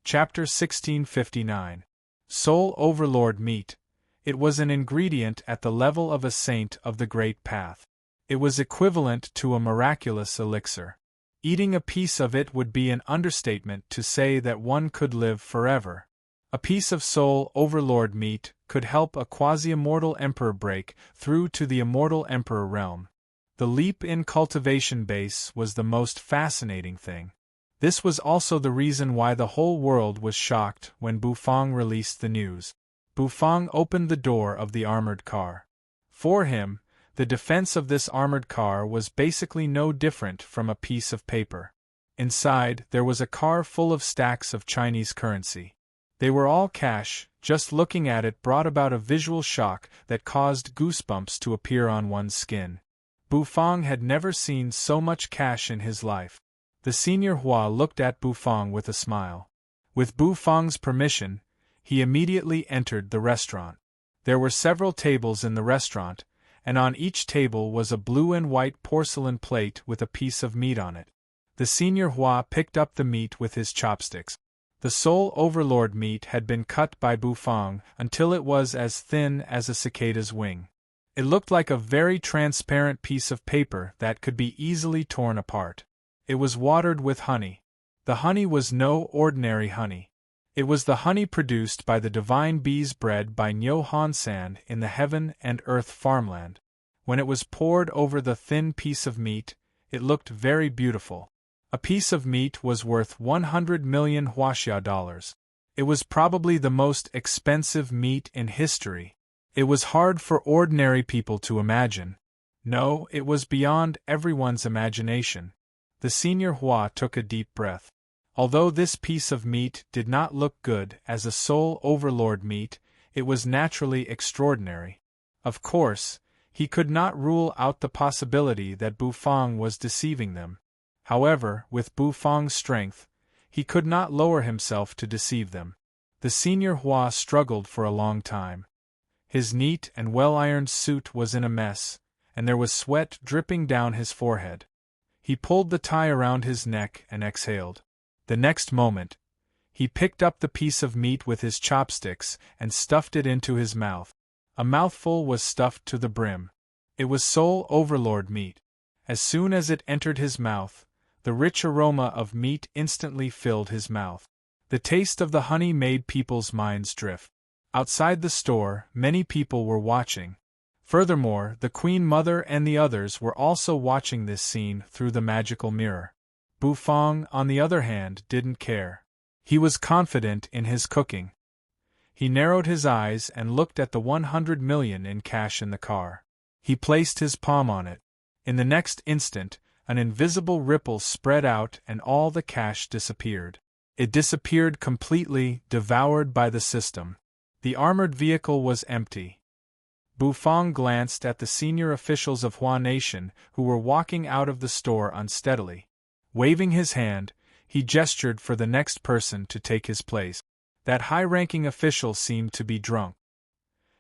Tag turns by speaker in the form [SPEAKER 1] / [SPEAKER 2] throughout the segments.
[SPEAKER 1] Chapter 1659. Soul Overlord Meat. It was an ingredient at the level of a saint of the Great Path. It was equivalent to a miraculous elixir. Eating a piece of it would be an understatement to say that one could live forever. A piece of Soul Overlord meat could help a quasi-immortal emperor break through to the immortal emperor realm. The leap in cultivation base was the most fascinating thing. This was also the reason why the whole world was shocked when Bufang released the news. Bufang opened the door of the armored car. For him, the defense of this armored car was basically no different from a piece of paper. Inside, there was a car full of stacks of Chinese currency. They were all cash. Just looking at it brought about a visual shock that caused goosebumps to appear on one's skin. Bufang had never seen so much cash in his life. The senior Hua looked at Bufang with a smile. With Bufang's permission, he immediately entered the restaurant. There were several tables in the restaurant, and on each table was a blue and white porcelain plate with a piece of meat on it. The senior Hua picked up the meat with his chopsticks. The Soul Overlord meat had been cut by Bufang until it was as thin as a cicada's wing. It looked like a very transparent piece of paper that could be easily torn apart. It was watered with honey. The honey was no ordinary honey. It was the honey produced by the divine bees bred by Nyo Han-san in the heaven and earth farmland. When it was poured over the thin piece of meat, it looked very beautiful. A piece of meat was worth 100 million huaxia dollars. It was probably the most expensive meat in history. It was hard for ordinary people to imagine. No, it was beyond everyone's imagination. The senior Hua took a deep breath. Although this piece of meat did not look good as a Soul Overlord meat, it was naturally extraordinary. Of course, he could not rule out the possibility that Bufang was deceiving them. However, with Bufang's strength, he could not lower himself to deceive them. The senior Hua struggled for a long time. His neat and well-ironed suit was in a mess, and there was sweat dripping down his forehead. He pulled the tie around his neck and exhaled. The next moment, he picked up the piece of meat with his chopsticks and stuffed it into his mouth. A mouthful was stuffed to the brim. It was Soul Overlord meat. As soon as it entered his mouth, the rich aroma of meat instantly filled his mouth. The taste of the honey made people's minds drift. Outside the store, many people were watching. Furthermore, the Queen Mother and the others were also watching this scene through the magical mirror. Bufang, on the other hand, didn't care. He was confident in his cooking. He narrowed his eyes and looked at the 100 million in cash in the car. He placed his palm on it. In the next instant, an invisible ripple spread out and all the cash disappeared. It disappeared completely, devoured by the system. The armored vehicle was empty. Bufang glanced at the senior officials of Hua Nation who were walking out of the store unsteadily. Waving his hand, he gestured for the next person to take his place. That high-ranking official seemed to be drunk.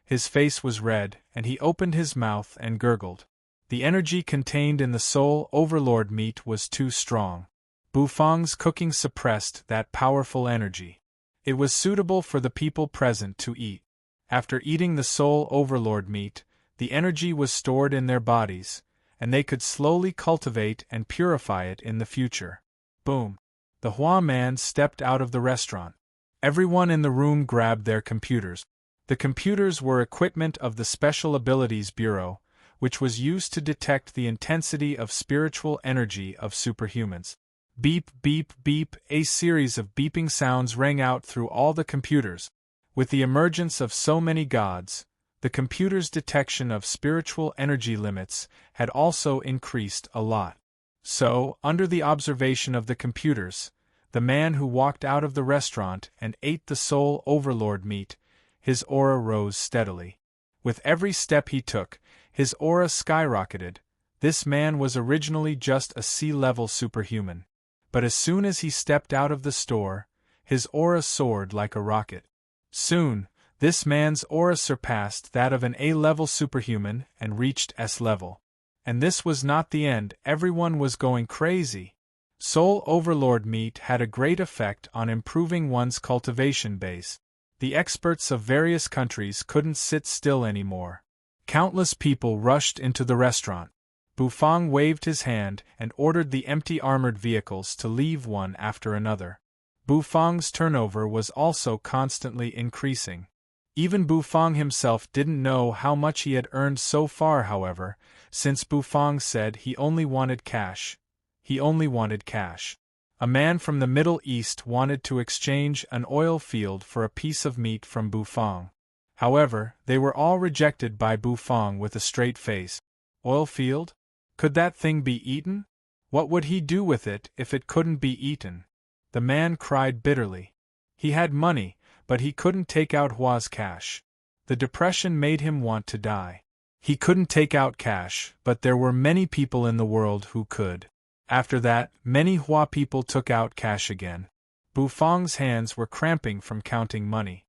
[SPEAKER 1] His face was red, and he opened his mouth and gurgled. The energy contained in the Soul Overlord meat was too strong. Bufang's cooking suppressed that powerful energy. It was suitable for the people present to eat. After eating the Soul Overlord meat, the energy was stored in their bodies, and they could slowly cultivate and purify it in the future. Boom! The Hua man stepped out of the restaurant. Everyone in the room grabbed their computers. The computers were equipment of the Special Abilities Bureau, which was used to detect the intensity of spiritual energy of superhumans. Beep, beep, beep, a series of beeping sounds rang out through all the computers. With the emergence of so many gods, the computer's detection of spiritual energy limits had also increased a lot. So, under the observation of the computers, the man who walked out of the restaurant and ate the Soul Overlord meat, his aura rose steadily. With every step he took, his aura skyrocketed. This man was originally just a sea-level superhuman. But as soon as he stepped out of the store, his aura soared like a rocket. Soon, this man's aura surpassed that of an A-level superhuman and reached S-level. And this was not the end. Everyone was going crazy. Soul Overlord meat had a great effect on improving one's cultivation base. The experts of various countries couldn't sit still anymore. Countless people rushed into the restaurant. Bufang waved his hand and ordered the empty armored vehicles to leave one after another. Bufang's turnover was also constantly increasing. Even Bufang himself didn't know how much he had earned so far, however, since Bufang said he only wanted cash. He only wanted cash. A man from the Middle East wanted to exchange an oil field for a piece of meat from Bufang. However, they were all rejected by Bufang with a straight face. Oil field? Could that thing be eaten? What would he do with it if it couldn't be eaten? The man cried bitterly. He had money, but he couldn't take out Hua's cash. The depression made him want to die. He couldn't take out cash, but there were many people in the world who could. After that, many Hua people took out cash again. Bufang's hands were cramping from counting money.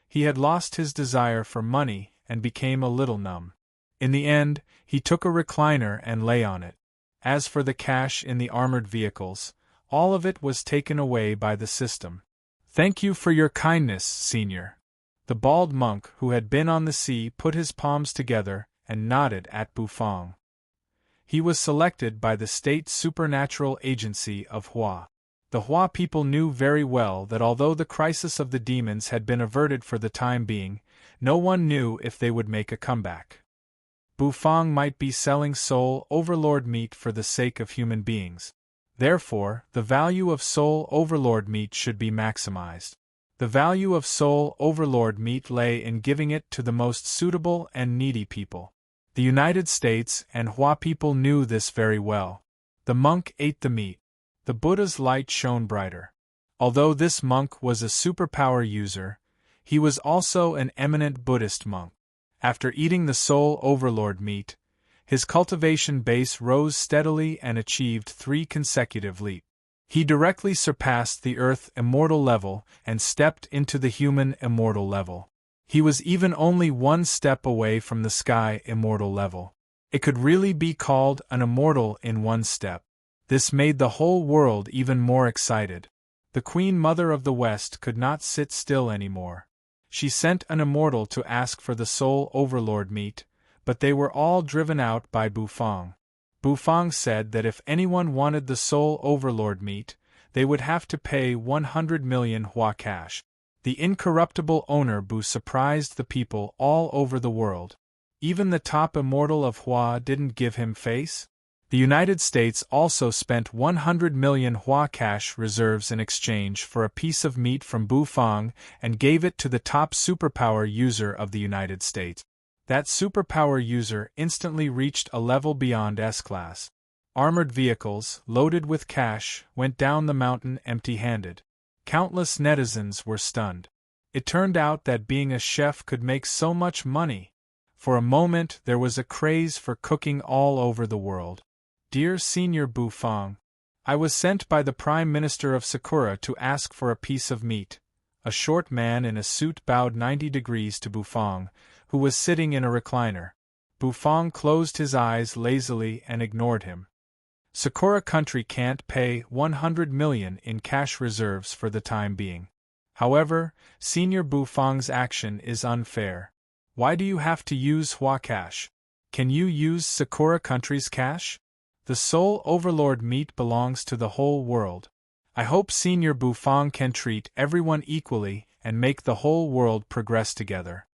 [SPEAKER 1] He had lost his desire for money and became a little numb. In the end, he took a recliner and lay on it. As for the cash in the armored vehicles, all of it was taken away by the system. Thank you for your kindness, Senior. The bald monk who had been on the sea put his palms together and nodded at Bufang. He was selected by the State Supernatural Agency of Hua. The Hua people knew very well that although the crisis of the demons had been averted for the time being, no one knew if they would make a comeback. Bufang might be selling Soul Overlord meat for the sake of human beings. Therefore, the value of Soul Overlord meat should be maximized. The value of Soul Overlord meat lay in giving it to the most suitable and needy people. The United States and Hua people knew this very well. The monk ate the meat. The Buddha's light shone brighter. Although this monk was a superpower user, he was also an eminent Buddhist monk. After eating the Soul Overlord meat, his cultivation base rose steadily and achieved 3 consecutive leaps. He directly surpassed the Earth immortal level and stepped into the human immortal level. He was even only 1 step away from the sky immortal level. It could really be called an immortal in 1 step. This made the whole world even more excited. The Queen Mother of the West could not sit still anymore. She sent an immortal to ask for the Soul Overlord meat, but they were all driven out by Bufang. Bufang said that if anyone wanted the Soul Overlord meat, they would have to pay 100 million Hua cash. The incorruptible owner Bu surprised the people all over the world. Even the top immortal of Hua didn't give him face. The United States also spent 100 million Hua cash reserves in exchange for a piece of meat from Bufang and gave it to the top superpower user of the United States. That superpower user instantly reached a level beyond S-class. Armored vehicles, loaded with cash, went down the mountain empty-handed. Countless netizens were stunned. It turned out that being a chef could make so much money. For a moment there was a craze for cooking all over the world. Dear Senior Bufang, I was sent by the Prime Minister of Sakura to ask for a piece of meat. A short man in a suit bowed 90 degrees to Bufang, who was sitting in a recliner. Bufang closed his eyes lazily and ignored him. Sakura country can't pay 100 million in cash reserves for the time being. However, Senior Bufang's action is unfair. Why do you have to use Hua cash? Can you use Sakura country's cash? The Soul Overlord meat belongs to the whole world. I hope Senior Bufang can treat everyone equally and make the whole world progress together.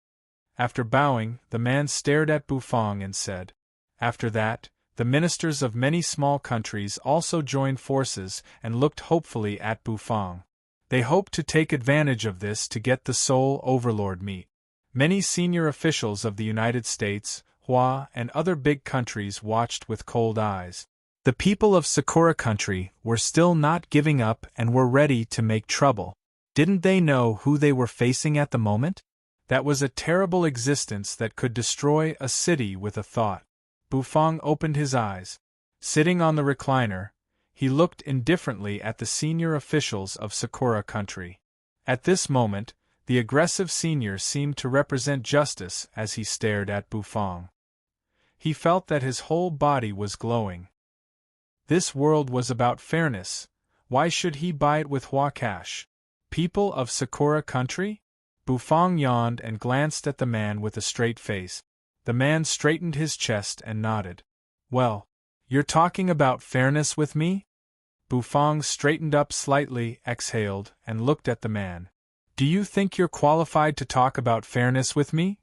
[SPEAKER 1] After bowing, the man stared at Bufang and said. After that, the ministers of many small countries also joined forces and looked hopefully at Bufang. They hoped to take advantage of this to get the Soul Overlord meat. Many senior officials of the United States, Hua, and other big countries watched with cold eyes. The people of Sakura country were still not giving up and were ready to make trouble. Didn't they know who they were facing at the moment? That was a terrible existence that could destroy a city with a thought. Bufang opened his eyes. Sitting on the recliner, he looked indifferently at the senior officials of Sakura country. At this moment, the aggressive senior seemed to represent justice as he stared at Bufang. He felt that his whole body was glowing. This world was about fairness. Why should he buy it with Huakash? People of Sakura country? Bufang yawned and glanced at the man with a straight face. The man straightened his chest and nodded. Well, you're talking about fairness with me? Bufang straightened up slightly, exhaled, and looked at the man. Do you think you're qualified to talk about fairness with me?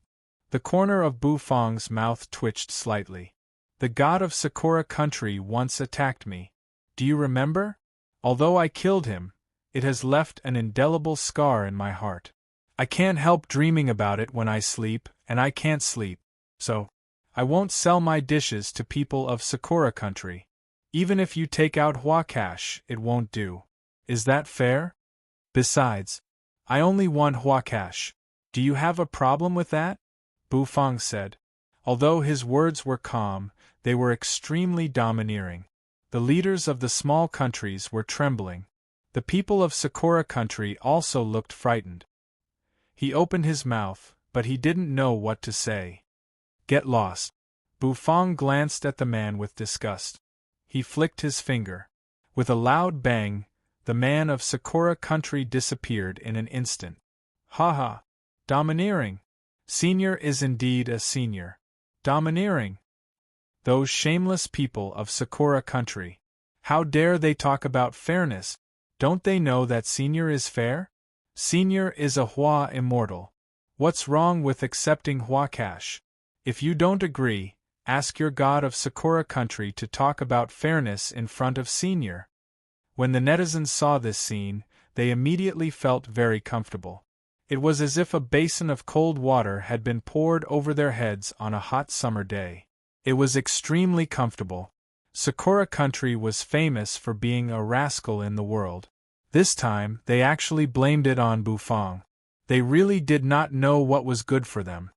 [SPEAKER 1] The corner of Bufang's mouth twitched slightly. The god of Sakura country once attacked me. Do you remember? Although I killed him, it has left an indelible scar in my heart. I can't help dreaming about it when I sleep, and I can't sleep. So, I won't sell my dishes to people of Sakura country. Even if you take out Huakash, it won't do. Is that fair? Besides, I only want Huakash. Do you have a problem with that? Bufang said. Although his words were calm, they were extremely domineering. The leaders of the small countries were trembling. The people of Sakura country also looked frightened. He opened his mouth, but he didn't know what to say. Get lost. Bufang glanced at the man with disgust. He flicked his finger. With a loud bang, the man of Sakura country disappeared in an instant. Ha ha! Domineering! Senior is indeed a senior. Domineering! Those shameless people of Sakura country. How dare they talk about fairness? Don't they know that Senior is fair? Senior is a Hua immortal. What's wrong with accepting Huakash? If you don't agree, ask your god of Sakura country to talk about fairness in front of Senior. When the netizens saw this scene, they immediately felt very comfortable. It was as if a basin of cold water had been poured over their heads on a hot summer day. It was extremely comfortable. Sakura country was famous for being a rascal in the world. This time, they actually blamed it on Bufang. They really did not know what was good for them.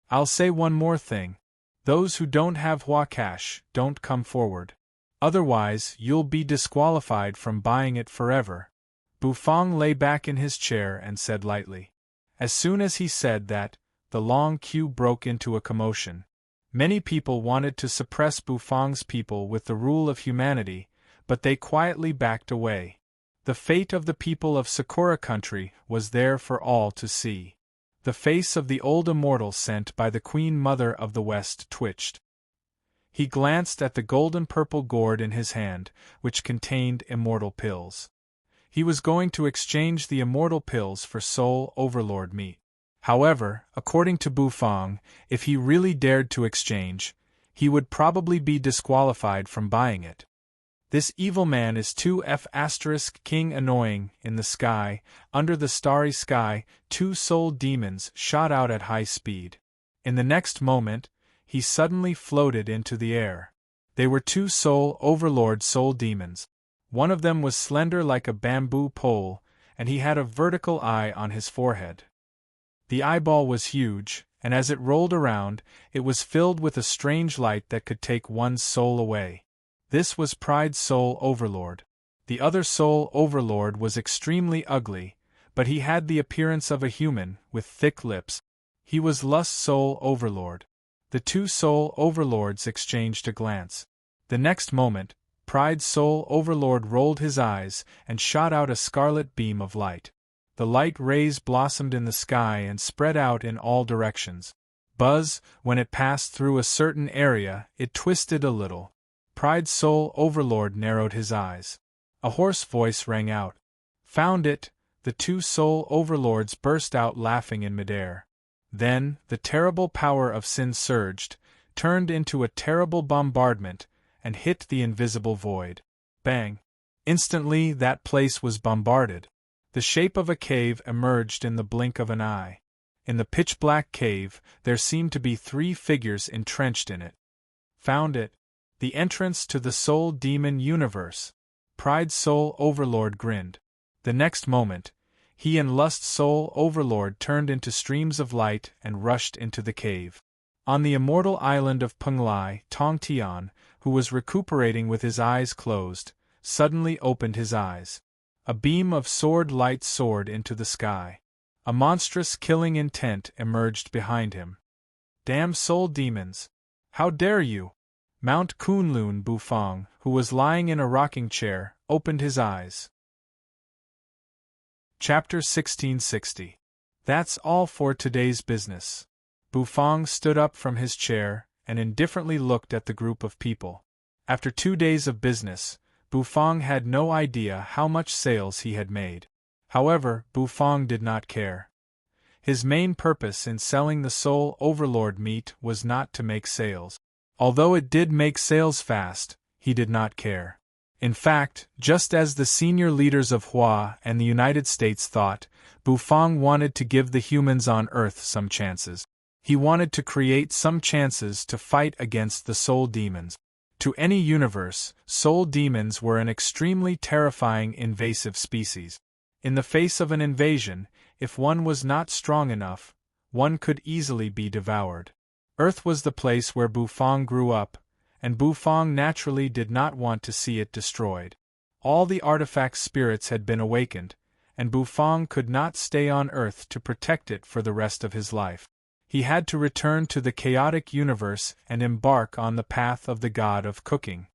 [SPEAKER 1] I'll say one more thing. Those who don't have Huakash, don't come forward. Otherwise, you'll be disqualified from buying it forever. Bufang lay back in his chair and said lightly. As soon as he said that, the long queue broke into a commotion. Many people wanted to suppress Bufang's people with the rule of humanity, but they quietly backed away. The fate of the people of Sakura country was there for all to see. The face of the old immortal sent by the Queen Mother of the West twitched. He glanced at the golden-purple gourd in his hand, which contained immortal pills. He was going to exchange the immortal pills for soul overlord meat. However, according to Bufang, if he really dared to exchange, he would probably be disqualified from buying it. This evil man is 2F** king annoying. In the sky, under the starry sky, 2 soul demons shot out at high speed. In the next moment, he suddenly floated into the air. They were 2 soul overlord soul demons. One of them was slender like a bamboo pole, and he had a vertical eye on his forehead. The eyeball was huge, and as it rolled around, it was filled with a strange light that could take one's soul away. This was Pride's soul overlord. The other soul overlord was extremely ugly, but he had the appearance of a human, with thick lips. He was Lust's soul overlord. The 2 soul overlords exchanged a glance. The next moment, Pride's soul overlord rolled his eyes and shot out a scarlet beam of light. The light rays blossomed in the sky and spread out in all directions. Buzz, when it passed through a certain area, it twisted a little. Pride's soul overlord narrowed his eyes. A hoarse voice rang out. Found it! The 2 soul overlords burst out laughing in midair. Then, the terrible power of sin surged, turned into a terrible bombardment, and hit the invisible void. Bang! Instantly that place was bombarded. The shape of a cave emerged in the blink of an eye. In the pitch-black cave, there seemed to be 3 figures entrenched in it. Found it! The entrance to the soul demon universe. Pride's soul overlord grinned. The next moment, he and Lust's soul overlord turned into streams of light and rushed into the cave. On the immortal island of Penglai, Tong Tian, who was recuperating with his eyes closed, suddenly opened his eyes. A beam of sword light soared into the sky. A monstrous killing intent emerged behind him. Damn soul demons! How dare you! Mount Kunlun Bufang, who was lying in a rocking chair, opened his eyes. Chapter 1660. That's all for today's business. Bufang stood up from his chair and indifferently looked at the group of people. After 2 days of business, Bufang had no idea how much sales he had made. However, Bufang did not care. His main purpose in selling the Soul Overlord meat was not to make sales. Although it did make sales fast, he did not care. In fact, just as the senior leaders of Hua and the United States thought, Bufang wanted to give the humans on Earth some chances. He wanted to create some chances to fight against the soul demons. To any universe, soul demons were an extremely terrifying invasive species. In the face of an invasion, if one was not strong enough, one could easily be devoured. Earth was the place where Bufang grew up, and Bufang naturally did not want to see it destroyed. All the artifact spirits had been awakened, and Bufang could not stay on Earth to protect it for the rest of his life. He had to return to the chaotic universe and embark on the path of the god of cooking.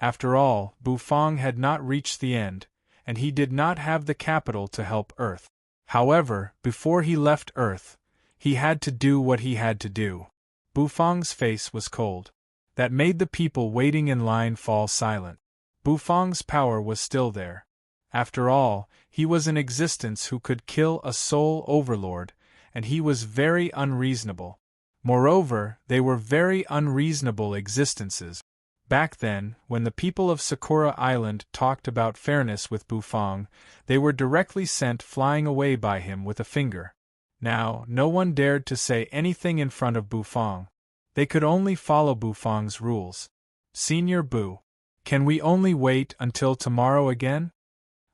[SPEAKER 1] After all, Bufang had not reached the end, and he did not have the capital to help Earth. However, before he left Earth, he had to do what he had to do. Bufang's face was cold. That made the people waiting in line fall silent. Bufang's power was still there. After all, he was an existence who could kill a soul overlord, and he was very unreasonable. Moreover, they were very unreasonable existences. Back then, when the people of Sakura Island talked about fairness with Bufang, they were directly sent flying away by him with a finger. Now, no one dared to say anything in front of Bufang. They could only follow Bufang's rules. Senior Bu, can we only wait until tomorrow again?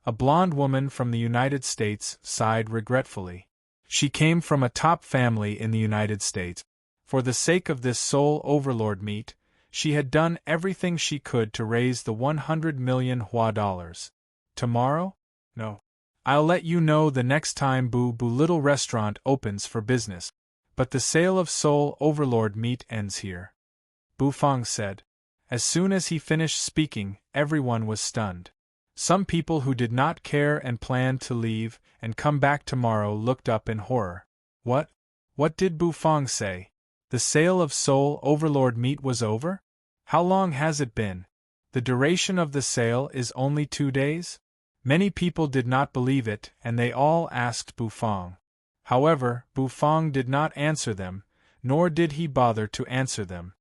[SPEAKER 1] A blonde woman from the United States sighed regretfully. She came from a top family in the United States. For the sake of this soul overlord meat, she had done everything she could to raise the 100 million Hua dollars. Tomorrow? No. I'll let you know the next time Bu little restaurant opens for business. But the sale of soul overlord meat ends here. Bufang said. As soon as he finished speaking, everyone was stunned. Some people who did not care and planned to leave and come back tomorrow looked up in horror. What? What did Bufang say? The sale of soul overlord meat was over? How long has it been? The duration of the sale is only 2 days? Many people did not believe it, and they all asked Bufang. However, Bufang did not answer them, nor did he bother to answer them.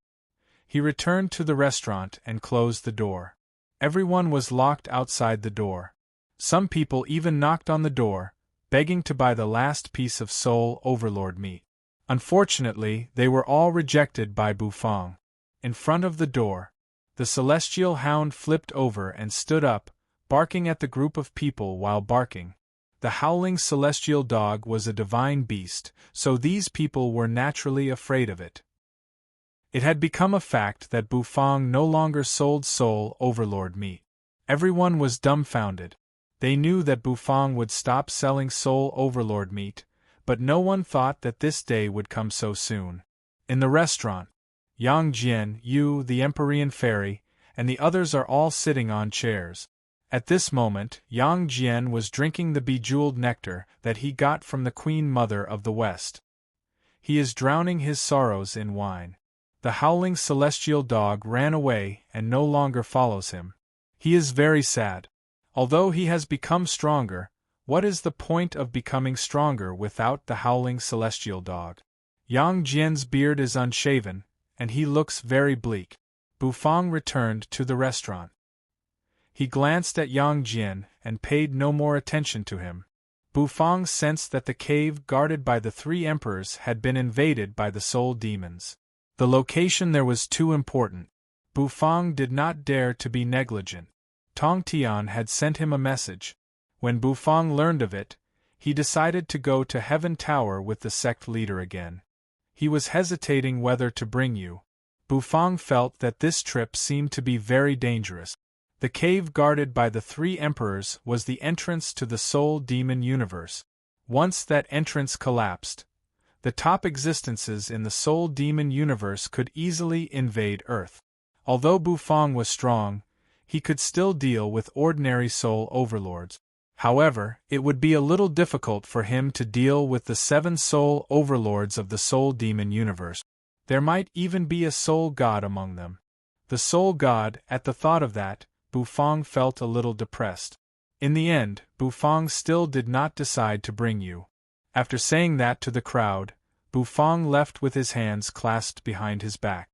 [SPEAKER 1] He returned to the restaurant and closed the door. Everyone was locked outside the door. Some people even knocked on the door, begging to buy the last piece of soul overlord meat. Unfortunately, they were all rejected by Bufang. In front of the door, the celestial hound flipped over and stood up, barking at the group of people while barking. The howling celestial dog was a divine beast, so these people were naturally afraid of it. It had become a fact that Bufang no longer sold soul overlord meat. Everyone was dumbfounded. They knew that Bufang would stop selling soul overlord meat, but no one thought that this day would come so soon. In the restaurant, Yang Jian, Yu, the Empyrean Fairy, and the others are all sitting on chairs. At this moment, Yang Jian was drinking the bejeweled nectar that he got from the Queen Mother of the West. He is drowning his sorrows in wine. The howling celestial dog ran away and no longer follows him. He is very sad. Although he has become stronger, what is the point of becoming stronger without the howling celestial dog? Yang Jian's beard is unshaven, and he looks very bleak. Bufang returned to the restaurant. He glanced at Yang Jian and paid no more attention to him. Bufang sensed that the cave guarded by the 3 emperors had been invaded by the soul demons. The location there was too important. Bufang did not dare to be negligent. Tong Tian had sent him a message. When Bufang learned of it, he decided to go to Heaven Tower with the sect leader again. He was hesitating whether to bring you. Bufang felt that this trip seemed to be very dangerous. The cave guarded by the 3 emperors was the entrance to the soul demon universe. Once that entrance collapsed, the top existences in the soul demon universe could easily invade Earth. Although Bufang was strong, he could still deal with ordinary soul overlords. However, it would be a little difficult for him to deal with the 7 soul overlords of the soul demon universe. There might even be a soul god among them. The soul god, at the thought of that, Bufang felt a little depressed. In the end, Bufang still did not decide to bring you. After saying that to the crowd, Bufang left with his hands clasped behind his back.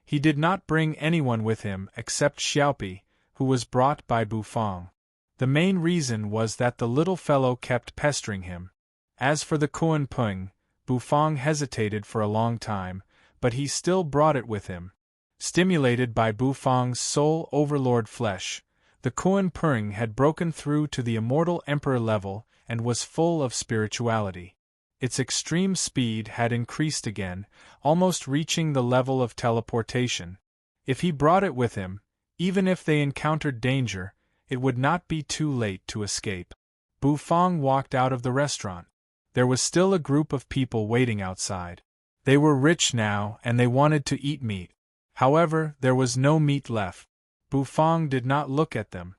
[SPEAKER 1] He did not bring anyone with him except Xiaopi, who was brought by Bufang. The main reason was that the little fellow kept pestering him. As for the Kuan Peng, Bufang hesitated for a long time, but he still brought it with him. Stimulated by Bufang's soul overlord flesh, the Kuan Peng had broken through to the immortal emperor level and was full of spirituality. Its extreme speed had increased again, almost reaching the level of teleportation. If he brought it with him, even if they encountered danger, it would not be too late to escape. Bufang walked out of the restaurant. There was still a group of people waiting outside. They were rich now and they wanted to eat meat. However, there was no meat left. Bufang did not look at them.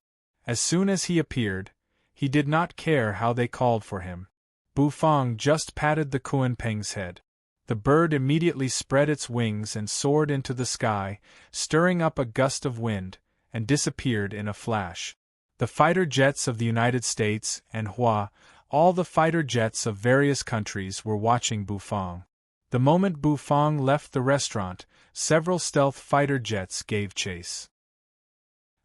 [SPEAKER 1] As soon as he appeared, he did not care how they called for him. Bufang just patted the Kuan Peng's head. The bird immediately spread its wings and soared into the sky, stirring up a gust of wind, and disappeared in a flash. The fighter jets of the United States and Hua, all the fighter jets of various countries were watching Bufang. The moment Bufang left the restaurant, several stealth fighter jets gave chase.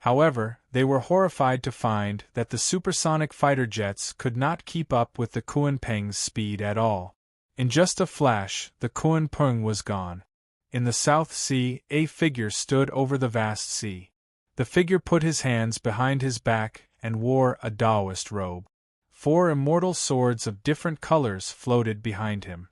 [SPEAKER 1] However, they were horrified to find that the supersonic fighter jets could not keep up with the Kuan Peng's speed at all. In just a flash, the Kuan Peng was gone. In the South Sea, a figure stood over the vast sea. The figure put his hands behind his back and wore a Taoist robe. 4 immortal swords of different colors floated behind him.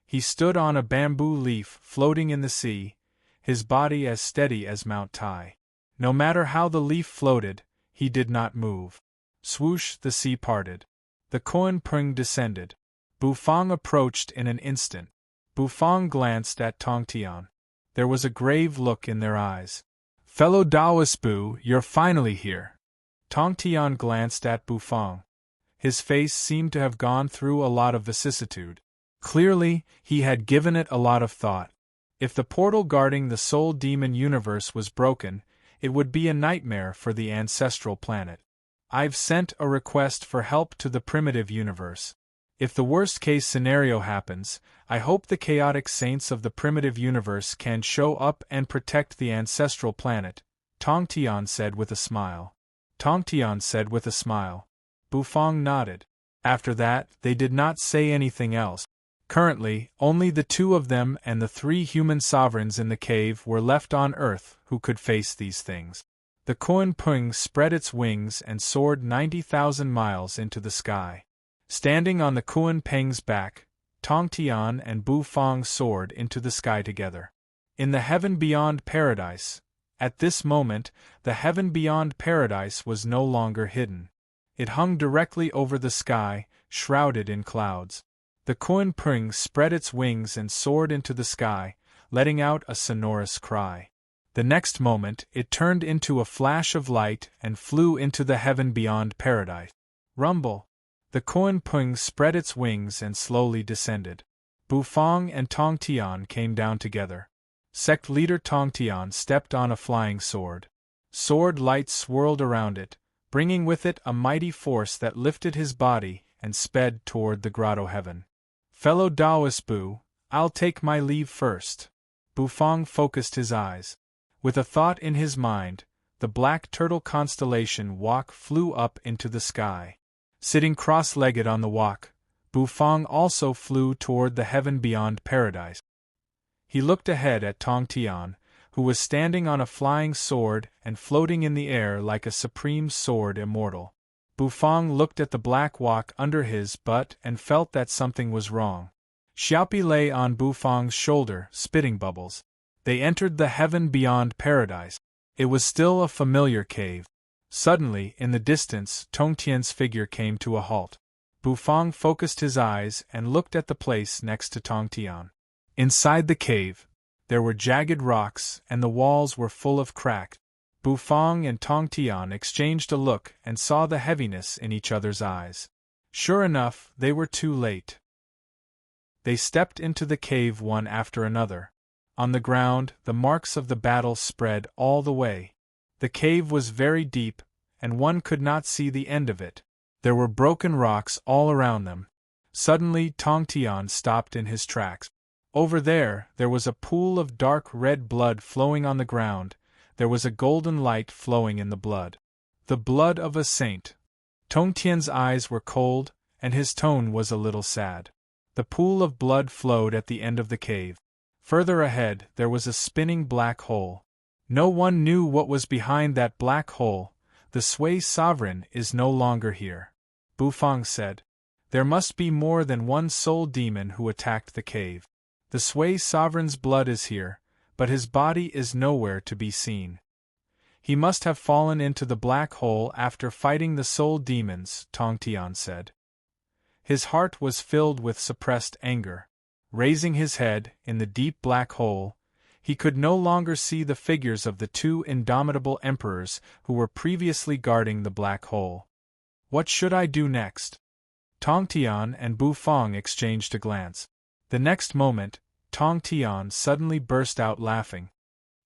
[SPEAKER 1] He stood on a bamboo leaf floating in the sea, his body as steady as Mount Tai. No matter how the leaf floated, he did not move. Swoosh, the sea parted. The Kuan Peng descended. Bufang approached in an instant. Bufang glanced at Tongtian. There was a grave look in their eyes. "Fellow Taoist Bu, you're finally here." Tongtian glanced at Bufang. His face seemed to have gone through a lot of vicissitude. Clearly, he had given it a lot of thought. If the portal guarding the soul demon universe was broken, it would be a nightmare for the ancestral planet. I've sent a request for help to the primitive universe. If the worst-case scenario happens, I hope the chaotic saints of the primitive universe can show up and protect the ancestral planet, Tongtian said with a smile. Bufang nodded. After that, they did not say anything else. Currently, only the 2 of them and the 3 human sovereigns in the cave were left on Earth who could face these things. The Kuan Peng spread its wings and soared 90,000 miles into the sky. Standing on the Kuan Peng's back, Tongtian and Bufang soared into the sky together. In the heaven beyond paradise, at this moment, the heaven beyond paradise was no longer hidden. It hung directly over the sky, shrouded in clouds. The Kuan Peng spread its wings and soared into the sky, letting out a sonorous cry. The next moment, it turned into a flash of light and flew into the heaven beyond paradise. Rumble! The Kuan Peng spread its wings and slowly descended. Bufang and Tongtian came down together. Sect leader Tongtian stepped on a flying sword. Sword light swirled around it, bringing with it a mighty force that lifted his body and sped toward the grotto heaven. "Fellow Taoist Bu, I'll take my leave first." Bufang focused his eyes. With a thought in his mind, the black turtle constellation Wak flew up into the sky. Sitting cross-legged on the Wak, Bufang also flew toward the heaven beyond paradise. He looked ahead at Tongtian, who was standing on a flying sword and floating in the air like a supreme sword immortal. Bufang looked at the black Wak under his butt and felt that something was wrong. Xiaopi lay on Bufang's shoulder, spitting bubbles. They entered the heaven beyond paradise. It was still a familiar cave. Suddenly, in the distance, Tongtian's figure came to a halt. Bufang focused his eyes and looked at the place next to Tongtian. Inside the cave, There were jagged rocks, and the walls were full of cracks. Bufang and Tong Tian exchanged a look and saw the heaviness in each other's eyes. Sure enough, they were too late. They stepped into the cave one after another. On the ground, the marks of the battle spread all the way. The cave was very deep, and one could not see the end of it. There were broken rocks all around them. Suddenly Tong Tian stopped in his tracks. Over there was a pool of dark red blood flowing on the ground. There was a golden light flowing in the blood. The blood of a saint. Tong Tian's eyes were cold, and his tone was a little sad. The pool of blood flowed at the end of the cave. Further ahead there was a spinning black hole. No one knew what was behind that black hole. The Sui sovereign is no longer here. Bufang said. There must be more than one soul demon who attacked the cave. The Sui sovereign's blood is here, but his body is nowhere to be seen. He must have fallen into the black hole after fighting the soul demons, Tong Tian said. His heart was filled with suppressed anger. Raising his head, in the deep black hole, he could no longer see the figures of the two indomitable emperors who were previously guarding the black hole. What should I do next? Tong Tian and Bufang exchanged a glance. The next moment, Tong Tian suddenly burst out laughing.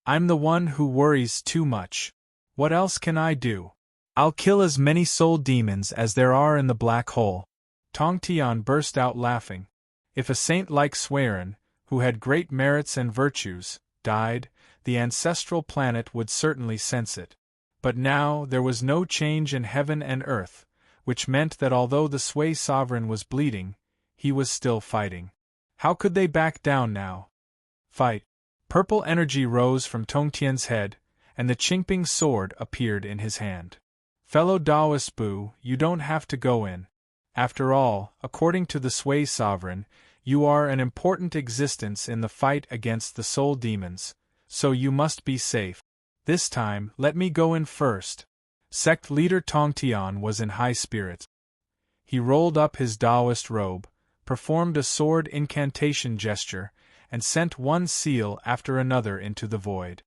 [SPEAKER 1] I'm the one who worries too much. What else can I do? I'll kill as many soul demons as there are in the black hole. Tong Tian burst out laughing. If a saint like Serene, who had great merits and virtues, died, the ancestral planet would certainly sense it. But now there was no change in heaven and earth, which meant that although the Sui sovereign was bleeding, he was still fighting. How could they back down now? Fight! Purple energy rose from Tong Tian's head, and the Qingping sword appeared in his hand. Fellow Taoist Bu, you don't have to go in. After all, according to the Sui sovereign, you are an important existence in the fight against the soul demons, so you must be safe. This time, let me go in first. Sect leader Tong Tian was in high spirits. He rolled up his Taoist robe, performed a sword incantation gesture, and sent one seal after another into the void.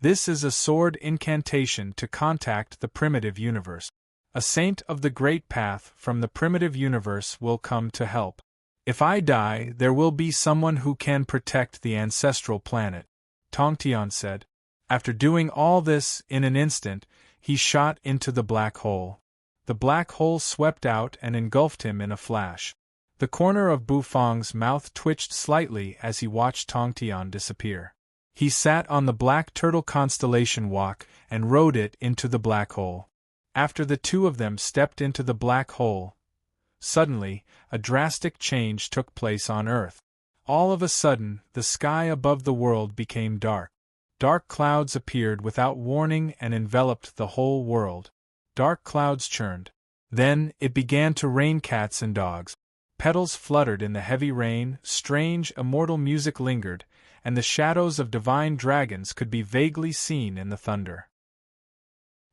[SPEAKER 1] This is a sword incantation to contact the primitive universe. A saint of the great path from the primitive universe will come to help. If I die, there will be someone who can protect the ancestral planet, Tong Tian said. After doing all this, in an instant, he shot into the black hole. The black hole swept out and engulfed him in a flash. The corner of Bufang's mouth twitched slightly as he watched Tong Tian disappear. He sat on the black turtle constellation walk and rode it into the black hole. After the two of them stepped into the black hole, suddenly, a drastic change took place on Earth. All of a sudden, the sky above the world became dark. Dark clouds appeared without warning and enveloped the whole world. Dark clouds churned. Then, it began to rain cats and dogs. Petals fluttered in the heavy rain, strange immortal music lingered, and the shadows of divine dragons could be vaguely seen in the thunder.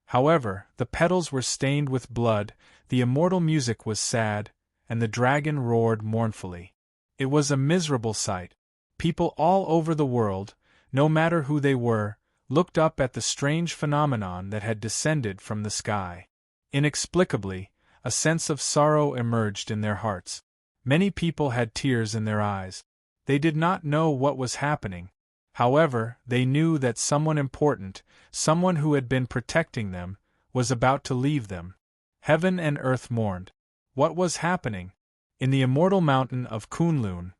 [SPEAKER 1] However, the petals were stained with blood, the immortal music was sad, and the dragon roared mournfully. It was a miserable sight. People all over the world, no matter who they were, looked up at the strange phenomenon that had descended from the sky. Inexplicably, a sense of sorrow emerged in their hearts. Many people had tears in their eyes. They did not know what was happening. However, they knew that someone important, someone who had been protecting them, was about to leave them. Heaven and earth mourned. What was happening? In the immortal mountain of Kunlun,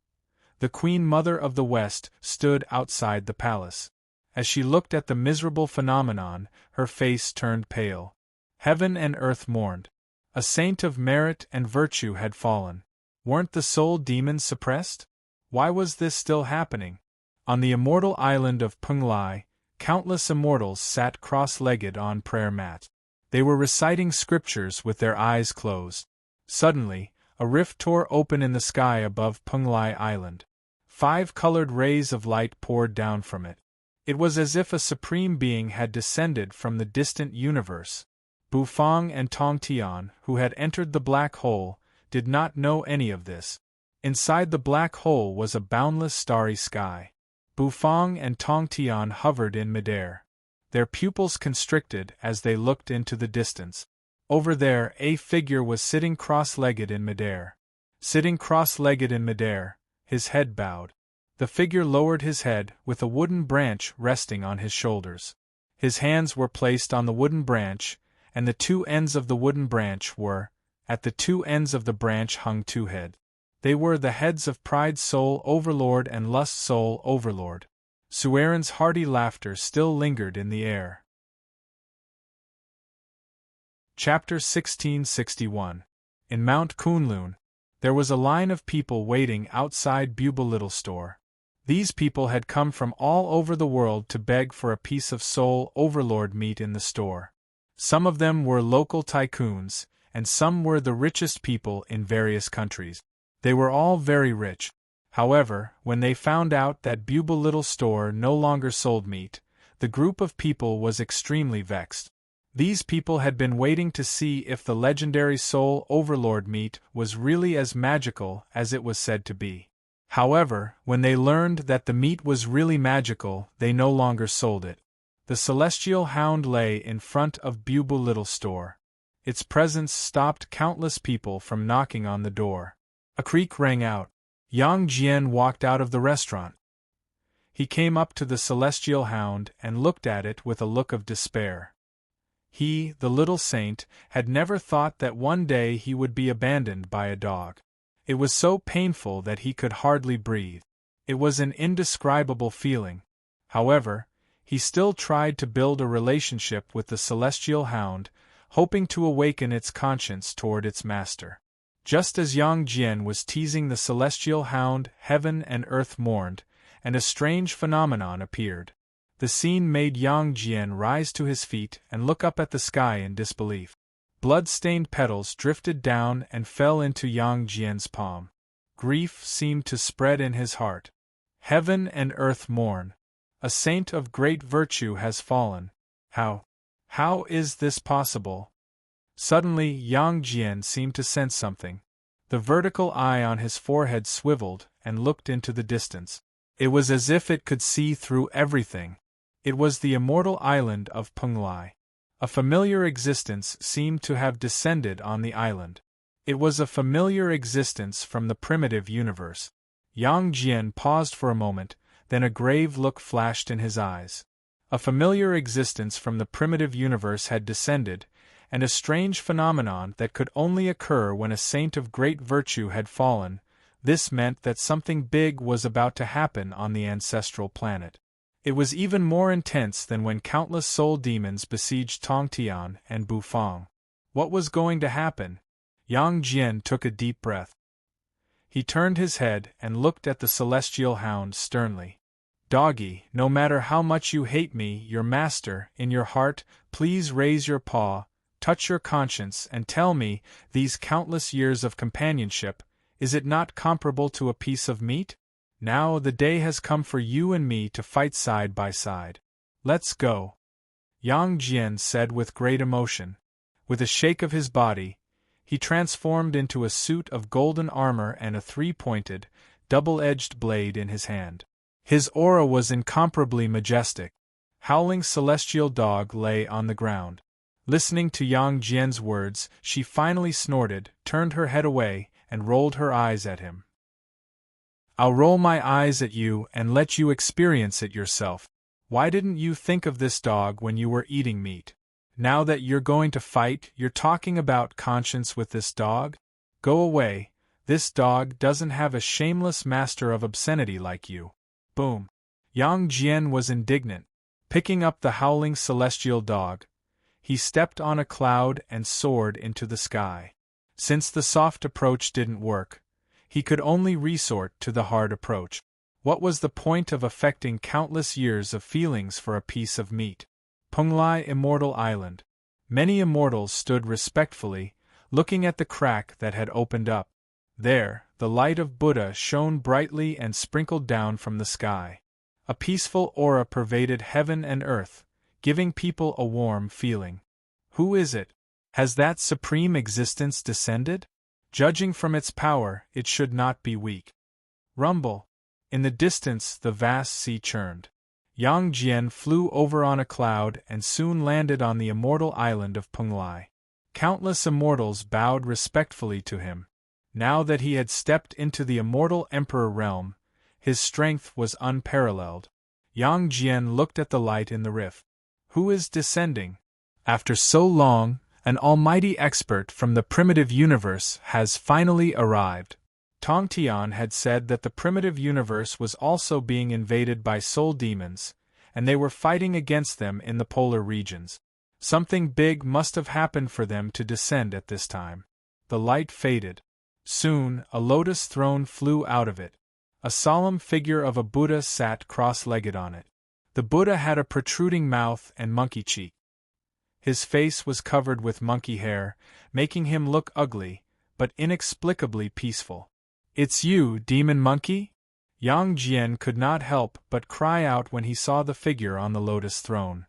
[SPEAKER 1] the Queen Mother of the West stood outside the palace. As she looked at the miserable phenomenon, her face turned pale. Heaven and earth mourned. A saint of merit and virtue had fallen. Weren't the soul demons suppressed? Why was this still happening? On the immortal island of Penglai, countless immortals sat cross-legged on prayer mats. They were reciting scriptures with their eyes closed. Suddenly, a rift tore open in the sky above Penglai Island. 5 colored rays of light poured down from it. It was as if a supreme being had descended from the distant universe. Bufang and Tong Tian, who had entered the black hole, did not know any of this. Inside the black hole was a boundless starry sky. Bufang and Tongtian hovered in midair. Their pupils constricted as they looked into the distance. Over there, a figure was sitting cross-legged in midair. Sitting cross-legged in midair, his head bowed. The figure lowered his head, with a wooden branch resting on his shoulders. His hands were placed on the wooden branch, and the two ends of the wooden branch were, at the two ends of the branch hung two heads. They were the heads of Pride Soul Overlord and Lust Soul Overlord. Sueren's hearty laughter still lingered in the air. Chapter 1661. In Mount Kunlun, there was a line of people waiting outside Buba Little Store. These people had come from all over the world to beg for a piece of Soul Overlord meat in the store. Some of them were local tycoons, and some were the richest people in various countries. They were all very rich. However, when they found out that Buba Little Store no longer sold meat, the group of people was extremely vexed. These people had been waiting to see if the legendary Soul Overlord meat was really as magical as it was said to be. However, when they learned that the meat was really magical, they no longer sold it. The celestial hound lay in front of Buba Little Store. Its presence stopped countless people from knocking on the door. A creak rang out. Yang Jian walked out of the restaurant. He came up to the celestial hound and looked at it with a look of despair. He, the little saint, had never thought that one day he would be abandoned by a dog. It was so painful that he could hardly breathe. It was an indescribable feeling. However, he still tried to build a relationship with the celestial hound, hoping to awaken its conscience toward its master. Just as Yang Jian was teasing the celestial hound, heaven and earth mourned, and a strange phenomenon appeared. The scene made Yang Jian rise to his feet and look up at the sky in disbelief. Blood-stained petals drifted down and fell into Yang Jian's palm. Grief seemed to spread in his heart. Heaven and earth mourn. A saint of great virtue has fallen. How is this possible? Suddenly Yang Jian seemed to sense something. The vertical eye on his forehead swiveled and looked into the distance. It was as if it could see through everything. It was the immortal island of Penglai. A familiar existence seemed to have descended on the island. It was a familiar existence from the primitive universe. Yang Jian paused for a moment, then a grave look flashed in his eyes. A familiar existence from the primitive universe had descended, and a strange phenomenon that could only occur when a saint of great virtue had fallen. This meant that something big was about to happen on the ancestral planet. It was even more intense than when countless soul demons besieged Tongtian and Bufang. What was going to happen? Yang Jian took a deep breath. He turned his head and looked at the celestial hound sternly. Doggy, no matter how much you hate me, your master, in your heart, please raise your paw, touch your conscience and tell me, these countless years of companionship, is it not comparable to a piece of meat? Now the day has come for you and me to fight side by side. Let's go. Yang Jian said with great emotion. With a shake of his body, he transformed into a suit of golden armor and a three-pointed, double-edged blade in his hand. His aura was incomparably majestic. Howling celestial dog lay on the ground. Listening to Yang Jian's words, she finally snorted, turned her head away, and rolled her eyes at him. I'll roll my eyes at you and let you experience it yourself. Why didn't you think of this dog when you were eating meat? Now that you're going to fight, you're talking about conscience with this dog? Go away, this dog doesn't have a shameless master of obscenity like you. Boom. Yang Jian was indignant. Picking up the howling celestial dog, he stepped on a cloud and soared into the sky. Since the soft approach didn't work, he could only resort to the hard approach. What was the point of affecting countless years of feelings for a piece of meat? Penglai Immortal Island. Many immortals stood respectfully, looking at the crack that had opened up. There, the light of Buddha shone brightly and sprinkled down from the sky. A peaceful aura pervaded heaven and earth, giving people a warm feeling. Who is it? Has that supreme existence descended? Judging from its power, it should not be weak. Rumble. In the distance the vast sea churned. Yang Jian flew over on a cloud and soon landed on the immortal island of Penglai. Countless immortals bowed respectfully to him. Now that he had stepped into the immortal emperor realm, his strength was unparalleled. Yang Jian looked at the light in the rift. Who is descending? After so long, an almighty expert from the primitive universe has finally arrived. Tong Tian had said that the primitive universe was also being invaded by soul demons, and they were fighting against them in the polar regions. Something big must have happened for them to descend at this time. The light faded. Soon, a lotus throne flew out of it. A solemn figure of a Buddha sat cross-legged on it. The Buddha had a protruding mouth and monkey cheek. His face was covered with monkey hair, making him look ugly, but inexplicably peaceful. "It's you, demon monkey?" Yang Jian could not help but cry out when he saw the figure on the lotus throne.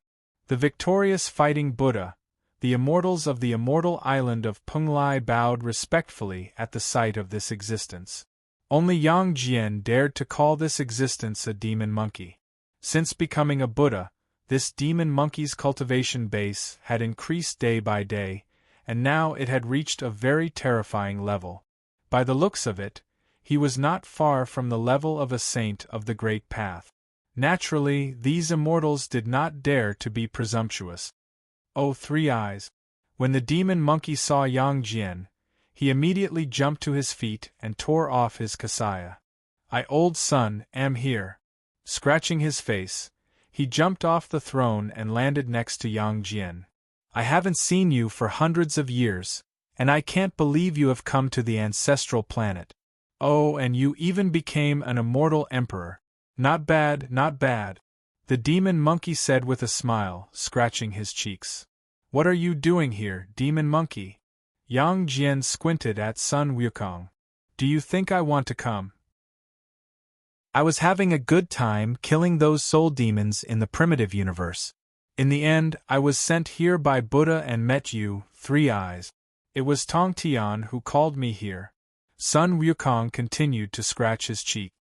[SPEAKER 1] The victorious fighting Buddha, the immortals of the immortal island of Penglai bowed respectfully at the sight of this existence. Only Yang Jian dared to call this existence a demon monkey. Since becoming a Buddha, this demon monkey's cultivation base had increased day by day, and now it had reached a very terrifying level. By the looks of it, he was not far from the level of a saint of the Great Path. Naturally, these immortals did not dare to be presumptuous. Oh, Three Eyes! When the demon monkey saw Yang Jian, he immediately jumped to his feet and tore off his kasaya. "I, old son, am here." Scratching his face, he jumped off the throne and landed next to Yang Jian. "I haven't seen you for hundreds of years, and I can't believe you have come to the ancestral planet. Oh, and you even became an immortal emperor. Not bad, not bad," the demon monkey said with a smile, scratching his cheeks. "What are you doing here, demon monkey?" Yang Jian squinted at Sun Wukong. "Do you think I want to come? I was having a good time killing those soul demons in the primitive universe. In the end, I was sent here by Buddha and met you, Three Eyes. It was Tong Tian who called me here." Sun Wukong continued to scratch his cheek.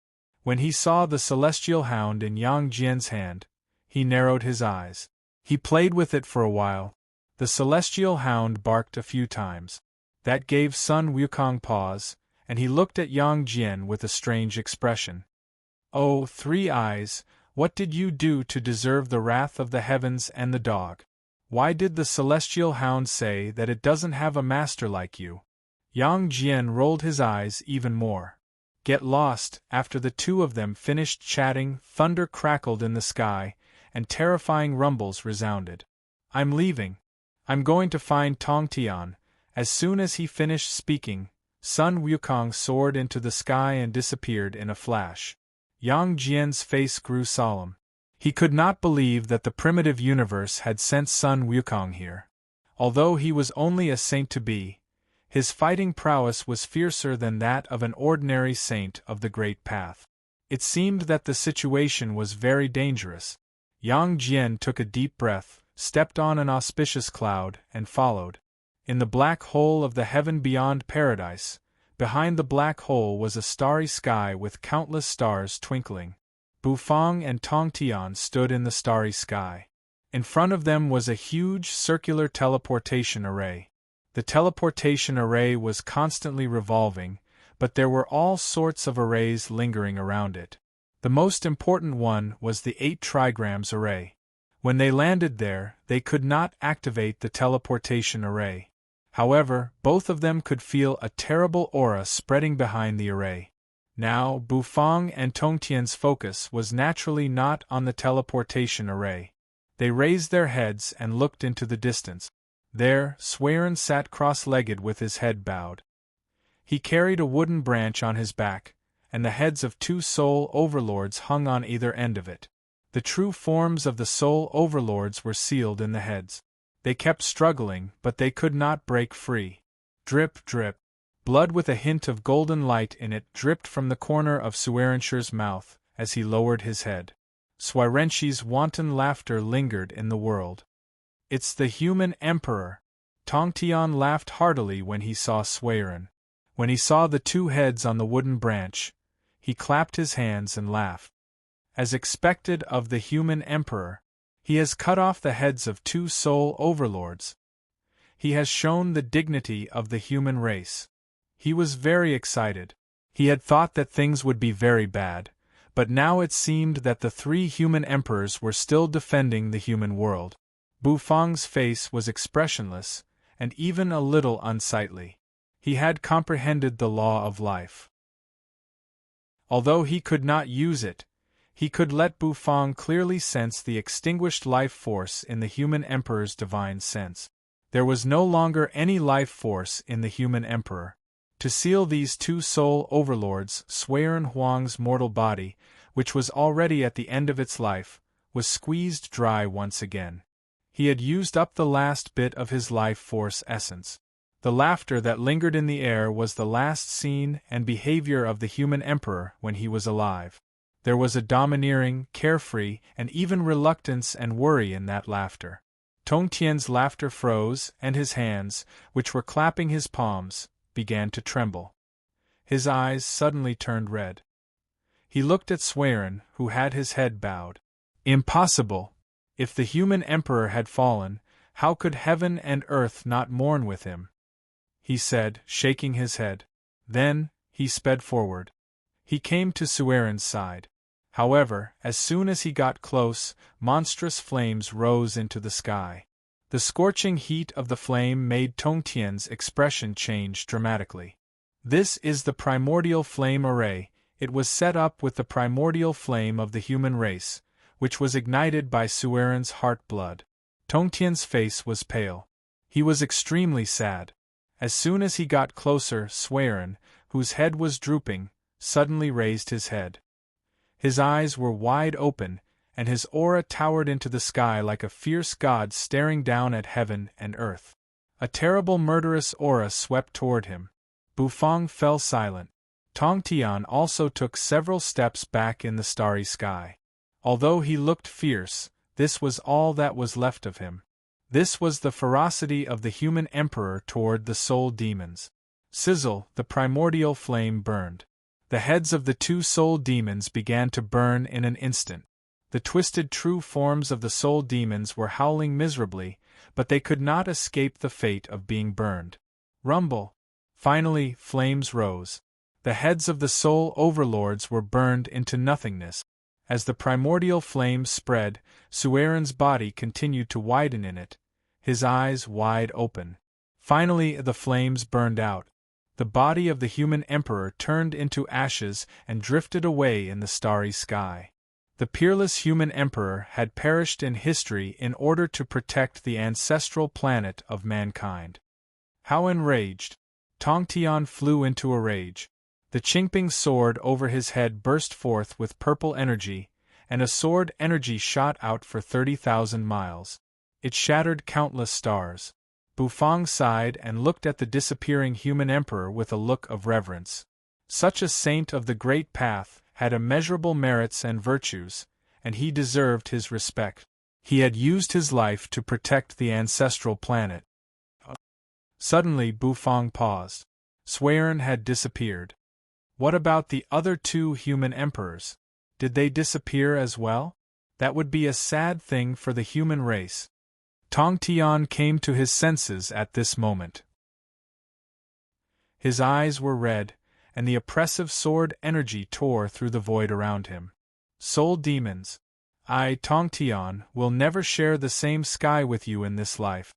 [SPEAKER 1] When he saw the celestial hound in Yang Jian's hand, he narrowed his eyes. He played with it for a while. The celestial hound barked a few times. That gave Sun Wukong pause, and he looked at Yang Jian with a strange expression. "Oh, Three Eyes, what did you do to deserve the wrath of the heavens and the dog? Why did the celestial hound say that it doesn't have a master like you?" Yang Jian rolled his eyes even more. Get lost. After the two of them finished chatting, thunder crackled in the sky, and terrifying rumbles resounded. "I'm leaving. I'm going to find Tong Tian." As soon as he finished speaking, Sun Wukong soared into the sky and disappeared in a flash. Yang Jian's face grew solemn. He could not believe that the primitive universe had sent Sun Wukong here. Although he was only a saint-to-be, his fighting prowess was fiercer than that of an ordinary saint of the Great Path. It seemed that the situation was very dangerous. Yang Jian took a deep breath, stepped on an auspicious cloud, and followed. In the black hole of the heaven beyond paradise, behind the black hole was a starry sky with countless stars twinkling. Bufang and Tong Tian stood in the starry sky. In front of them was a huge circular teleportation array. The teleportation array was constantly revolving, but there were all sorts of arrays lingering around it. The most important one was the 8 trigrams array. When they landed there, they could not activate the teleportation array. However, both of them could feel a terrible aura spreading behind the array. Now, Bufang and Tongtian's focus was naturally not on the teleportation array. They raised their heads and looked into the distance. There, Serene sat cross-legged with his head bowed. He carried a wooden branch on his back, and the heads of 2 soul overlords hung on either end of it. The true forms of the soul overlords were sealed in the heads. They kept struggling, but they could not break free. Drip, drip. Blood with a hint of golden light in it dripped from the corner of Suerenshi's mouth as he lowered his head. Suerenshi's wanton laughter lingered in the world. "It's the human emperor!" Tongtian laughed heartily when he saw Sueren. When he saw the 2 heads on the wooden branch, he clapped his hands and laughed. As expected of the human emperor, he has cut off the heads of 2 soul overlords. He has shown the dignity of the human race. He was very excited. He had thought that things would be very bad, but now it seemed that the 3 human emperors were still defending the human world. Bufang's face was expressionless, and even a little unsightly. He had comprehended the law of life. Although he could not use it, he could let Bufang clearly sense the extinguished life force in the human emperor's divine sense. There was no longer any life force in the human emperor. To seal these 2 soul overlords, Suiren Huang's mortal body, which was already at the end of its life, was squeezed dry once again. He had used up the last bit of his life force essence. The laughter that lingered in the air was the last scene and behavior of the human emperor when he was alive. There was a domineering, carefree, and even reluctance and worry in that laughter. Tongtian's laughter froze, and his hands, which were clapping his palms, began to tremble. His eyes suddenly turned red. He looked at Suiren, who had his head bowed. Impossible! If the human emperor had fallen, how could heaven and earth not mourn with him? He said, shaking his head. Then, he sped forward. He came to Suiren's side. However, as soon as he got close, monstrous flames rose into the sky. The scorching heat of the flame made Tongtian's expression change dramatically. This is the primordial flame array. It was set up with the primordial flame of the human race, which was ignited by Suiren's heart blood. Tongtian's face was pale. He was extremely sad. As soon as he got closer, Suiren, whose head was drooping, suddenly raised his head. His eyes were wide open, and his aura towered into the sky like a fierce god staring down at heaven and earth. A terrible murderous aura swept toward him. Bufang fell silent. Tongtian also took several steps back in the starry sky. Although he looked fierce, this was all that was left of him. This was the ferocity of the human emperor toward the soul demons. Sizzle, the primordial flame burned. The heads of the 2 soul demons began to burn in an instant. The twisted true forms of the soul demons were howling miserably, but they could not escape the fate of being burned. Rumble! Finally, flames rose. The heads of the soul overlords were burned into nothingness. As the primordial flame spread, Suiren's body continued to widen in it, his eyes wide open. Finally, the flames burned out. The body of the human emperor turned into ashes and drifted away in the starry sky. The peerless human emperor had perished in history in order to protect the ancestral planet of mankind. How enraged! Tongtian flew into a rage. The Qingping sword over his head burst forth with purple energy, and a sword energy shot out for 30,000 miles. It shattered countless stars. Bufang sighed and looked at the disappearing human emperor with a look of reverence. Such a saint of the great path had immeasurable merits and virtues, and he deserved his respect. He had used his life to protect the ancestral planet. Suddenly Bufang paused. Suiren had disappeared. What about the other 2 human emperors? Did they disappear as well? That would be a sad thing for the human race. Tongtian came to his senses at this moment. His eyes were red, and the oppressive sword energy tore through the void around him. Soul demons, I, Tongtian, will never share the same sky with you in this life.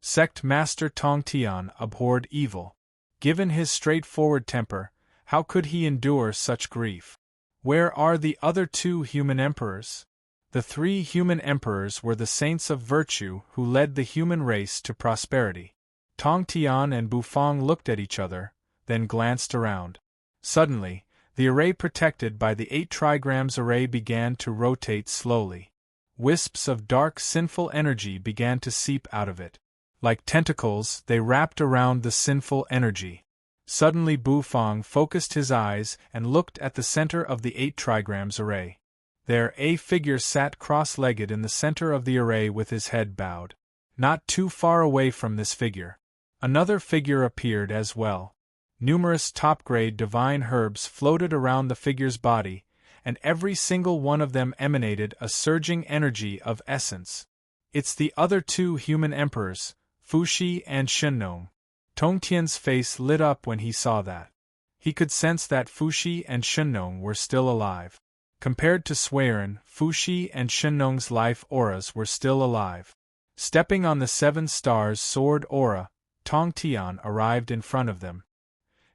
[SPEAKER 1] Sect Master Tongtian abhorred evil. Given his straightforward temper, how could he endure such grief? Where are the other 2 human emperors? The 3 human emperors were the saints of virtue who led the human race to prosperity. Tongtian and Bufang looked at each other, then glanced around. Suddenly, the array protected by the 8 trigrams array began to rotate slowly. Wisps of dark sinful energy began to seep out of it. Like tentacles, they wrapped around the sinful energy. Suddenly Bufang focused his eyes and looked at the center of the 8 trigrams array. There a figure sat cross-legged in the center of the array with his head bowed. Not too far away from this figure, another figure appeared as well. Numerous top-grade divine herbs floated around the figure's body, and every single one of them emanated a surging energy of essence. It's the other two human emperors, Fuxi and Shenong. Tongtian's face lit up when he saw that. He could sense that Fuxi and Shenong were still alive. Compared to Swerin, Fuxi and Shenong's life auras were still alive. Stepping on the 7 stars sword aura, Tongtian arrived in front of them.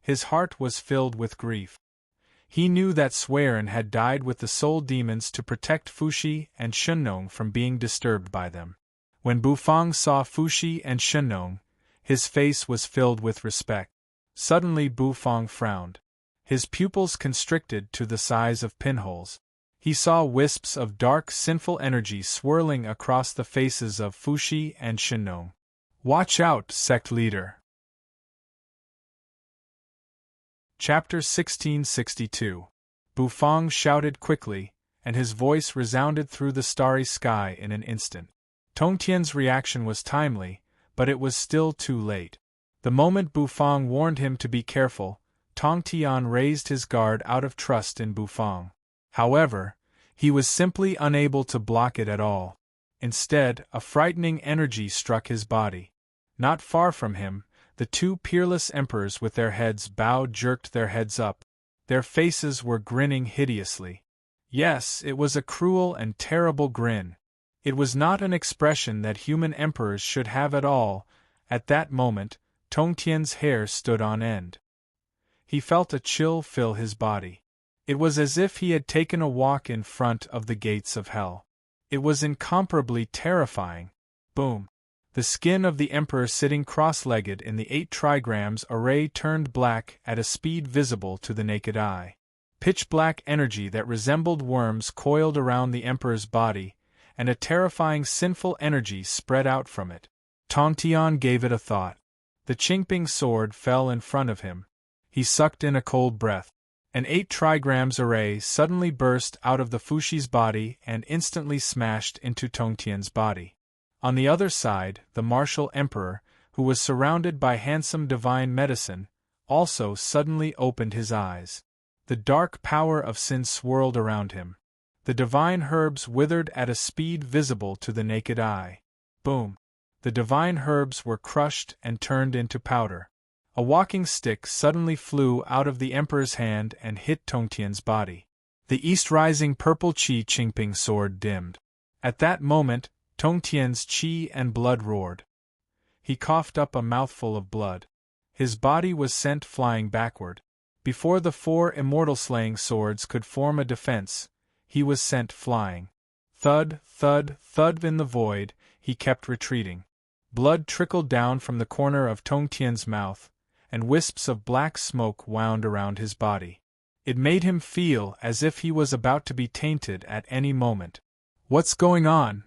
[SPEAKER 1] His heart was filled with grief. He knew that Swerin had died with the soul demons to protect Fuxi and Shenong from being disturbed by them. When Bufang saw Fuxi and Shenong, his face was filled with respect. Suddenly Bufang frowned. His pupils constricted to the size of pinholes. He saw wisps of dark sinful energy swirling across the faces of Fuxi and Shenong. Watch out, sect leader. Chapter 1662. Bufang shouted quickly, and his voice resounded through the starry sky in an instant. Tongtian's reaction was timely, but it was still too late. The moment Bufang warned him to be careful, Tongtian raised his guard out of trust in Bufang. However, he was simply unable to block it at all. Instead, a frightening energy struck his body. Not far from him, the two peerless emperors with their heads bowed jerked their heads up. Their faces were grinning hideously. Yes, it was a cruel and terrible grin. It was not an expression that human emperors should have at all. At that moment, Tongtian's hair stood on end. He felt a chill fill his body. It was as if he had taken a walk in front of the gates of hell. It was incomparably terrifying. Boom! The skin of the emperor sitting cross-legged in the 8 trigrams array turned black at a speed visible to the naked eye. Pitch-black energy that resembled worms coiled around the emperor's body, and a terrifying sinful energy spread out from it. Tongtian gave it a thought. The Qingping sword fell in front of him. He sucked in a cold breath. An 8 trigrams array suddenly burst out of the Fuxi's body and instantly smashed into Tongtian's body. On the other side, the martial emperor, who was surrounded by handsome divine medicine, also suddenly opened his eyes. The dark power of sin swirled around him. The divine herbs withered at a speed visible to the naked eye. Boom! The divine herbs were crushed and turned into powder. A walking stick suddenly flew out of the emperor's hand and hit Tongtian's body. The east-rising purple Qi Qingping sword dimmed. At that moment, Tongtian's qi and blood roared. He coughed up a mouthful of blood. His body was sent flying backward. Before the 4 immortal-slaying swords could form a defense, he was sent flying. Thud, thud, thud in the void, he kept retreating. Blood trickled down from the corner of Tongtian's mouth, and wisps of black smoke wound around his body. It made him feel as if he was about to be tainted at any moment. What's going on?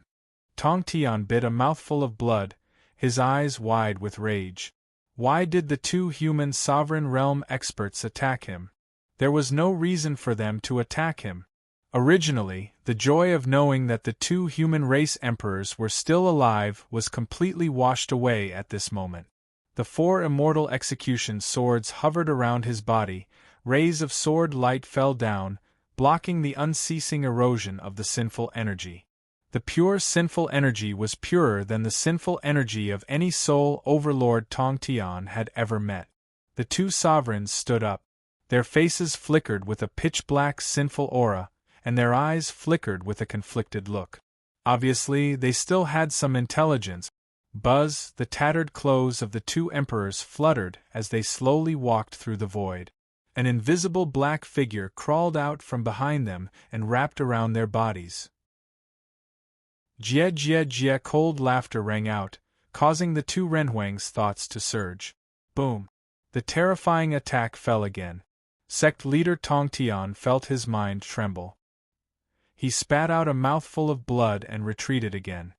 [SPEAKER 1] Tongtian bit a mouthful of blood, his eyes wide with rage. Why did the 2 human sovereign realm experts attack him? There was no reason for them to attack him. Originally, the joy of knowing that the 2 human race emperors were still alive was completely washed away at this moment. The 4 immortal execution swords hovered around his body, rays of sword light fell down, blocking the unceasing erosion of the sinful energy. The pure sinful energy was purer than the sinful energy of any soul overlord Tongtian had ever met. The 2 sovereigns stood up. Their faces flickered with a pitch-black sinful aura, and their eyes flickered with a conflicted look. Obviously, they still had some intelligence. Buzz, the tattered clothes of the 2 emperors fluttered as they slowly walked through the void. An invisible black figure crawled out from behind them and wrapped around their bodies. Jie jie jie, cold laughter rang out, causing the 2 Renhuang's thoughts to surge. Boom! The terrifying attack fell again. Sect leader Tongtian felt his mind tremble. He spat out a mouthful of blood and retreated again.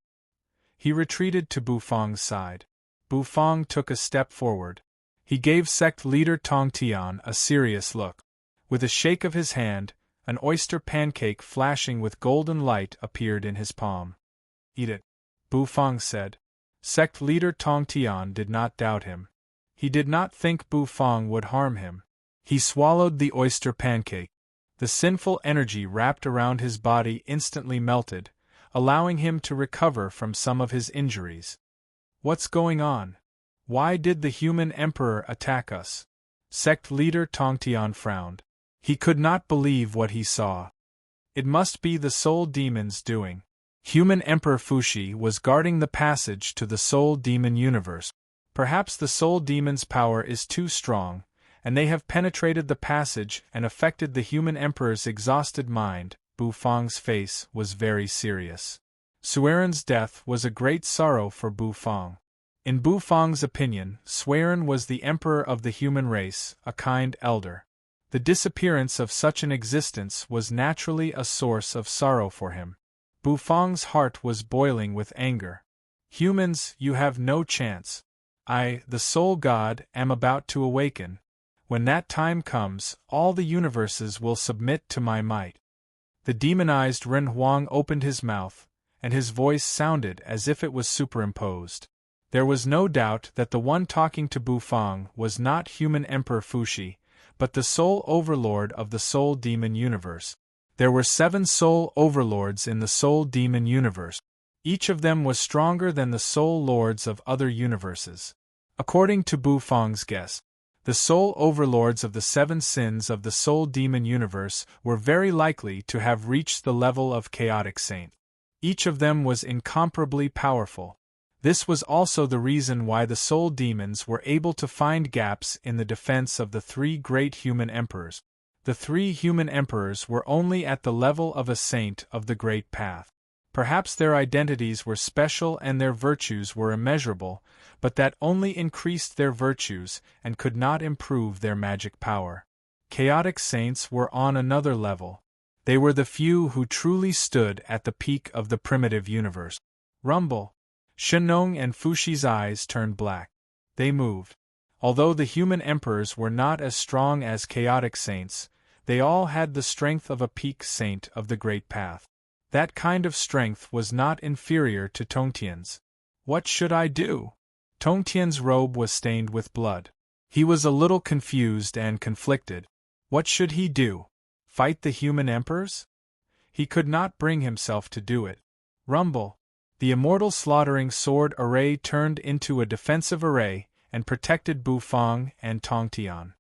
[SPEAKER 1] He retreated to Bufang's side. Bufang took a step forward. He gave sect leader Tongtian a serious look. With a shake of his hand, an oyster pancake flashing with golden light appeared in his palm. Eat it, Bufang said. Sect leader Tongtian did not doubt him. He did not think Bufang would harm him. He swallowed the oyster pancake. The sinful energy wrapped around his body instantly melted, allowing him to recover from some of his injuries. What's going on? Why did the human emperor attack us? Sect leader Tongtian frowned. He could not believe what he saw. It must be the soul demon's doing. Human Emperor Fushi was guarding the passage to the soul demon universe. Perhaps the soul demon's power is too strong, and they have penetrated the passage and affected the human emperor's exhausted mind. Bufang's face was very serious. Suiren's death was a great sorrow for Bufang. In Bufang's opinion, Suiren was the emperor of the human race, a kind elder. The disappearance of such an existence was naturally a source of sorrow for him. Bufang's heart was boiling with anger. Humans, you have no chance. I, the Soul God, am about to awaken. When that time comes, all the universes will submit to my might. The demonized Ren Huang opened his mouth, and his voice sounded as if it was superimposed. There was no doubt that the one talking to Bufang was not human Emperor Fushi, but the Soul Overlord of the Soul Demon universe. There were 7 Soul Overlords in the Soul Demon universe. Each of them was stronger than the Soul Lords of other universes. According to Bufang's guess, the Soul Overlords of the 7 sins of the Soul Demon universe were very likely to have reached the level of Chaotic Saint. Each of them was incomparably powerful. This was also the reason why the Soul Demons were able to find gaps in the defense of the 3 great human emperors. The 3 human emperors were only at the level of a saint of the Great Path. Perhaps their identities were special and their virtues were immeasurable, but that only increased their virtues and could not improve their magic power. Chaotic saints were on another level. They were the few who truly stood at the peak of the primitive universe. Rumble. Shenong and Fushi's eyes turned black. They moved. Although the human emperors were not as strong as chaotic saints, they all had the strength of a peak saint of the Great Path. That kind of strength was not inferior to Tongtian's. What should I do? Tongtian's robe was stained with blood. He was a little confused and conflicted. What should he do? Fight the human emperors? He could not bring himself to do it. Rumble. The immortal slaughtering sword array turned into a defensive array and protected Bufang and Tongtian.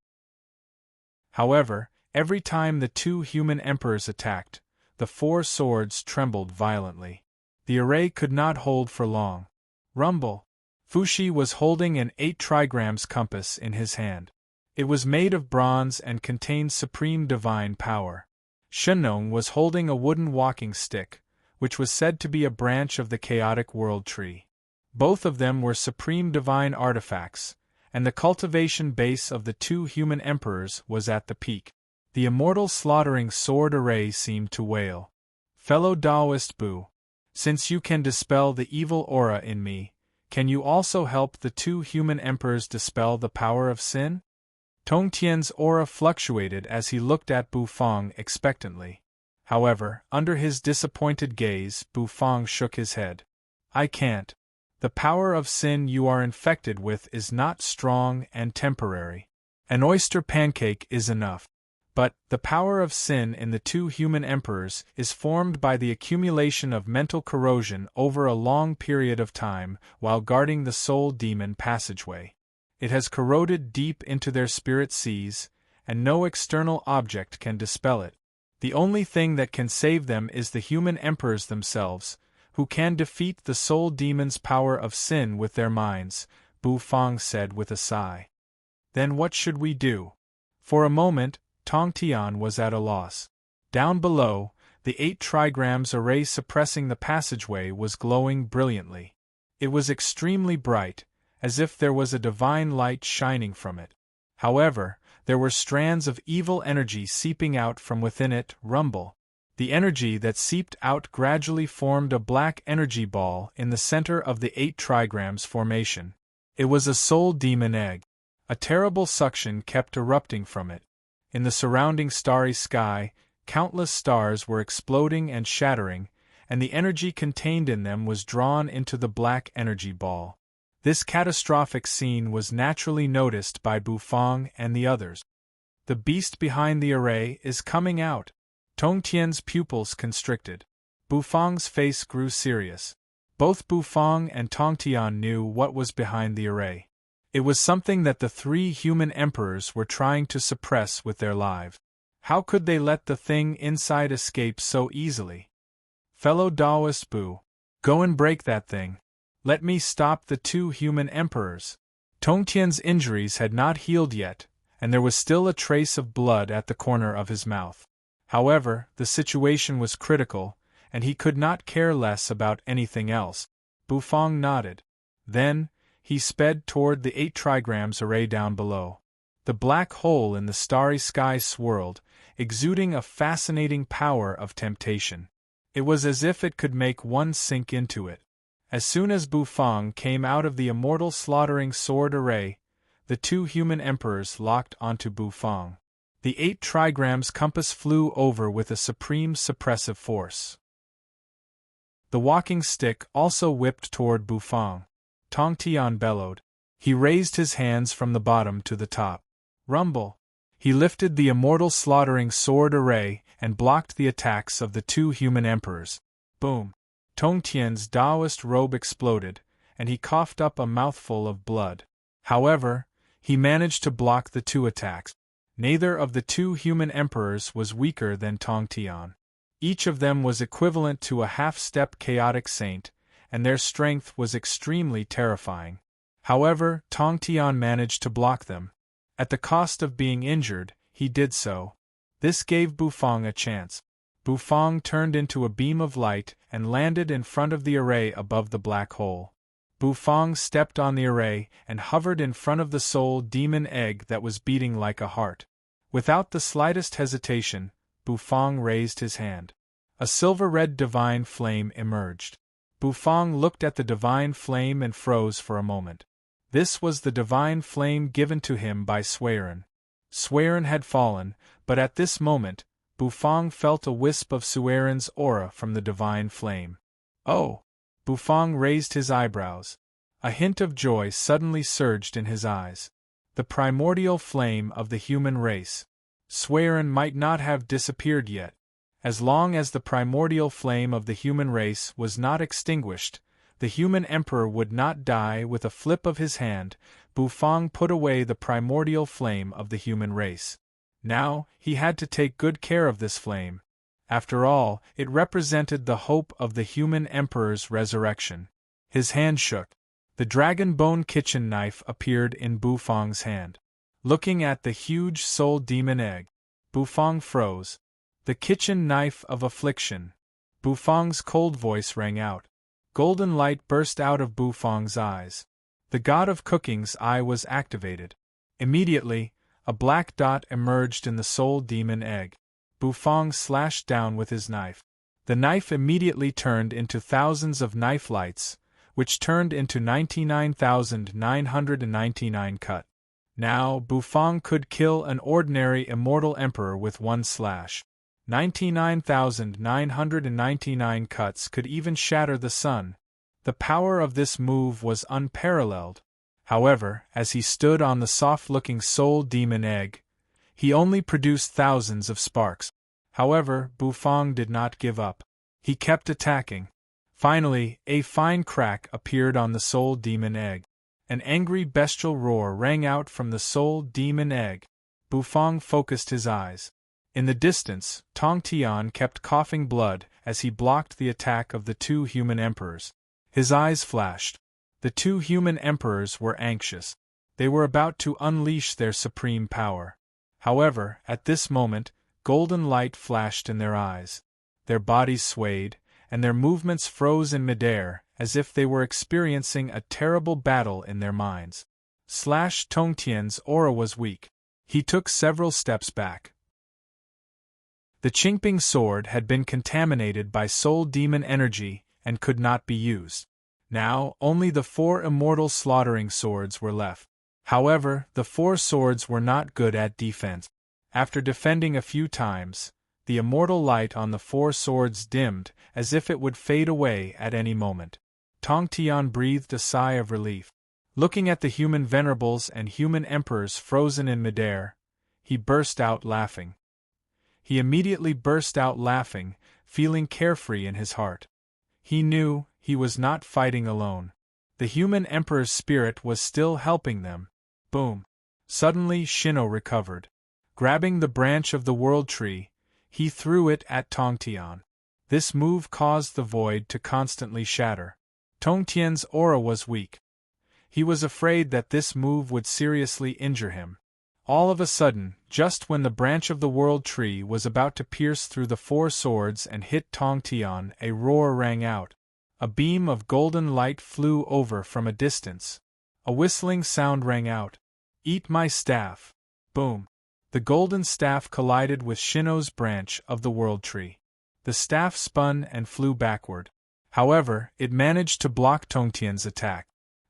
[SPEAKER 1] However, every time the 2 human emperors attacked, the 4 swords trembled violently. The array could not hold for long. Rumble. Fushi was holding an 8 trigrams compass in his hand. It was made of bronze and contained supreme divine power. Shenong was holding a wooden walking stick, which was said to be a branch of the chaotic world tree. Both of them were supreme divine artifacts, and the cultivation base of the 2 human emperors was at the peak. The immortal slaughtering sword array seemed to wail. Fellow Taoist Bu, since you can dispel the evil aura in me, can you also help the 2 human emperors dispel the power of sin? Tongtian's aura fluctuated as he looked at Bufang expectantly. However, under his disappointed gaze, Bufang shook his head. I can't. The power of sin you are infected with is not strong and temporary. An oyster pancake is enough. But, the power of sin in the 2 human emperors is formed by the accumulation of mental corrosion over a long period of time while guarding the soul demon passageway. It has corroded deep into their spirit seas, and no external object can dispel it. The only thing that can save them is the human emperors themselves, who can defeat the soul demon's power of sin with their minds, Bufang said with a sigh. Then what should we do? For a moment, Tongtian was at a loss. Down below, the 8 trigrams array suppressing the passageway was glowing brilliantly. It was extremely bright, as if there was a divine light shining from it. However, there were strands of evil energy seeping out from within it. Rumble. The energy that seeped out gradually formed a black energy ball in the center of the 8 trigrams formation. It was a soul demon egg. A terrible suction kept erupting from it. In the surrounding starry sky, countless stars were exploding and shattering, and the energy contained in them was drawn into the black energy ball. This catastrophic scene was naturally noticed by Bufang and the others. The beast behind the array is coming out. Tongtian's pupils constricted. Bufang's face grew serious. Both Bufang and Tongtian knew what was behind the array. It was something that the three human emperors were trying to suppress with their lives. How could they let the thing inside escape so easily? Fellow Taoist Bu, go and break that thing. Let me stop the two human emperors. Tongtian's injuries had not healed yet, and there was still a trace of blood at the corner of his mouth. However, the situation was critical, and he could not care less about anything else. Bufang nodded. Then, he sped toward the 8 trigrams array down below. The black hole in the starry sky swirled, exuding a fascinating power of temptation. It was as if it could make one sink into it. As soon as Bufang came out of the immortal slaughtering sword array, the two human emperors locked onto Bufang. The 8 trigrams compass flew over with a supreme suppressive force. The walking stick also whipped toward Bufang. Tongtian bellowed. He raised his hands from the bottom to the top. Rumble! He lifted the immortal slaughtering sword array and blocked the attacks of the two human emperors. Boom! Tongtian's Taoist robe exploded, and he coughed up a mouthful of blood. However, he managed to block the 2 attacks. Neither of the two human emperors was weaker than Tongtian. Each of them was equivalent to a half-step chaotic saint, and their strength was extremely terrifying. However, Tongtian managed to block them. At the cost of being injured, he did so. This gave Bufang a chance. Bufang turned into a beam of light and landed in front of the array above the black hole. Bufang stepped on the array and hovered in front of the soul demon egg that was beating like a heart. Without the slightest hesitation, Bufang raised his hand. A silver-red divine flame emerged. Bufang looked at the divine flame and froze for a moment. This was the divine flame given to him by Serene. Serene had fallen, but at this moment, Bufang felt a wisp of Serene's aura from the divine flame. Oh! Bufang raised his eyebrows. A hint of joy suddenly surged in his eyes. The primordial flame of the human race. Serene might not have disappeared yet. As long as the primordial flame of the human race was not extinguished, the human emperor would not die. With a flip of his hand, Bufang put away the primordial flame of the human race. Now, he had to take good care of this flame. After all, it represented the hope of the human emperor's resurrection. His hand shook. The dragon bone kitchen knife appeared in Bufang's hand. Looking at the huge soul demon egg, Bufang froze. The kitchen knife of affliction. Bufang's cold voice rang out. Golden light burst out of Bufang's eyes. The god of cooking's eye was activated. Immediately, a black dot emerged in the soul demon egg. Bufang slashed down with his knife. The knife immediately turned into thousands of knife lights, which turned into 99,999 cut. Now, Bufang could kill an ordinary immortal emperor with one slash. 99,999 cuts could even shatter the sun. The power of this move was unparalleled. However, as he stood on the soft-looking soul demon egg, he only produced thousands of sparks. However, Bufang did not give up. He kept attacking. Finally, a fine crack appeared on the soul demon egg. An angry bestial roar rang out from the soul demon egg. Bufang focused his eyes. In the distance, Tongtian kept coughing blood as he blocked the attack of the two human emperors. His eyes flashed. The two human emperors were anxious. They were about to unleash their supreme power. However, at this moment, golden light flashed in their eyes. Their bodies swayed, and their movements froze in midair, as if they were experiencing a terrible battle in their minds. Tongtian's aura was weak. He took several steps back. The Qingping sword had been contaminated by soul demon energy and could not be used. Now, only the 4 immortal slaughtering swords were left. However, the 4 swords were not good at defense. After defending a few times, the immortal light on the 4 swords dimmed, as if it would fade away at any moment. Tongtian breathed a sigh of relief. Looking at the human venerables and human emperors frozen in midair, he burst out laughing. He immediately burst out laughing, feeling carefree in his heart. He knew he was not fighting alone. The human emperor's spirit was still helping them. Boom! Suddenly Shino recovered. Grabbing the branch of the world tree, he threw it at Tongtian. This move caused the void to constantly shatter. Tongtian's aura was weak. He was afraid that this move would seriously injure him. All of a sudden, just when the branch of the world tree was about to pierce through the four swords and hit Tongtian, a roar rang out. A beam of golden light flew over from a distance. A whistling sound rang out. "Eat my staff!" Boom! The golden staff collided with Shino's branch of the world tree. The staff spun and flew backward. However, it managed to block Tongtian's attack.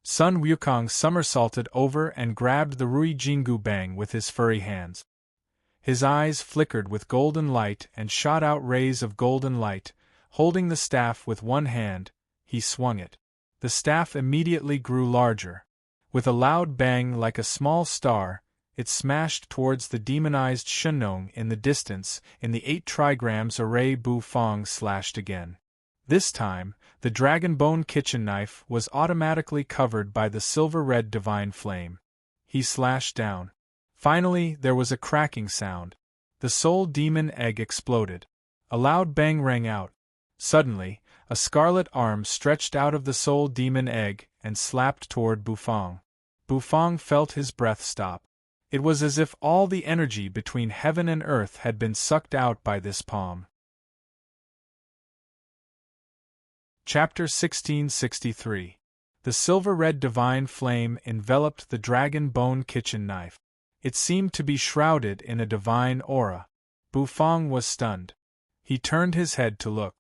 [SPEAKER 1] Sun Wukong somersaulted over and grabbed the Rui Jingu Bang with his furry hands. His eyes flickered with golden light and shot out rays of golden light. Holding the staff with one hand, he swung it. The staff immediately grew larger. With a loud bang like a small star, it smashed towards the demonized Shennong in the distance. In the 8 trigrams array, Bu Fong slashed again. This time, the dragon bone kitchen knife was automatically covered by the silver-red divine flame. He slashed down. Finally, there was a cracking sound. The soul demon egg exploded. A loud bang rang out. Suddenly, a scarlet arm stretched out of the soul demon egg and slapped toward Bufong. Bufong felt his breath stop. It was as if all the energy between heaven and earth had been sucked out by this palm. Chapter 1663. The silver-red divine flame enveloped the dragon bone kitchen knife. It seemed to be shrouded in a divine aura. Bufong was stunned. He turned his head to look.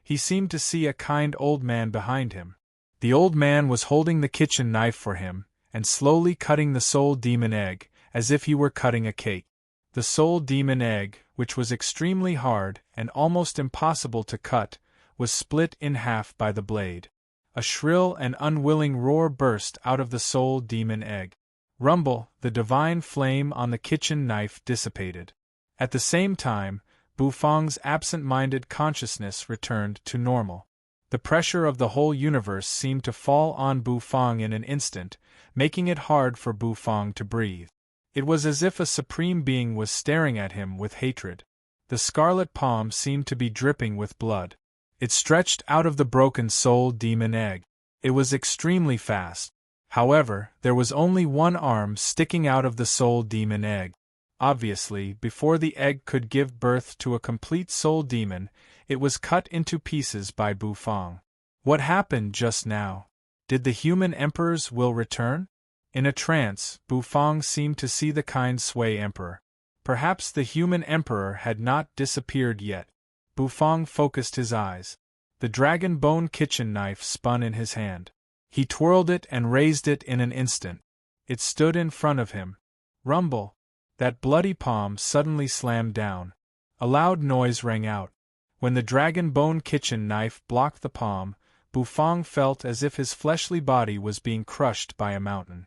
[SPEAKER 1] He seemed to see a kind old man behind him. The old man was holding the kitchen knife for him, and slowly cutting the soul demon egg, as if he were cutting a cake. The soul demon egg, which was extremely hard and almost impossible to cut, was split in half by the blade. A shrill and unwilling roar burst out of the soul demon egg. Rumble, the divine flame on the kitchen knife dissipated. At the same time, Bufong's absent-minded consciousness returned to normal. The pressure of the whole universe seemed to fall on Bufong in an instant, making it hard for Bufong to breathe. It was as if a supreme being was staring at him with hatred. The scarlet palm seemed to be dripping with blood. It stretched out of the broken soul demon egg. It was extremely fast. However, there was only one arm sticking out of the soul demon egg. Obviously, before the egg could give birth to a complete soul demon, it was cut into pieces by Bufong. What happened just now? Did the human emperor's will return? In a trance, Bufong seemed to see the kind Sui emperor. Perhaps the human emperor had not disappeared yet. Bufong focused his eyes. The dragon bone kitchen knife spun in his hand. He twirled it and raised it in an instant. It stood in front of him. Rumble! That bloody palm suddenly slammed down. A loud noise rang out. When the dragon bone kitchen knife blocked the palm, Bufong felt as if his fleshly body was being crushed by a mountain.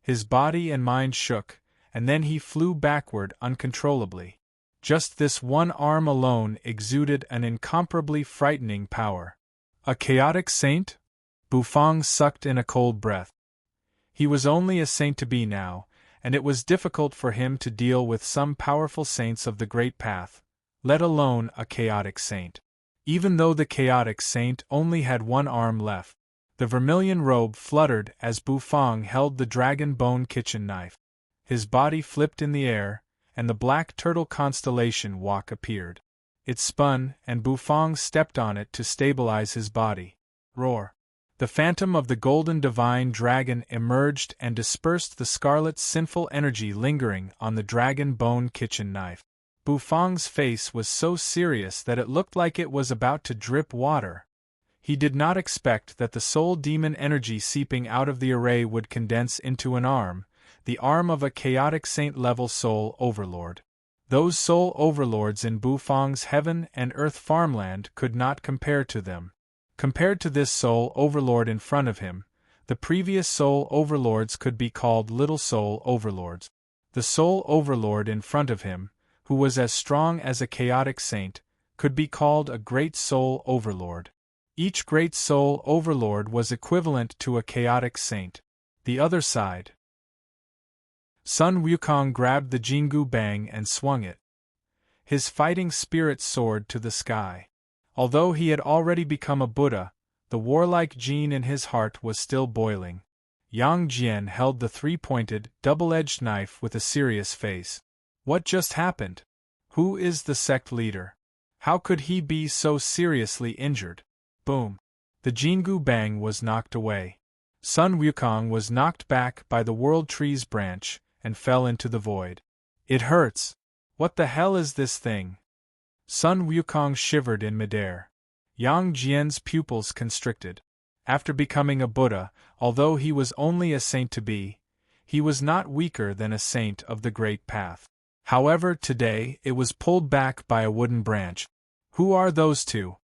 [SPEAKER 1] His body and mind shook, and then he flew backward uncontrollably. Just this one arm alone exuded an incomparably frightening power. A chaotic saint? Bufong sucked in a cold breath. He was only a saint to be now, and it was difficult for him to deal with some powerful saints of the Great Path, let alone a chaotic saint. Even though the chaotic saint only had one arm left, the vermilion robe fluttered as Bufong held the dragon bone kitchen knife. His body flipped in the air, and the black turtle constellation walk appeared. It spun, and Bufong stepped on it to stabilize his body. Roar! The phantom of the golden divine dragon emerged and dispersed the scarlet sinful energy lingering on the dragon bone kitchen knife. Bufong's face was so serious that it looked like it was about to drip water. He did not expect that the soul demon energy seeping out of the array would condense into an arm, the arm of a chaotic saint-level soul overlord. Those soul overlords in Bufong's heaven and earth farmland could not compare to them. Compared to this soul overlord in front of him, The previous soul overlords could be called little soul overlords. The soul overlord in front of him, who was as strong as a chaotic saint, could be called a great soul overlord. Each great soul overlord was equivalent to a chaotic saint. The other side. Sun Wukong grabbed the Jingu Bang and swung it. His fighting spirit soared to the sky. Although he had already become a Buddha, the warlike gene in his heart was still boiling. Yang Jian held the three-pointed, double-edged knife with a serious face. What just happened? Who is the sect leader? How could he be so seriously injured? Boom! The Jingu Bang was knocked away. Sun Wukong was knocked back by the World Tree's branch and fell into the void. It hurts. What the hell is this thing? Sun Wukong shivered in midair. Yang Jian's pupils constricted. After becoming a Buddha, although he was only a saint-to-be, he was not weaker than a saint of the Great Path. However, today it was pulled back by a wooden branch. Who are those two?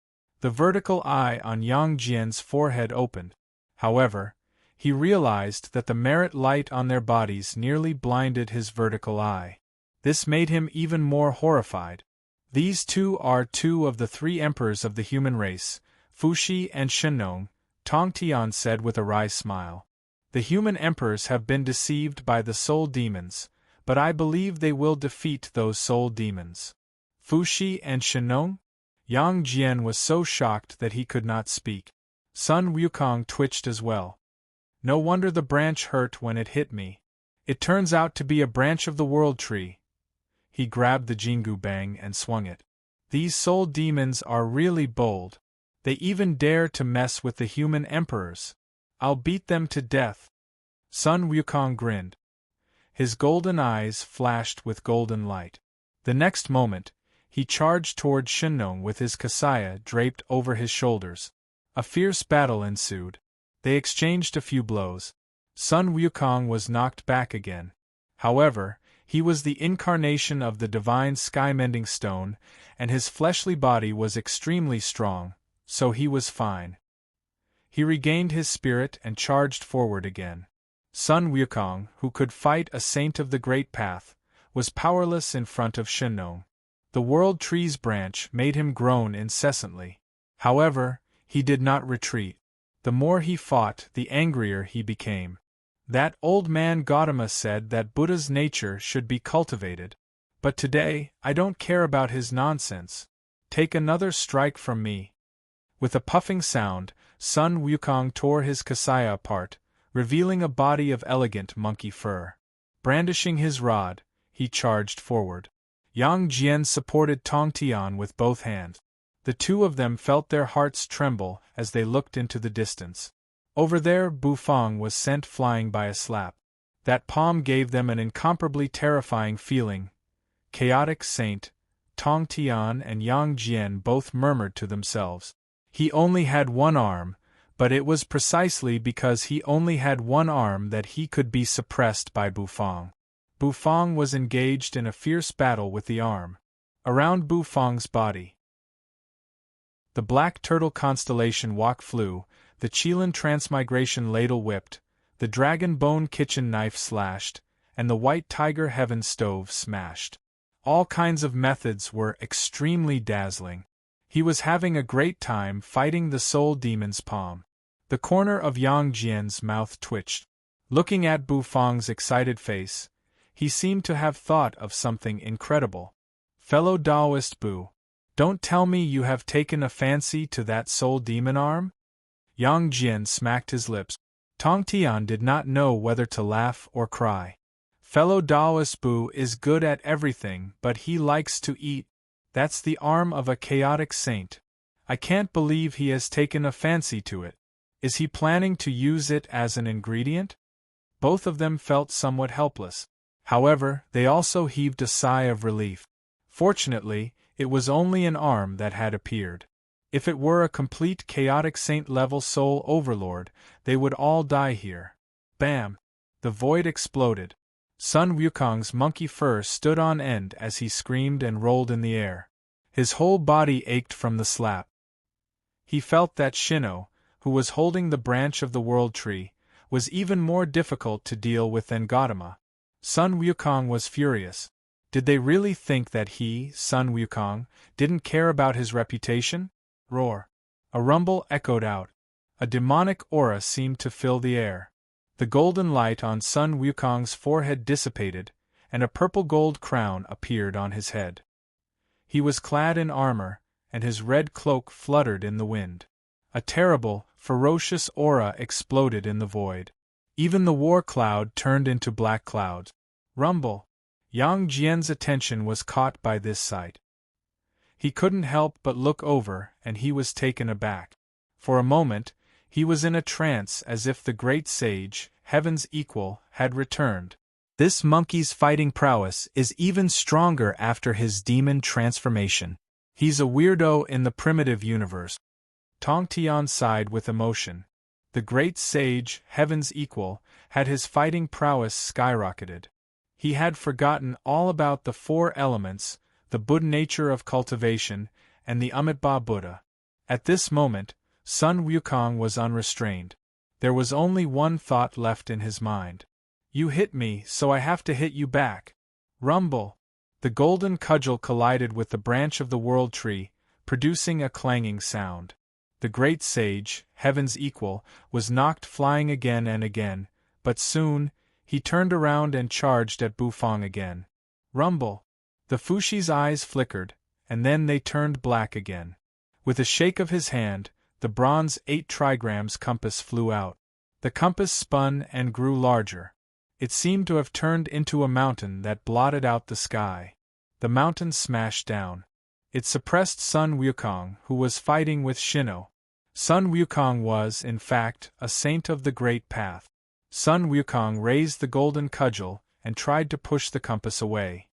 [SPEAKER 1] The vertical eye on Yang Jian's forehead opened. However, he realized that the merit light on their bodies nearly blinded his vertical eye. This made him even more horrified. These two are two of the three emperors of the human race, Fuxi and Shenong, Tong Tian said with a wry smile. The human emperors have been deceived by the soul demons, but I believe they will defeat those soul demons. Fuxi and Shenong? Yang Jian was so shocked that he could not speak. Sun Wukong twitched as well. No wonder the branch hurt when it hit me. It turns out to be a branch of the World Tree. He grabbed the Jingu Bang and swung it. These soul demons are really bold. They even dare to mess with the human emperors. I'll beat them to death. Sun Wukong grinned. His golden eyes flashed with golden light. The next moment, he charged toward Shenong with his kasaya draped over his shoulders. A fierce battle ensued. They exchanged a few blows. Sun Wukong was knocked back again. However, he was the incarnation of the divine sky-mending stone, and his fleshly body was extremely strong, so he was fine. He regained his spirit and charged forward again. Sun Wukong, who could fight a saint of the Great Path, was powerless in front of Shenong. The World Tree's branch made him groan incessantly. However, he did not retreat. The more he fought, the angrier he became. That old man Gautama said that Buddha's nature should be cultivated. But today, I don't care about his nonsense. Take another strike from me. With a puffing sound, Sun Wukong tore his kasaya apart, revealing a body of elegant monkey fur. Brandishing his rod, he charged forward. Yang Jian supported Tong Tian with both hands. The two of them felt their hearts tremble as they looked into the distance. Over there, Bufang was sent flying by a slap. That palm gave them an incomparably terrifying feeling. Chaotic Saint, Tong Tian and Yang Jian both murmured to themselves. He only had one arm, but it was precisely because he only had one arm that he could be suppressed by Bufang. Bufang was engaged in a fierce battle with the arm. Around Bufang's body, the black turtle constellation wok flew, the Qilin transmigration ladle whipped, the dragon bone kitchen knife slashed, and the white tiger heaven stove smashed. All kinds of methods were extremely dazzling. He was having a great time fighting the soul demon's palm. The corner of Yang Jian's mouth twitched. Looking at Bufang's excited face, he seemed to have thought of something incredible. Fellow Taoist Bu, don't tell me you have taken a fancy to that soul demon arm? Yang Jian smacked his lips. Tong Tian did not know whether to laugh or cry. Fellow Taoist Bu is good at everything, but he likes to eat. That's the arm of a chaotic saint. I can't believe he has taken a fancy to it. Is he planning to use it as an ingredient? Both of them felt somewhat helpless. However, they also heaved a sigh of relief. Fortunately, it was only an arm that had appeared. If it were a complete chaotic saint-level soul overlord, they would all die here. Bam! The void exploded. Sun Wukong's monkey fur stood on end as he screamed and rolled in the air. His whole body ached from the slap. He felt that Shino, who was holding the branch of the World Tree, was even more difficult to deal with than Gautama. Sun Wukong was furious. Did they really think that he, Sun Wukong, didn't care about his reputation? Roar. A rumble echoed out. A demonic aura seemed to fill the air. The golden light on Sun Wukong's forehead dissipated, and a purple-gold crown appeared on his head. He was clad in armor, and his red cloak fluttered in the wind. A terrible, ferocious aura exploded in the void. Even the war cloud turned into black clouds. Rumble. Yang Jian's attention was caught by this sight. He couldn't help but look over, and he was taken aback. For a moment, he was in a trance as if the great sage, heaven's equal, had returned. This monkey's fighting prowess is even stronger after his demon transformation. He's a weirdo in the primitive universe. Tong Tian sighed with emotion. The great sage, heaven's equal, had his fighting prowess skyrocketed. He had forgotten all about the four elements, the Buddha nature of cultivation, and the Amitabha Buddha. At this moment, Sun Wukong was unrestrained. There was only one thought left in his mind. You hit me, so I have to hit you back. Rumble. The golden cudgel collided with the branch of the world tree, producing a clanging sound. The great sage, heaven's equal, was knocked flying again and again, but soon, he turned around and charged at Bufang again. Rumble. The Fushi's eyes flickered, and then they turned black again. With a shake of his hand, the bronze 8 trigrams compass flew out. The compass spun and grew larger. It seemed to have turned into a mountain that blotted out the sky. The mountain smashed down. It suppressed Sun Wukong, who was fighting with Shino. Sun Wukong was, in fact, a saint of the Great Path. Sun Wukong raised the golden cudgel and tried to push the compass away.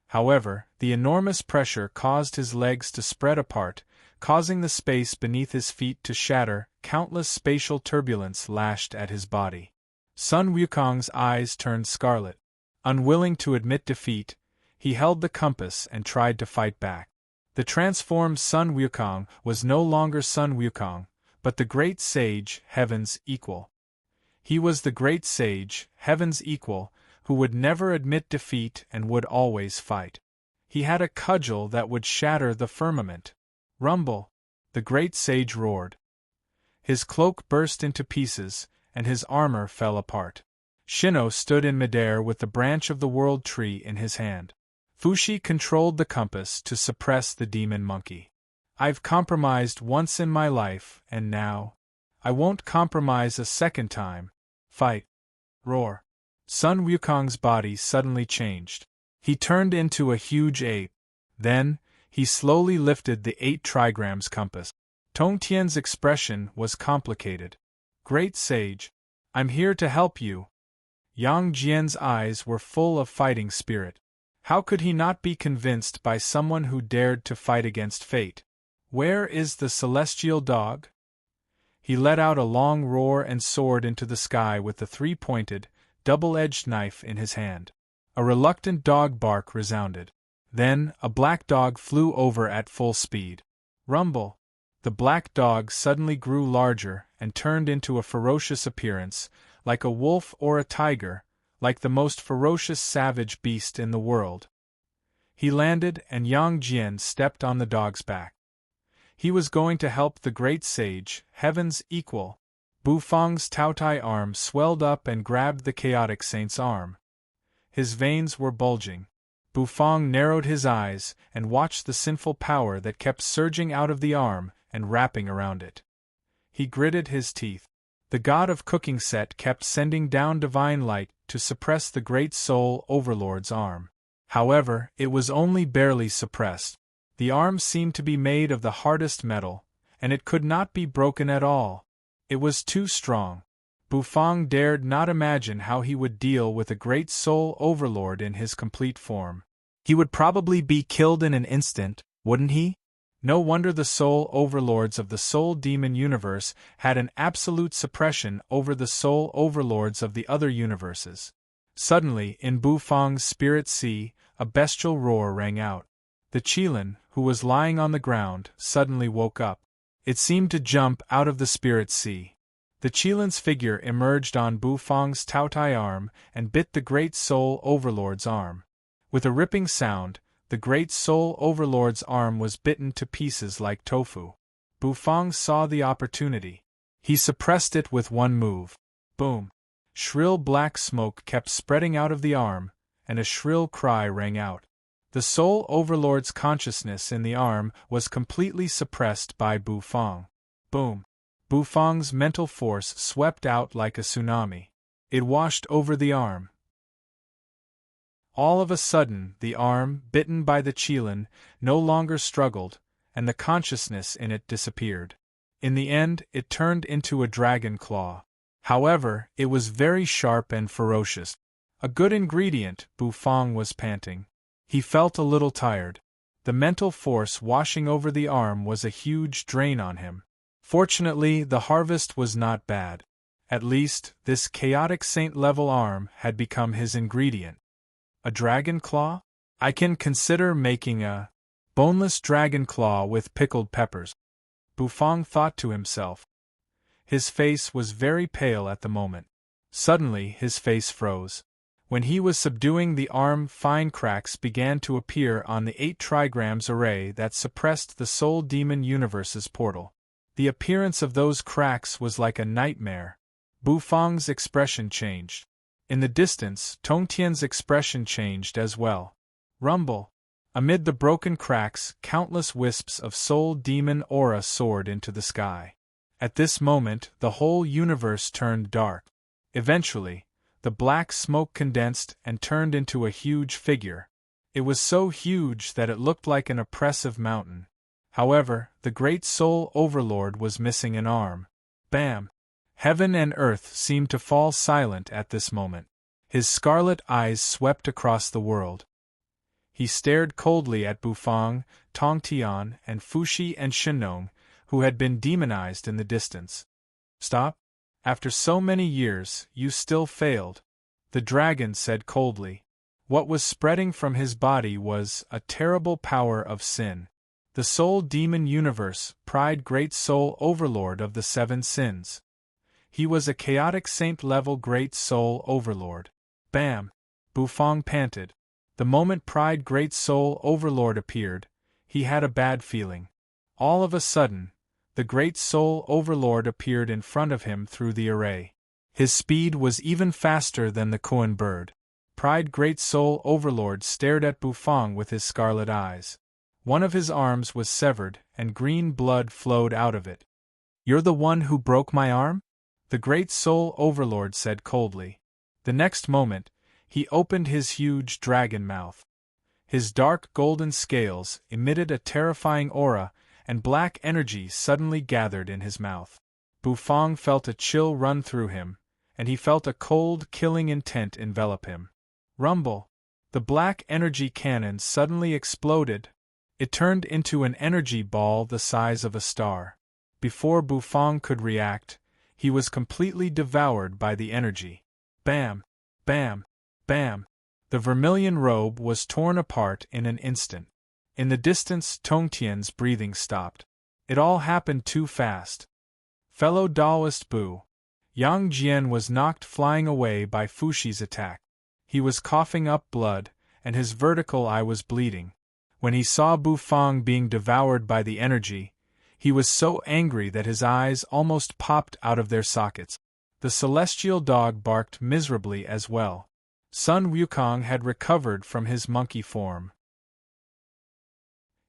[SPEAKER 1] However, the enormous pressure caused his legs to spread apart, causing the space beneath his feet to shatter. Countless spatial turbulence lashed at his body. Sun Wukong's eyes turned scarlet. Unwilling to admit defeat, he held the compass and tried to fight back. The transformed Sun Wukong was no longer Sun Wukong, but the great sage, heaven's equal. He was the great sage, heaven's equal, who would never admit defeat and would always fight. He had a cudgel that would shatter the firmament. Rumble! The great sage roared. His cloak burst into pieces, and his armor fell apart. Shino stood in midair with the branch of the world tree in his hand. Fushi controlled the compass to suppress the demon monkey. I've compromised once in my life, and now I won't compromise a second time. Fight! Roar! Sun Wukong's body suddenly changed. He turned into a huge ape. Then, he slowly lifted the 8 trigrams compass. Tong Tian's expression was complicated. Great sage, I'm here to help you. Yang Jian's eyes were full of fighting spirit. How could he not be convinced by someone who dared to fight against fate? Where is the celestial dog? He let out a long roar and soared into the sky with the 3-pointed, double-edged knife in his hand. A reluctant dog bark resounded. Then, a black dog flew over at full speed. Rumble! The black dog suddenly grew larger and turned into a ferocious appearance, like a wolf or a tiger, like the most ferocious savage beast in the world. He landed and Yang Jian stepped on the dog's back. He was going to help the great sage, heaven's equal. Bufang's Taotai arm swelled up and grabbed the chaotic saint's arm. His veins were bulging. Bufang narrowed his eyes and watched the sinful power that kept surging out of the arm and wrapping around it. He gritted his teeth. The god of cooking set kept sending down divine light to suppress the great soul overlord's arm. However, it was only barely suppressed. The arm seemed to be made of the hardest metal, and it could not be broken at all. It was too strong. Bufang dared not imagine how he would deal with a great soul overlord in his complete form. He would probably be killed in an instant, wouldn't he? No wonder the soul overlords of the soul demon universe had an absolute suppression over the soul overlords of the other universes. Suddenly, in Bufang's spirit sea, a bestial roar rang out. The Qilin, who was lying on the ground, suddenly woke up. It seemed to jump out of the spirit sea. The Qilin's figure emerged on Bu Fang's Taotai arm and bit the Great Soul Overlord's arm. With a ripping sound, the Great Soul Overlord's arm was bitten to pieces like tofu. Bu Fang saw the opportunity. He suppressed it with one move. Boom! Shrill black smoke kept spreading out of the arm, and a shrill cry rang out. The Soul Overlord's consciousness in the arm was completely suppressed by Bu Fang. Boom! Bu Fang's mental force swept out like a tsunami. It washed over the arm. All of a sudden, the arm, bitten by the Qilin, no longer struggled, and the consciousness in it disappeared. In the end, it turned into a dragon claw. However, it was very sharp and ferocious. A good ingredient, Bu Fang was panting. He felt a little tired. The mental force washing over the arm was a huge drain on him. Fortunately, the harvest was not bad. At least, this chaotic saint-level arm had become his ingredient. A dragon claw? I can consider making a boneless dragon claw with pickled peppers. Bu Fang thought to himself. His face was very pale at the moment. Suddenly, his face froze. When he was subduing the arm, fine cracks began to appear on the 8 trigrams array that suppressed the Soul Demon Universe's portal. The appearance of those cracks was like a nightmare. Bu Fang's expression changed. In the distance, Tongtian's expression changed as well. Rumble! Amid the broken cracks, countless wisps of Soul Demon aura soared into the sky. At this moment, the whole universe turned dark. Eventually, the black smoke condensed and turned into a huge figure. It was so huge that it looked like an oppressive mountain. However, the Great Soul Overlord was missing an arm. Bam! Heaven and earth seemed to fall silent at this moment. His scarlet eyes swept across the world. He stared coldly at Bu Fang, Tongtian, and Fuxi and Shenong, who had been demonized in the distance. Stop? After so many years, you still failed, the dragon said coldly. What was spreading from his body was a terrible power of sin. The Soul Demon Universe, Pride Great Soul Overlord of the 7 sins. He was a chaotic saint-level Great Soul Overlord. Bam! Bu Fang panted. The moment Pride Great Soul Overlord appeared, he had a bad feeling. All of a sudden, the Great Soul Overlord appeared in front of him through the array. His speed was even faster than the Koan bird. Pride Great Soul Overlord stared at Bu Fang with his scarlet eyes. One of his arms was severed, and green blood flowed out of it. You're the one who broke my arm? The Great Soul Overlord said coldly. The next moment, he opened his huge dragon mouth. His dark golden scales emitted a terrifying aura, and black energy suddenly gathered in his mouth. Bu Fang felt a chill run through him, and he felt a cold, killing intent envelop him. Rumble! The black energy cannon suddenly exploded. It turned into an energy ball the size of a star. Before Bu Fang could react, he was completely devoured by the energy. Bam! Bam! Bam! The vermilion robe was torn apart in an instant. In the distance, Tongtian's breathing stopped. It all happened too fast. Fellow Daoist Bu. Yang Jian was knocked flying away by Fuxi's attack. He was coughing up blood, and his vertical eye was bleeding. When he saw Bu Fang being devoured by the energy, he was so angry that his eyes almost popped out of their sockets. The celestial dog barked miserably as well. Sun Wukong had recovered from his monkey form.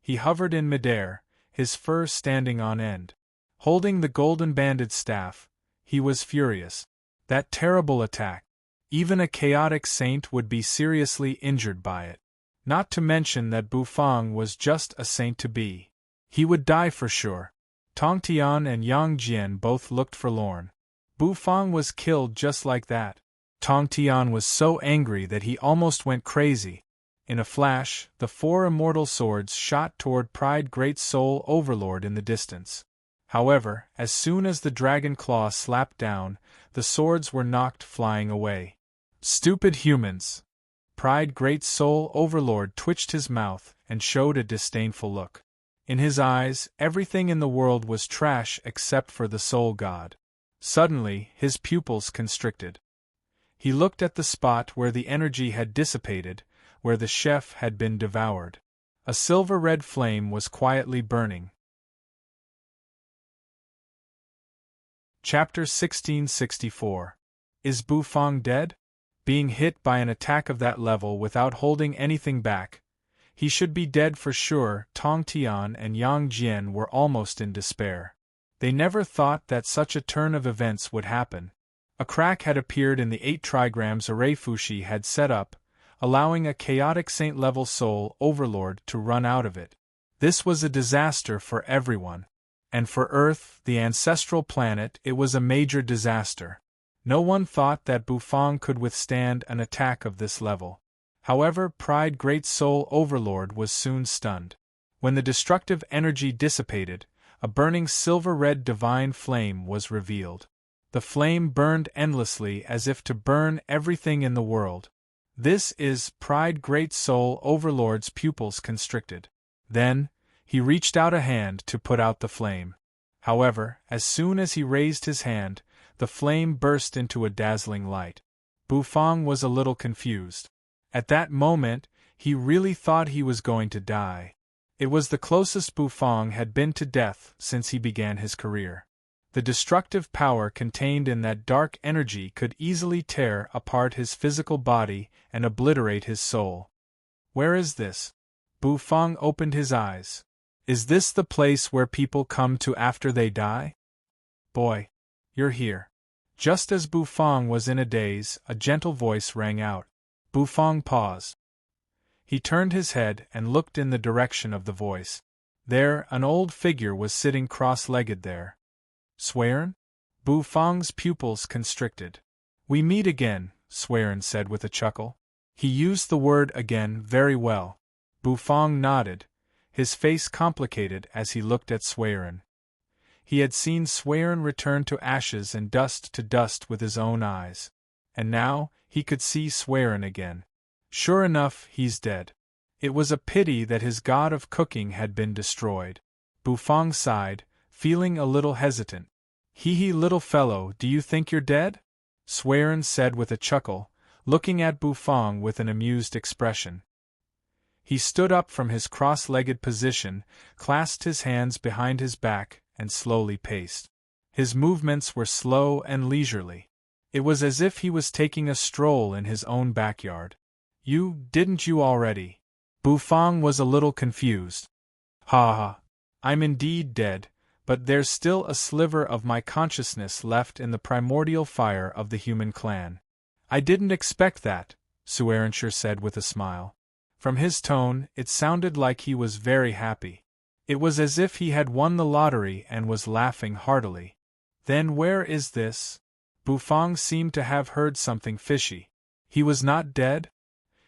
[SPEAKER 1] He hovered in midair, his fur standing on end. Holding the golden-banded staff, he was furious. That terrible attack. Even a chaotic saint would be seriously injured by it. Not to mention that Bu Fang was just a saint to be. He would die for sure. Tongtian and Yang Jian both looked forlorn. Bu Fang was killed just like that. Tongtian was so angry that he almost went crazy. In a flash, the 4 immortal swords shot toward Pride Great Soul Overlord in the distance. However, as soon as the dragon claw slapped down, the swords were knocked flying away. Stupid humans! Pride Great Soul Overlord twitched his mouth and showed a disdainful look. In his eyes, everything in the world was trash except for the Soul God. Suddenly, his pupils constricted. He looked at the spot where the energy had dissipated, where the chef had been devoured. A silver-red flame was quietly burning. Chapter 1664. Is Bufang dead? Being hit by an attack of that level without holding anything back, he should be dead for sure. Tong Tian and Yang Jian were almost in despair. They never thought that such a turn of events would happen. A crack had appeared in the 8 trigrams array Fushi had set up, allowing a chaotic saint-level soul overlord to run out of it. This was a disaster for everyone. And for Earth, the ancestral planet, it was a major disaster. No one thought that Bufang could withstand an attack of this level. However, Pride Great Soul Overlord was soon stunned. When the destructive energy dissipated, a burning silver-red divine flame was revealed. The flame burned endlessly as if to burn everything in the world. This is Pride Great Soul Overlord's pupils constricted. Then, he reached out a hand to put out the flame. However, as soon as he raised his hand, the flame burst into a dazzling light. Bufang was a little confused. At that moment, he really thought he was going to die. It was the closest Bufang had been to death since he began his career. The destructive power contained in that dark energy could easily tear apart his physical body and obliterate his soul. Where is this? Bufang opened his eyes. Is this the place where people come to after they die? Boy, you're here. Just as Bufang was in a daze, a gentle voice rang out. Bufang paused. He turned his head and looked in the direction of the voice. There, an old figure was sitting cross-legged there. Serene? Bufang's pupils constricted. We meet again, Serene said with a chuckle. He used the word again very well. Bufang nodded, his face complicated as he looked at Serene. He had seen Serene return to ashes and dust to dust with his own eyes. And now, he could see Serene again. Sure enough, he's dead. It was a pity that his god of cooking had been destroyed. Bufang sighed, feeling a little hesitant. Hee little fellow, do you think you're dead? Serene said with a chuckle, looking at Bufang with an amused expression. He stood up from his cross-legged position, clasped his hands behind his back, and slowly paced. His movements were slow and leisurely. It was as if he was taking a stroll in his own backyard. Didn't you already? Bufang was a little confused. Ha! I'm indeed dead, but there's still a sliver of my consciousness left in the primordial fire of the human clan. I didn't expect that, Serene said with a smile. From his tone, it sounded like he was very happy. It was as if he had won the lottery and was laughing heartily. Then where is this? Bufang seemed to have heard something fishy. He was not dead?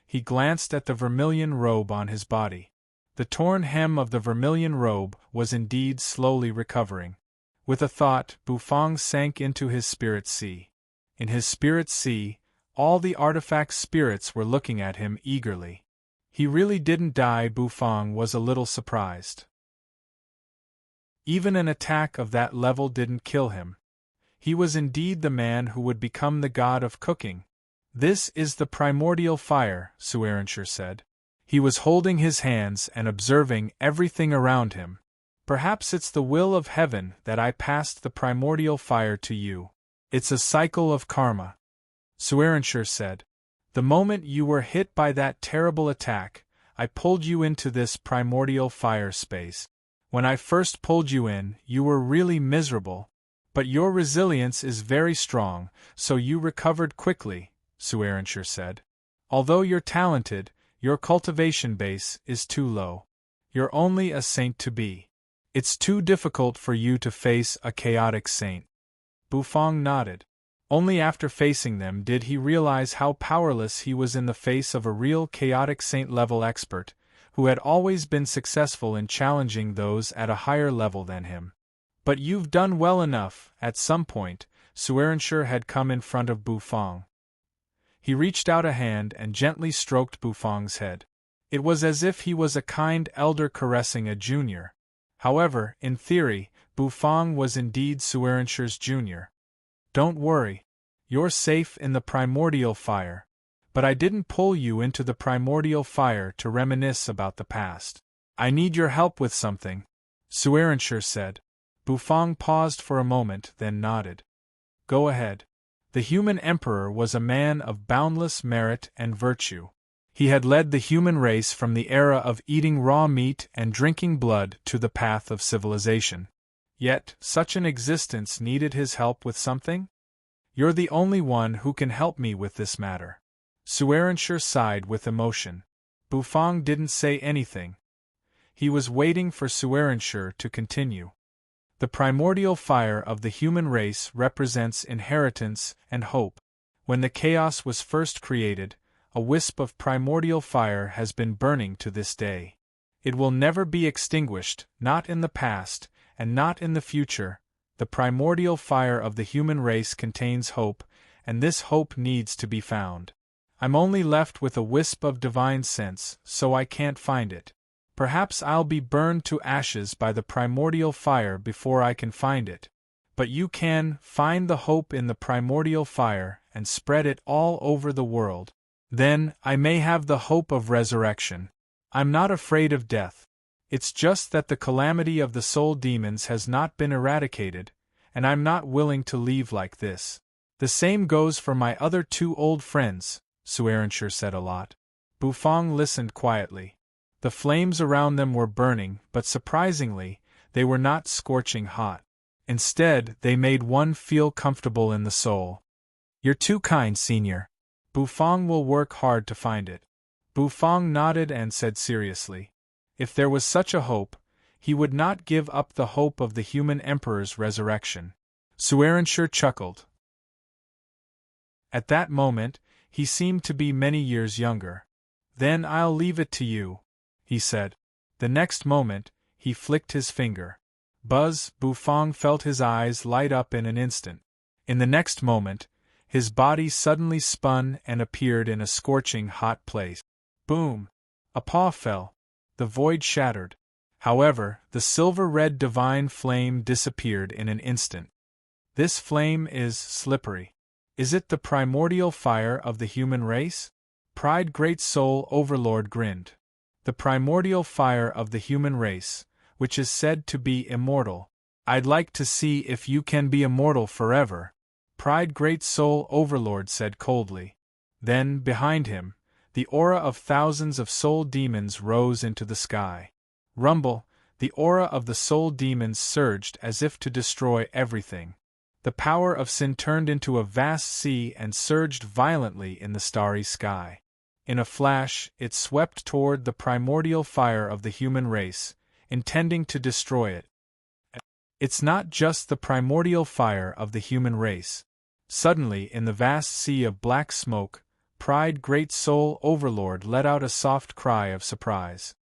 [SPEAKER 1] He glanced at the vermilion robe on his body. The torn hem of the vermilion robe was indeed slowly recovering. With a thought, Bufang sank into his spirit sea. In his spirit sea, all the artifact spirits were looking at him eagerly. He really didn't die. Bufang was a little surprised. Even an attack of that level didn't kill him. He was indeed the man who would become the god of cooking. This is the primordial fire, Serene said. He was holding his hands and observing everything around him. Perhaps it's the will of heaven that I passed the primordial fire to you. It's a cycle of karma. Serene said. The moment you were hit by that terrible attack, I pulled you into this primordial fire space. When I first pulled you in, you were really miserable. But your resilience is very strong, so you recovered quickly, Serene said. Although you're talented, your cultivation base is too low. You're only a saint to be. It's too difficult for you to face a chaotic saint. Bufang nodded. Only after facing them did he realize how powerless he was in the face of a real chaotic saint-level expert, who had always been successful in challenging those at a higher level than him. But you've done well enough. At some point, Serene had come in front of Bufang. He reached out a hand and gently stroked Bufang's head. It was as if he was a kind elder caressing a junior. However, in theory, Bufang was indeed Serene's junior. Don't worry. You're safe in the primordial fire. But I didn't pull you into the primordial fire to reminisce about the past. I need your help with something, Suerenshire said. Bufang paused for a moment, then nodded. Go ahead. The human emperor was a man of boundless merit and virtue. He had led the human race from the era of eating raw meat and drinking blood to the path of civilization. Yet, such an existence needed his help with something? You're the only one who can help me with this matter. Suerenshire sighed with emotion. Bufang didn't say anything. He was waiting for Suerenshire to continue. The primordial fire of the human race represents inheritance and hope. When the chaos was first created, a wisp of primordial fire has been burning to this day. It will never be extinguished, not in the past, and not in the future. The primordial fire of the human race contains hope, and this hope needs to be found. I'm only left with a wisp of divine sense, so I can't find it. Perhaps I'll be burned to ashes by the primordial fire before I can find it. But you can find the hope in the primordial fire and spread it all over the world. Then, I may have the hope of resurrection. I'm not afraid of death. It's just that the calamity of the soul demons has not been eradicated, and I'm not willing to leave like this. The same goes for my other two old friends, Suerenshire said a lot. Bufang listened quietly. The flames around them were burning, but surprisingly, they were not scorching hot. Instead, they made one feel comfortable in the soul. You're too kind, Senior. Bufang will work hard to find it. Bufang nodded and said seriously, if there was such a hope, he would not give up the hope of the human emperor's resurrection. Suerenshire chuckled. At that moment, he seemed to be many years younger. Then I'll leave it to you, he said. The next moment, he flicked his finger. Buzz, Bufang felt his eyes light up in an instant. In the next moment, his body suddenly spun and appeared in a scorching hot place. Boom! A paw fell. The void shattered. However, the silver-red divine flame disappeared in an instant. This flame is slippery. Is it the primordial fire of the human race? Pride Great Soul Overlord grinned. The primordial fire of the human race, which is said to be immortal. I'd like to see if you can be immortal forever, Pride Great Soul Overlord said coldly. Then, behind him, the aura of thousands of soul demons rose into the sky. Rumble, the aura of the soul demons surged as if to destroy everything. The power of sin turned into a vast sea and surged violently in the starry sky. In a flash, it swept toward the primordial fire of the human race, intending to destroy it. It's not just the primordial fire of the human race. Suddenly, in the vast sea of black smoke, Pride Great Soul Overlord let out a soft cry of surprise.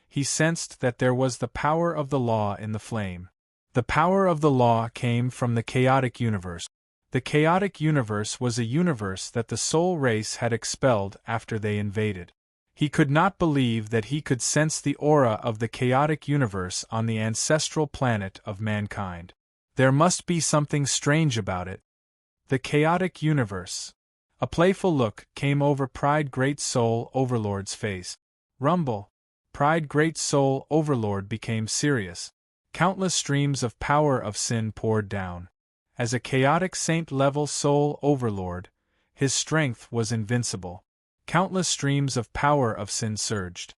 [SPEAKER 1] He sensed that there was the power of the law in the flame. The power of the law came from the chaotic universe. The chaotic universe was a universe that the soul race had expelled after they invaded. He could not believe that he could sense the aura of the chaotic universe on the ancestral planet of mankind. There must be something strange about it. The chaotic universe. A playful look came over Pride Great Soul Overlord's face. Rumble. Pride Great Soul Overlord became serious. Countless streams of power of sin poured down. As a chaotic saint-level soul overlord, his strength was invincible. Countless streams of power of sin surged.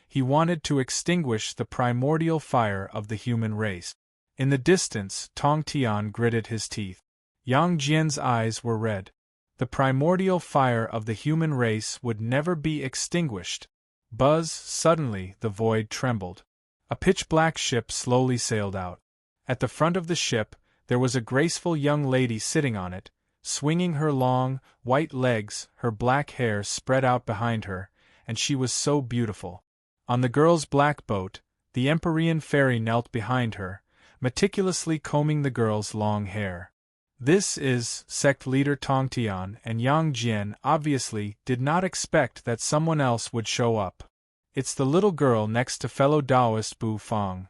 [SPEAKER 1] He wanted to extinguish the primordial fire of the human race. In the distance, Tong Tian gritted his teeth. Yang Jian's eyes were red. The primordial fire of the human race would never be extinguished. Buzz, suddenly, the void trembled. A pitch-black ship slowly sailed out. At the front of the ship, there was a graceful young lady sitting on it, swinging her long, white legs, her black hair spread out behind her, and she was so beautiful. On the girl's black boat, the Empyrean fairy knelt behind her, meticulously combing the girl's long hair. This is, sect leader Tong Tian and Yang Jian obviously did not expect that someone else would show up. It's the little girl next to fellow Taoist Bufang.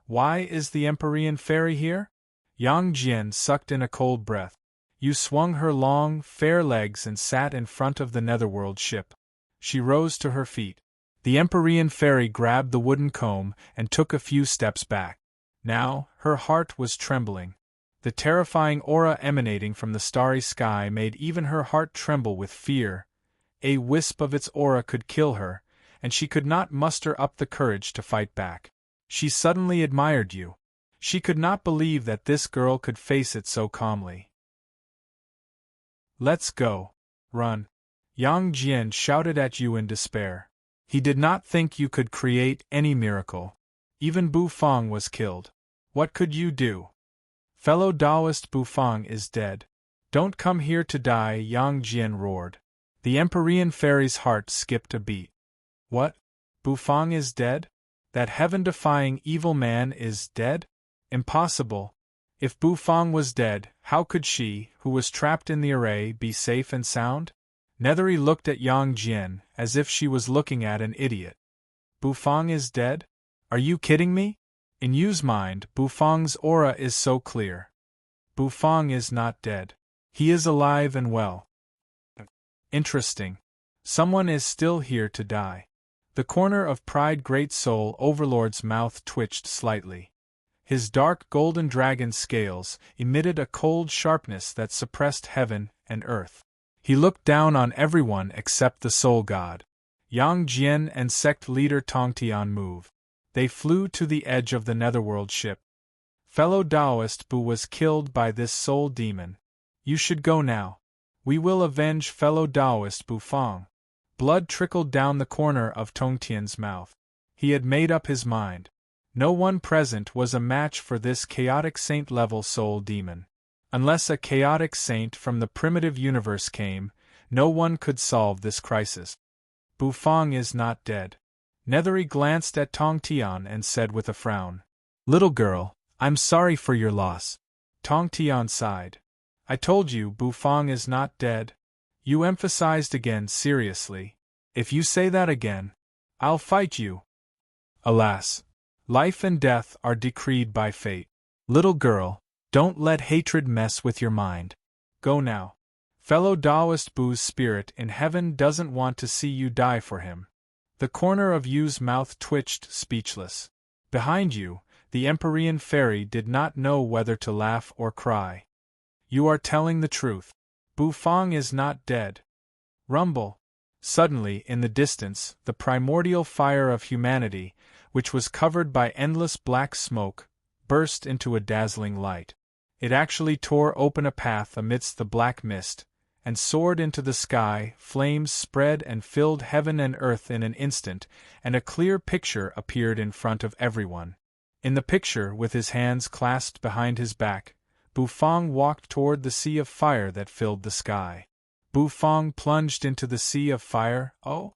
[SPEAKER 1] Why is the Empyrean fairy here? Yang Jian sucked in a cold breath. Yu swung her long, fair legs and sat in front of the netherworld ship. She rose to her feet. The Empyrean fairy grabbed the wooden comb and took a few steps back. Now, her heart was trembling. The terrifying aura emanating from the starry sky made even her heart tremble with fear. A wisp of its aura could kill her, and she could not muster up the courage to fight back. She suddenly admired Yu. She could not believe that this girl could face it so calmly. "Let's go. Run." Yang Jian shouted at Yu in despair. He did not think you could create any miracle. Even Bu Fang was killed. What could you do? Fellow Taoist, Bu Fang is dead. Don't come here to die, Yang Jian roared. The Empyrean fairy's heart skipped a beat. What? Bu Fang is dead? That heaven-defying evil man is dead? Impossible. If Bu Fang was dead, how could she, who was trapped in the array, be safe and sound? Nethery looked at Yang Jian as if she was looking at an idiot. Bu Fang is dead? Are you kidding me? In Yu's mind, Bu Fang's aura is so clear. Bu Fang is not dead. He is alive and well. Interesting. Someone is still here to die. The corner of Pride Great Soul Overlord's mouth twitched slightly. His dark golden dragon scales emitted a cold sharpness that suppressed heaven and earth. He looked down on everyone except the Soul God. Yang Jian and sect leader Tongtian moved. They flew to the edge of the netherworld ship. Fellow Taoist Bu was killed by this soul demon. You should go now. We will avenge fellow Taoist Bu Fang. Blood trickled down the corner of Tongtian's mouth. He had made up his mind. No one present was a match for this chaotic saint-level soul demon. Unless a chaotic saint from the primitive universe came, no one could solve this crisis. Bu Fang is not dead. Nethery glanced at Tongtian and said with a frown, Little girl, I'm sorry for your loss. Tongtian sighed. I told you Bu Fang is not dead. You emphasized again seriously. If you say that again, I'll fight you. Alas, life and death are decreed by fate. Little girl, don't let hatred mess with your mind. Go now. Fellow Taoist Bu's spirit in heaven doesn't want to see you die for him. The corner of Yu's mouth twitched, speechless. Behind you, the Empyrean fairy did not know whether to laugh or cry. You are telling the truth. Bu Fang is not dead. Rumble. Suddenly, in the distance, the primordial fire of humanity, which was covered by endless black smoke, burst into a dazzling light. It actually tore open a path amidst the black mist, and soared into the sky. Flames spread and filled heaven and earth in an instant, and a clear picture appeared in front of everyone. In the picture, with his hands clasped behind his back, Bu Fang walked toward the sea of fire that filled the sky. Bu Fang plunged into the sea of fire. Oh?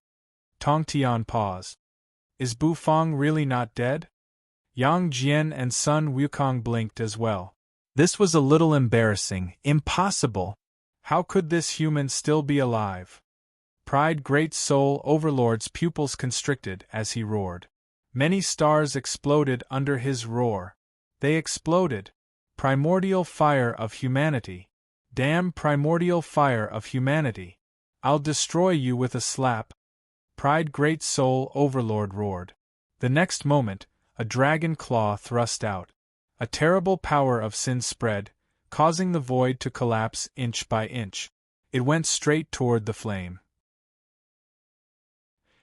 [SPEAKER 1] Tongtian paused. Is Bu Fang really not dead? Yang Jian and Sun Wukong blinked as well. This was a little embarrassing. Impossible! How could this human still be alive? Pride Great Soul Overlord's pupils constricted as he roared. Many stars exploded under his roar. They exploded. Primordial fire of humanity. Damn primordial fire of humanity. I'll destroy you with a slap. Pride Great Soul Overlord roared. The next moment, a dragon claw thrust out. A terrible power of sin spread, causing the void to collapse inch by inch. It went straight toward the flame.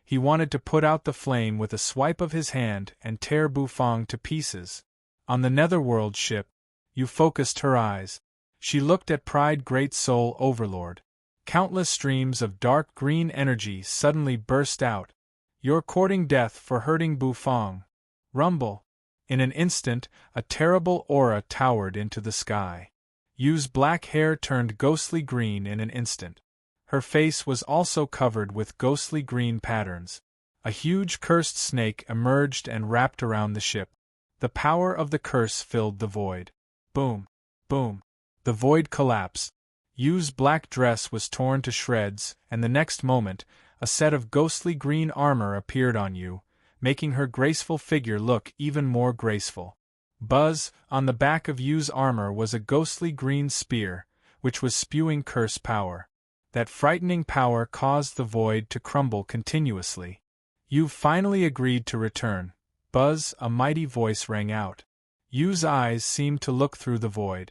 [SPEAKER 1] He wanted to put out the flame with a swipe of his hand and tear Bu Fang to pieces. On the netherworld ship, Yu focused her eyes. She looked at Pride Great Soul Overlord. Countless streams of dark green energy suddenly burst out. You're courting death for hurting Bu Fang. Rumble. In an instant, a terrible aura towered into the sky. Yu's black hair turned ghostly green in an instant. Her face was also covered with ghostly green patterns. A huge cursed snake emerged and wrapped around the ship. The power of the curse filled the void. Boom! Boom! The void collapsed. Yu's black dress was torn to shreds, and the next moment, a set of ghostly green armor appeared on Yu, making her graceful figure look even more graceful. Buzz, on the back of Yu's armor was a ghostly green spear, which was spewing curse power. That frightening power caused the void to crumble continuously. "You've finally agreed to return, Buzz," a mighty voice rang out. Yu's eyes seemed to look through the void.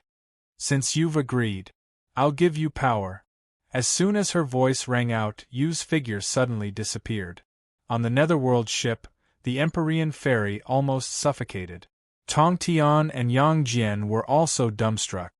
[SPEAKER 1] "Since you've agreed, I'll give you power." As soon as her voice rang out, Yu's figure suddenly disappeared. On the Netherworld ship, the Empyrean fairy almost suffocated. Tong Tian and Yang Jian were also dumbstruck.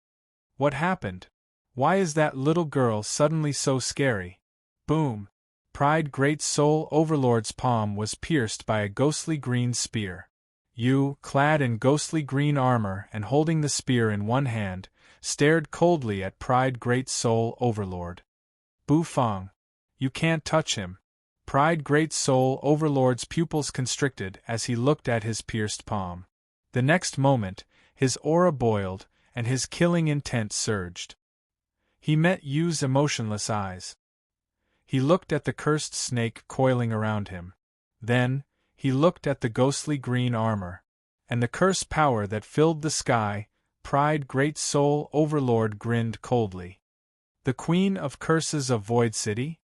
[SPEAKER 1] What happened? Why is that little girl suddenly so scary? Boom! Pride Great Soul Overlord's palm was pierced by a ghostly green spear. Yu, clad in ghostly green armor and holding the spear in one hand, stared coldly at Pride Great Soul Overlord. "Bu Fang, you can't touch him." Pride Great Soul Overlord's pupils constricted as he looked at his pierced palm. The next moment, his aura boiled, and his killing intent surged. He met Yu's emotionless eyes. He looked at the cursed snake coiling around him. Then, he looked at the ghostly green armor. And the curse power that filled the sky. Pride Great Soul Overlord grinned coldly. The Queen of Curses of Void City?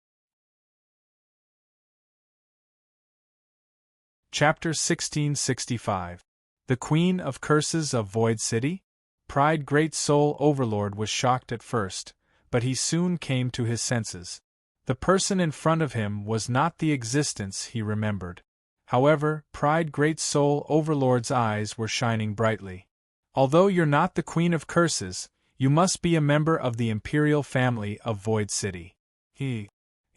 [SPEAKER 1] Chapter 1665. The Queen of Curses of Void City? Pride Great Soul Overlord was shocked at first, but he soon came to his senses. The person in front of him was not the existence he remembered. However, Pride Great Soul Overlord's eyes were shining brightly. "Although you're not the Queen of Curses, you must be a member of the Imperial family of Void City."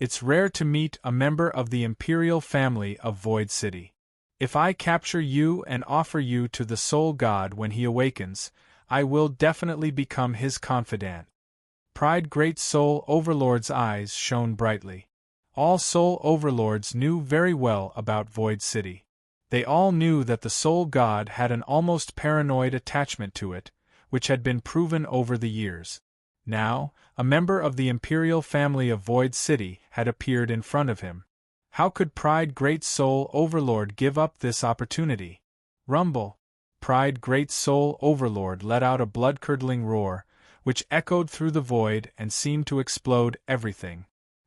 [SPEAKER 1] It's rare to meet a member of the Imperial family of Void City. If I capture you and offer you to the Soul God when he awakens, I will definitely become his confidant. Pride Great Soul Overlord's eyes shone brightly. All Soul Overlords knew very well about Void City. They all knew that the Soul God had an almost paranoid attachment to it, which had been proven over the years. Now, a member of the Imperial family of Void City had appeared in front of him. How could Pride Great Soul Overlord give up this opportunity? Rumble! Pride Great Soul Overlord let out a blood-curdling roar, which echoed through the void and seemed to explode everything.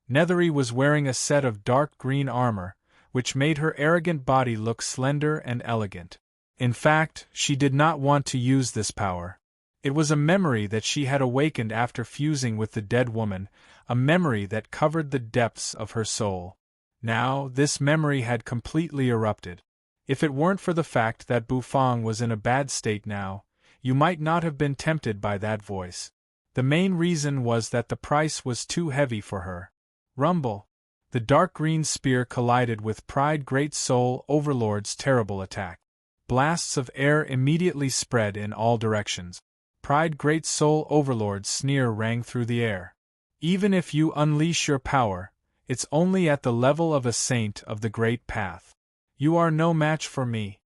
[SPEAKER 1] Nethery was wearing a set of dark green armor, which made her arrogant body look slender and elegant. In fact, she did not want to use this power. It was a memory that she had awakened after fusing with the dead woman, a memory that covered the depths of her soul. Now, this memory had completely erupted. If it weren't for the fact that Bu Fang was in a bad state now, you might not have been tempted by that voice. The main reason was that the price was too heavy for her. Rumble! The dark green spear collided with Pride Great Soul Overlord's terrible attack. Blasts of air immediately spread in all directions. Pride Great Soul Overlord's sneer rang through the air. "Even if you unleash your power, it's only at the level of a saint of the Great Path. You are no match for me."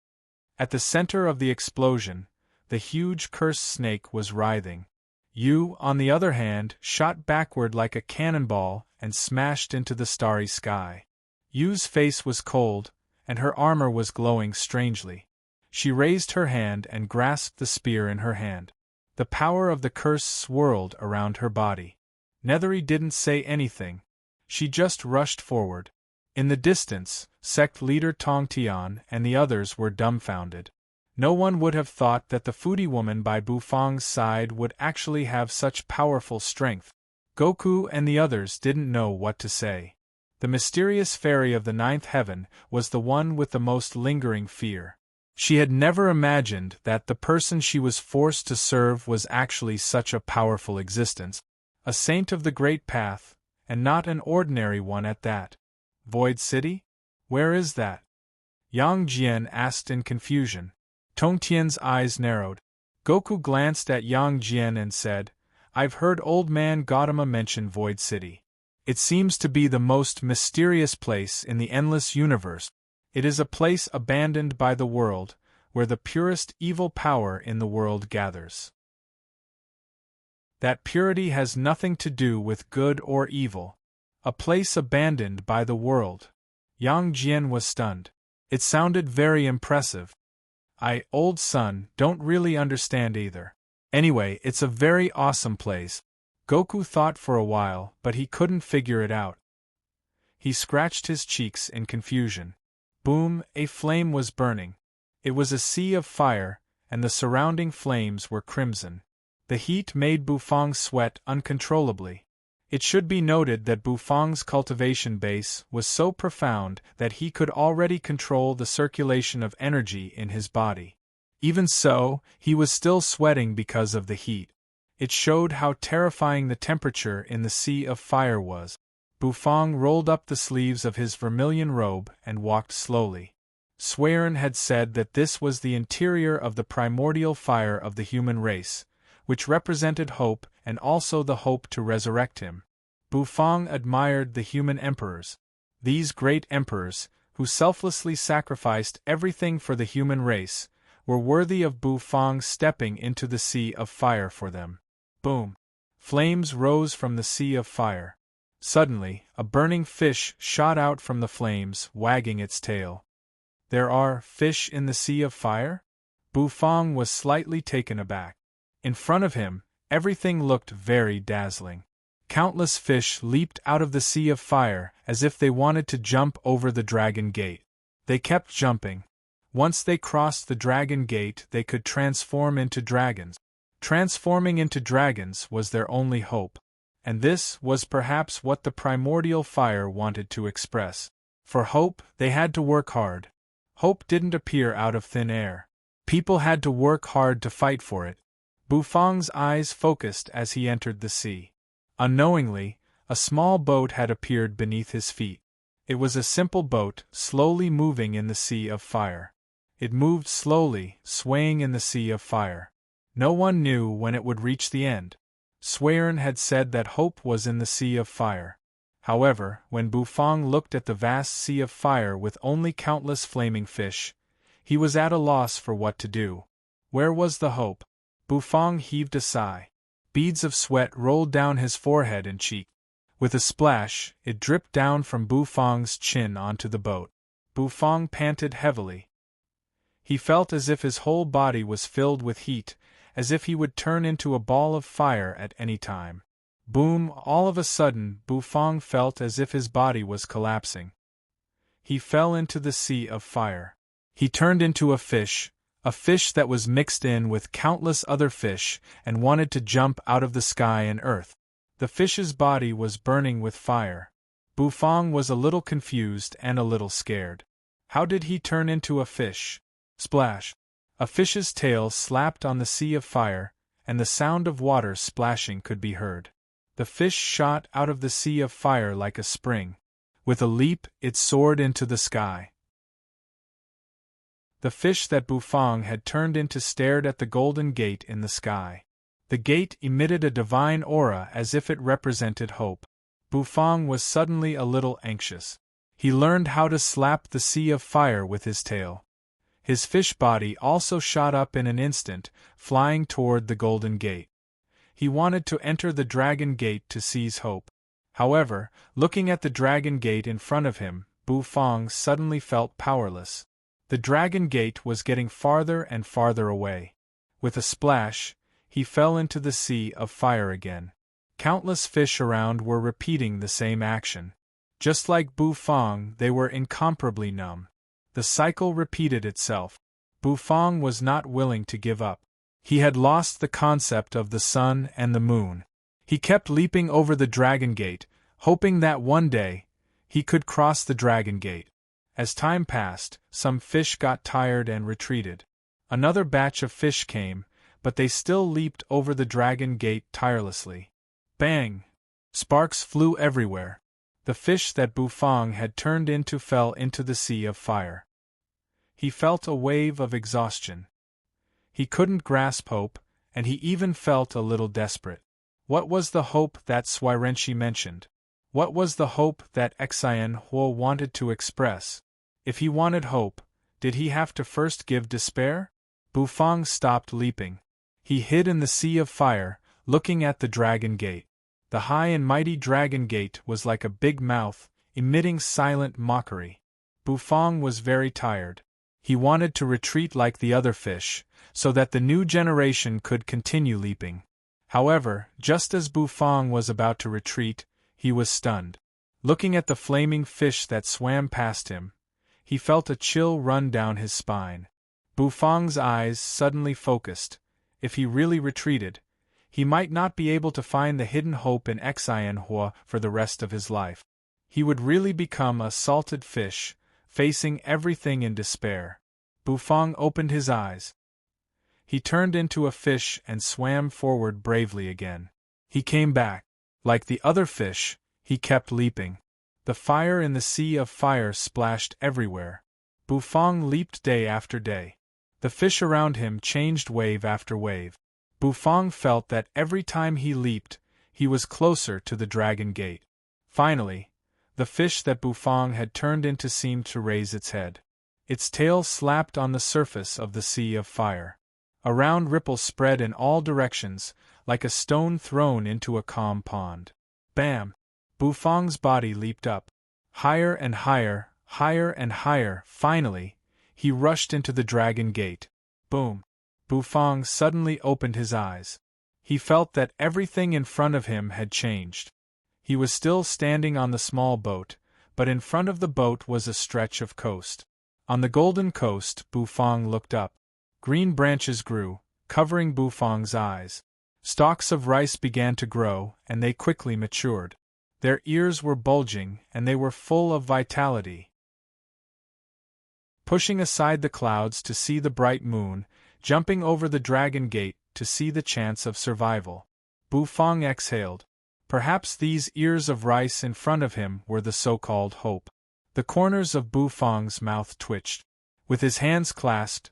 [SPEAKER 1] At the center of the explosion, the huge cursed snake was writhing. Yu, on the other hand, shot backward like a cannonball and smashed into the starry sky. Yu's face was cold, and her armor was glowing strangely. She raised her hand and grasped the spear in her hand. The power of the curse swirled around her body. Nethery didn't say anything. She just rushed forward. In the distance, sect leader Tong Tian and the others were dumbfounded. No one would have thought that the foodie woman by Bu Fang's side would actually have such powerful strength. Goku and the others didn't know what to say. The mysterious fairy of the ninth heaven was the one with the most lingering fear. She had never imagined that the person she was forced to serve was actually such a powerful existence. A saint of the Great Path, and not an ordinary one at that. Void City? Where is that? Yang Jian asked in confusion. Tong Tian's eyes narrowed. Goku glanced at Yang Jian and said, "I've heard old man Gautama mention Void City. It seems to be the most mysterious place in the endless universe. It is a place abandoned by the world, where the purest evil power in the world gathers. That purity has nothing to do with good or evil. A place abandoned by the world." Yang Jian was stunned. It sounded very impressive. Old son, don't really understand either. Anyway, it's a very awesome place. Goku thought for a while, but he couldn't figure it out. He scratched his cheeks in confusion. Boom, a flame was burning. It was a sea of fire, and the surrounding flames were crimson. The heat made Bufang sweat uncontrollably. It should be noted that Bufang's cultivation base was so profound that he could already control the circulation of energy in his body. Even so, he was still sweating because of the heat. It showed how terrifying the temperature in the sea of fire was. Bufang rolled up the sleeves of his vermilion robe and walked slowly. Serene had said that this was the interior of the primordial fire of the human race, which represented hope and also the hope to resurrect him. Bufang admired the human emperors. These great emperors, who selflessly sacrificed everything for the human race, were worthy of Bufang stepping into the sea of fire for them. Boom! Flames rose from the sea of fire. Suddenly, a burning fish shot out from the flames, wagging its tail. There are fish in the sea of fire? Bufang was slightly taken aback. In front of him, everything looked very dazzling. Countless fish leaped out of the sea of fire as if they wanted to jump over the dragon gate. They kept jumping. Once they crossed the dragon gate, they could transform into dragons. Transforming into dragons was their only hope. And this was perhaps what the primordial fire wanted to express. For hope, they had to work hard. Hope didn't appear out of thin air. People had to work hard to fight for it. Bufang's eyes focused as he entered the sea. Unknowingly, a small boat had appeared beneath his feet. It was a simple boat, slowly moving in the sea of fire. It moved slowly, swaying in the sea of fire. No one knew when it would reach the end. Serene had said that hope was in the sea of fire. However, when Bufang looked at the vast sea of fire with only countless flaming fish, he was at a loss for what to do. Where was the hope? Bufang heaved a sigh. Beads of sweat rolled down his forehead and cheek. With a splash, it dripped down from Bufang's chin onto the boat. Bufang panted heavily. He felt as if his whole body was filled with heat, as if he would turn into a ball of fire at any time. Boom! All of a sudden, Bufang felt as if his body was collapsing. He fell into the sea of fire. He turned into a fish that was mixed in with countless other fish and wanted to jump out of the sky and earth. The fish's body was burning with fire. Bufang was a little confused and a little scared. How did he turn into a fish? Splash! A fish's tail slapped on the sea of fire, and the sound of water splashing could be heard. The fish shot out of the sea of fire like a spring. With a leap, it soared into the sky. The fish that Bufang had turned into stared at the golden gate in the sky. The gate emitted a divine aura as if it represented hope. Bufang was suddenly a little anxious. He learned how to slap the sea of fire with his tail. His fish body also shot up in an instant, flying toward the golden gate. He wanted to enter the dragon gate to seize hope. However, looking at the dragon gate in front of him, Bufang suddenly felt powerless. The dragon gate was getting farther and farther away. With a splash, he fell into the sea of fire again. Countless fish around were repeating the same action. Just like Bufang, they were incomparably numb. The cycle repeated itself. Bufang was not willing to give up. He had lost the concept of the sun and the moon. He kept leaping over the dragon gate, hoping that one day he could cross the dragon gate. As time passed, some fish got tired and retreated. Another batch of fish came, but they still leaped over the dragon gate tirelessly. Bang! Sparks flew everywhere. The fish that Bufang had turned into fell into the sea of fire. He felt a wave of exhaustion. He couldn't grasp hope, and he even felt a little desperate. What was the hope that Swirenshi mentioned? What was the hope that Xian Huo wanted to express? If he wanted hope, did he have to first give despair? Bufang stopped leaping. He hid in the sea of fire, looking at the dragon gate. The high and mighty dragon gate was like a big mouth, emitting silent mockery. Bufang was very tired. He wanted to retreat like the other fish, so that the new generation could continue leaping. However, just as Bufang was about to retreat, he was stunned. Looking at the flaming fish that swam past him, he felt a chill run down his spine. Bufang's eyes suddenly focused. If he really retreated, he might not be able to find the hidden hope in Xianhua for the rest of his life. He would really become a salted fish, facing everything in despair. Bufang opened his eyes. He turned into a fish and swam forward bravely again. He came back. Like the other fish, he kept leaping. The fire in the sea of fire splashed everywhere. Bufang leaped day after day. The fish around him changed wave after wave. Bufang felt that every time he leaped, he was closer to the dragon gate. Finally, the fish that Bufang had turned into seemed to raise its head. Its tail slapped on the surface of the sea of fire. A round ripple spread in all directions, like a stone thrown into a calm pond. Bam! Bufang's body leaped up. Higher and higher, higher and higher. Finally, he rushed into the dragon gate. Boom! Bufang suddenly opened his eyes. He felt that everything in front of him had changed. He was still standing on the small boat, but in front of the boat was a stretch of coast. On the golden coast, Bufang looked up. Green branches grew, covering Bufang's eyes. Stalks of rice began to grow, and they quickly matured. Their ears were bulging, and they were full of vitality. Pushing aside the clouds to see the bright moon, jumping over the dragon gate to see the chance of survival, Bufang exhaled. Perhaps these ears of rice in front of him were the so-called hope. The corners of Bufang's mouth twitched. With his hands clasped,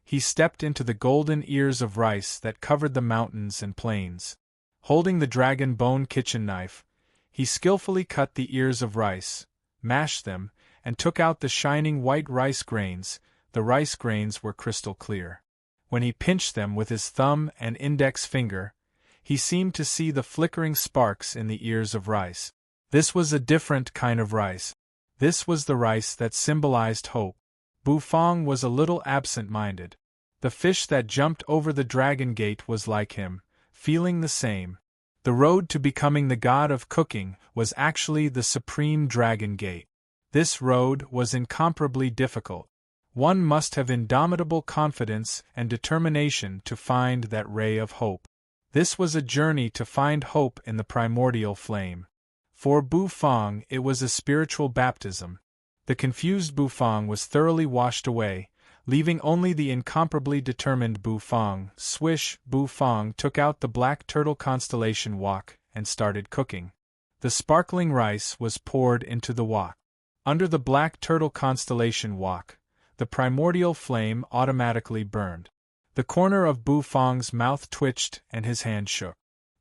[SPEAKER 1] he stepped into the golden ears of rice that covered the mountains and plains. Holding the dragon bone kitchen knife, he skillfully cut the ears of rice, mashed them, and took out the shining white rice grains. The rice grains were crystal clear. When he pinched them with his thumb and index finger, he seemed to see the flickering sparks in the ears of rice. This was a different kind of rice. This was the rice that symbolized hope. Bufang was a little absent-minded. The fish that jumped over the dragon gate was like him, feeling the same. The road to becoming the god of cooking was actually the supreme dragon gate. This road was incomparably difficult. One must have indomitable confidence and determination to find that ray of hope. This was a journey to find hope in the primordial flame. For Bufang, it was a spiritual baptism. The confused Bufang was thoroughly washed away, leaving only the incomparably determined Bufang. Swish! Bufang took out the black turtle constellation wok and started cooking. The sparkling rice was poured into the wok. Under the black turtle constellation wok, the primordial flame automatically burned. The corner of Bufang's mouth twitched and his hand shook.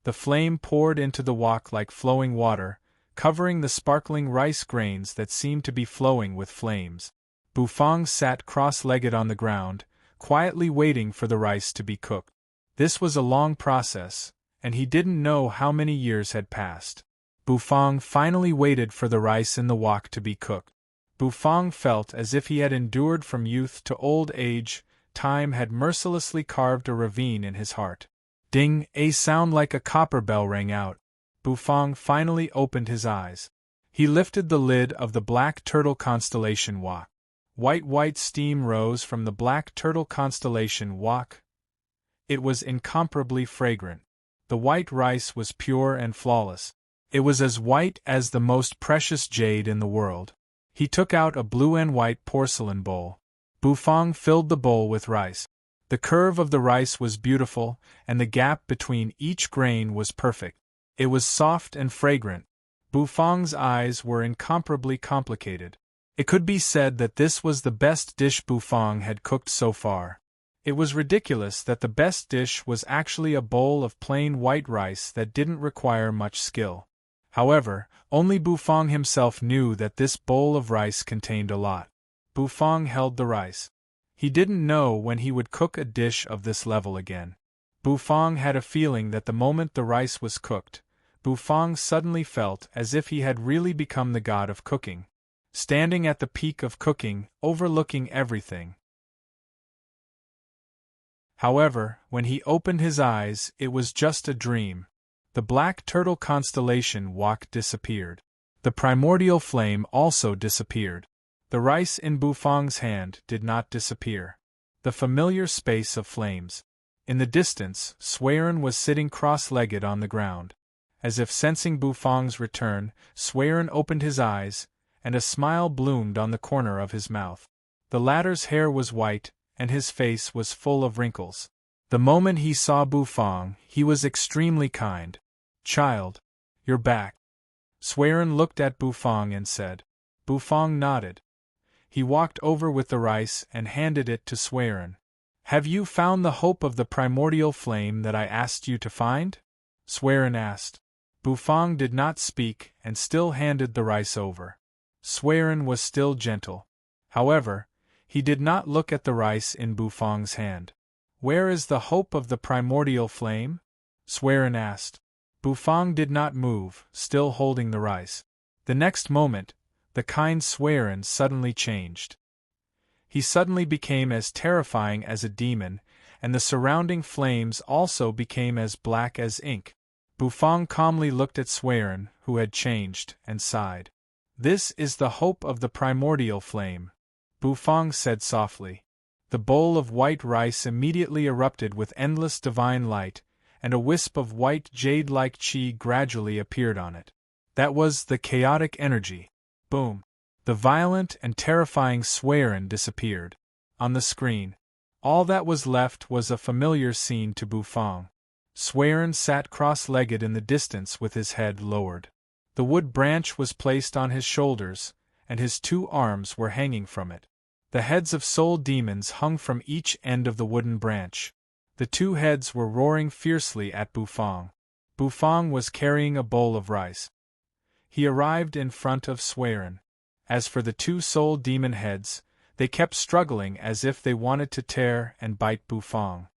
[SPEAKER 1] The flame poured into the wok like flowing water, covering the sparkling rice grains that seemed to be flowing with flames. Bufang sat cross-legged on the ground, quietly waiting for the rice to be cooked. This was a long process, and he didn't know how many years had passed. Bufang finally waited for the rice in the wok to be cooked. Bufang felt as if he had endured from youth to old age. Time had mercilessly carved a ravine in his heart. Ding! A sound like a copper bell rang out. Bufang finally opened his eyes. He lifted the lid of the black turtle constellation wok. White steam rose from the black turtle constellation wok. It was incomparably fragrant. The white rice was pure and flawless. It was as white as the most precious jade in the world. He took out a blue and white porcelain bowl. Bufang filled the bowl with rice. The curve of the rice was beautiful, and the gap between each grain was perfect. It was soft and fragrant. Bufang's eyes were incomparably complicated. It could be said that this was the best dish Bufang had cooked so far. It was ridiculous that the best dish was actually a bowl of plain white rice that didn't require much skill. However, only Bufang himself knew that this bowl of rice contained a lot. Bufang held the rice. He didn't know when he would cook a dish of this level again. Bufang had a feeling that the moment the rice was cooked, Bufang suddenly felt as if he had really become the god of cooking, standing at the peak of cooking, overlooking everything. However, when he opened his eyes, it was just a dream. The black turtle constellation Wak disappeared. The primordial flame also disappeared. The rice in Bufang's hand did not disappear. The familiar space of flames. In the distance, Suiren was sitting cross-legged on the ground. As if sensing Bufang's return, Suiren opened his eyes, and a smile bloomed on the corner of his mouth. The latter's hair was white, and his face was full of wrinkles. The moment he saw Bufang, he was extremely kind. "Child, you're back." Suiren looked at Bufang and said. Bufang nodded. He walked over with the rice and handed it to Suiren. "Have you found the hope of the primordial flame that I asked you to find?" Suiren asked. Bufang did not speak and still handed the rice over. Suiren was still gentle. However, he did not look at the rice in Bufang's hand. "Where is the hope of the primordial flame?" Suiren asked. Bufang did not move, still holding the rice. The next moment, the kind Suiren suddenly changed. He suddenly became as terrifying as a demon, and the surrounding flames also became as black as ink. Bufang calmly looked at Suiren, who had changed, and sighed. "This is the hope of the primordial flame," Bufang said softly. The bowl of white rice immediately erupted with endless divine light, and a wisp of white jade-like chi gradually appeared on it. That was the chaotic energy. Boom! The violent and terrifying Suiren disappeared. On the screen, all that was left was a familiar scene to Bufang. Suiren sat cross-legged in the distance with his head lowered. The wood branch was placed on his shoulders, and his 2 arms were hanging from it. The heads of soul demons hung from each end of the wooden branch. The 2 heads were roaring fiercely at Bufang. Bufang was carrying a bowl of rice. He arrived in front of Suiren. As for the 2 soul demon heads, they kept struggling as if they wanted to tear and bite Bufang.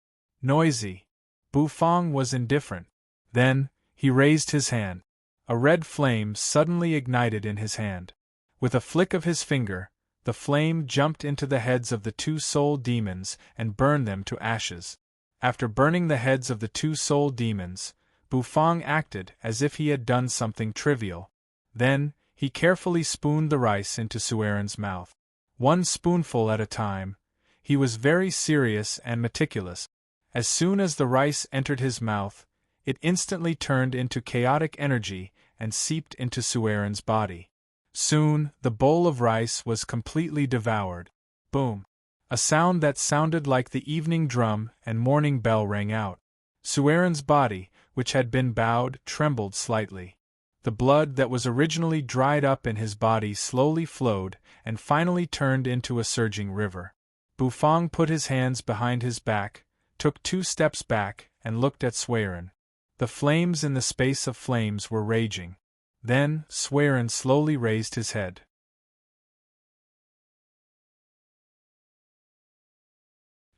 [SPEAKER 1] Noisy. Bufang was indifferent. Then, he raised his hand. A red flame suddenly ignited in his hand. With a flick of his finger, the flame jumped into the heads of the 2 soul demons and burned them to ashes. After burning the heads of the 2 soul demons, Bufang acted as if he had done something trivial. Then, he carefully spooned the rice into Suiren's mouth. 1 spoonful at a time. He was very serious and meticulous. As soon as the rice entered his mouth, it instantly turned into chaotic energy and seeped into Suiren's body. Soon, the bowl of rice was completely devoured. Boom! A sound that sounded like the evening drum and morning bell rang out. Suiren's body, which had been bowed, trembled slightly. The blood that was originally dried up in his body slowly flowed and finally turned into a surging river. Bufang put his hands behind his back, took 2 steps back, and looked at Suiren. The flames in the space of flames were raging. Then, Suiren slowly raised his head.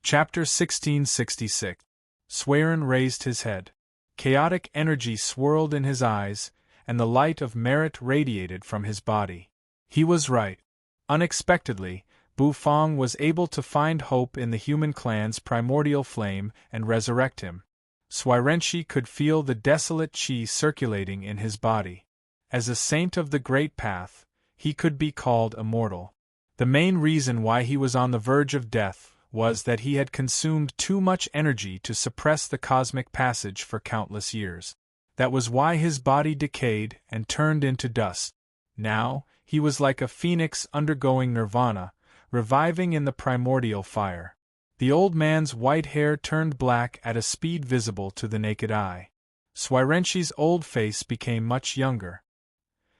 [SPEAKER 1] Chapter 1666. Suiren raised his head. Chaotic energy swirled in his eyes, and the light of merit radiated from his body. He was right. Unexpectedly, Bufang was able to find hope in the human clan's primordial flame and resurrect him. Suirenshi could feel the desolate chi circulating in his body. As a saint of the Great Path, he could be called immortal. The main reason why he was on the verge of death was that he had consumed too much energy to suppress the cosmic passage for countless years. That was why his body decayed and turned into dust. Now, he was like a phoenix undergoing nirvana, reviving in the primordial fire. The old man's white hair turned black at a speed visible to the naked eye. Suirenshi's old face became much younger.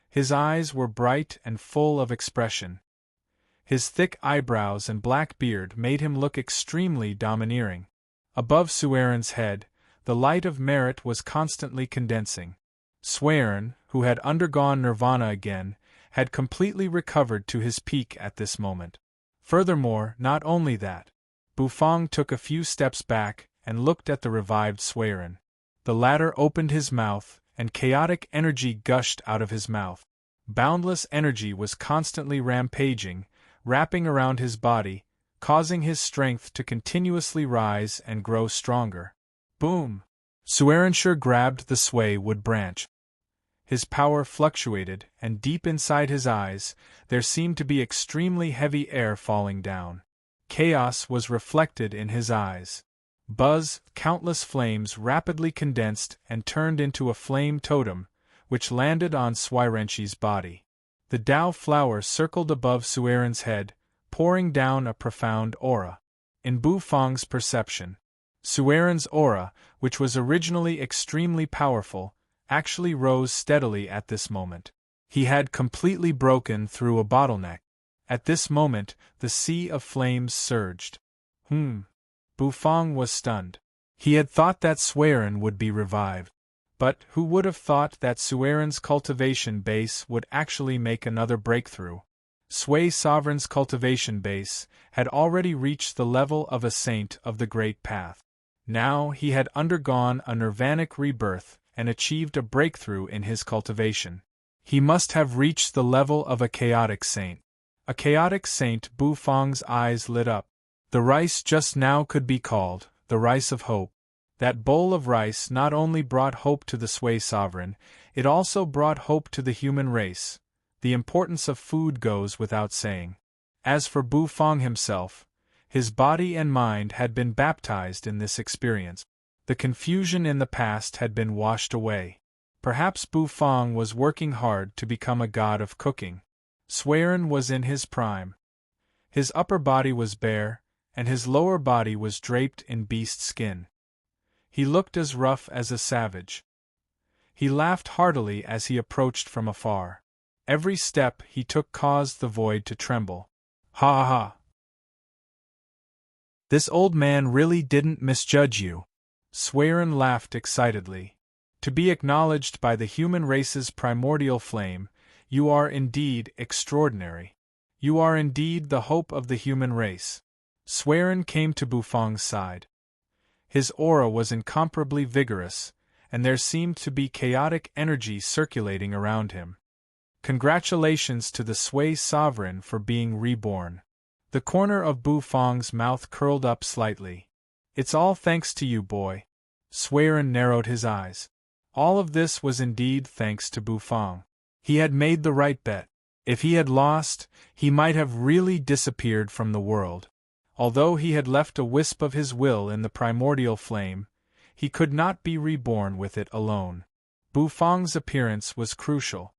[SPEAKER 1] His eyes were bright and full of expression. His thick eyebrows and black beard made him look extremely domineering. Above Suiren's head, the light of merit was constantly condensing. Suiren, who had undergone nirvana again, had completely recovered to his peak at this moment. Furthermore, not only that, Bufang took a few steps back and looked at the revived Suiren. The latter opened his mouth, and chaotic energy gushed out of his mouth. Boundless energy was constantly rampaging, wrapping around his body, causing his strength to continuously rise and grow stronger. Boom! Suerenshur grabbed the sway wood branch. His power fluctuated, and deep inside his eyes, there seemed to be extremely heavy air falling down. Chaos was reflected in his eyes. Buzz, countless flames rapidly condensed and turned into a flame totem, which landed on Suerenshi's body. The Dao flower circled above Sueren's head, pouring down a profound aura. In Bu Fang's perception, Sueren's aura, which was originally extremely powerful, actually rose steadily at this moment. He had completely broken through a bottleneck. At this moment, the sea of flames surged. Bu Fang was stunned. He had thought that Sueren would be revived. But who would have thought that Sueren's cultivation base would actually make another breakthrough? Sui Sovereign's cultivation base had already reached the level of a saint of the Great Path. Now he had undergone a nirvanic rebirth and achieved a breakthrough in his cultivation. He must have reached the level of a chaotic saint. A chaotic saint. Bu Fang's eyes lit up. The rice just now could be called the rice of hope. That bowl of rice not only brought hope to the Sui Sovereign, it also brought hope to the human race. The importance of food goes without saying. As for Bu Fang himself, his body and mind had been baptized in this experience. The confusion in the past had been washed away. Perhaps Bu Fang was working hard to become a god of cooking. Sueren was in his prime. His upper body was bare, and his lower body was draped in beast skin. He looked as rough as a savage. He laughed heartily as he approached from afar. Every step he took caused the void to tremble. Ha ha ha! This old man really didn't misjudge you. Sueren laughed excitedly. To be acknowledged by the human race's primordial flame, you are indeed extraordinary. You are indeed the hope of the human race. Sueren came to Bu Fang's side. His aura was incomparably vigorous, and there seemed to be chaotic energy circulating around him. Congratulations to the Sui Sovereign for being reborn. The corner of Bu Fang's mouth curled up slightly. It's all thanks to you, boy. Sueren narrowed his eyes. All of this was indeed thanks to Bu Fang. He had made the right bet. If he had lost, he might have really disappeared from the world. Although he had left a wisp of his will in the primordial flame, he could not be reborn with it alone. Bu Fang's appearance was crucial.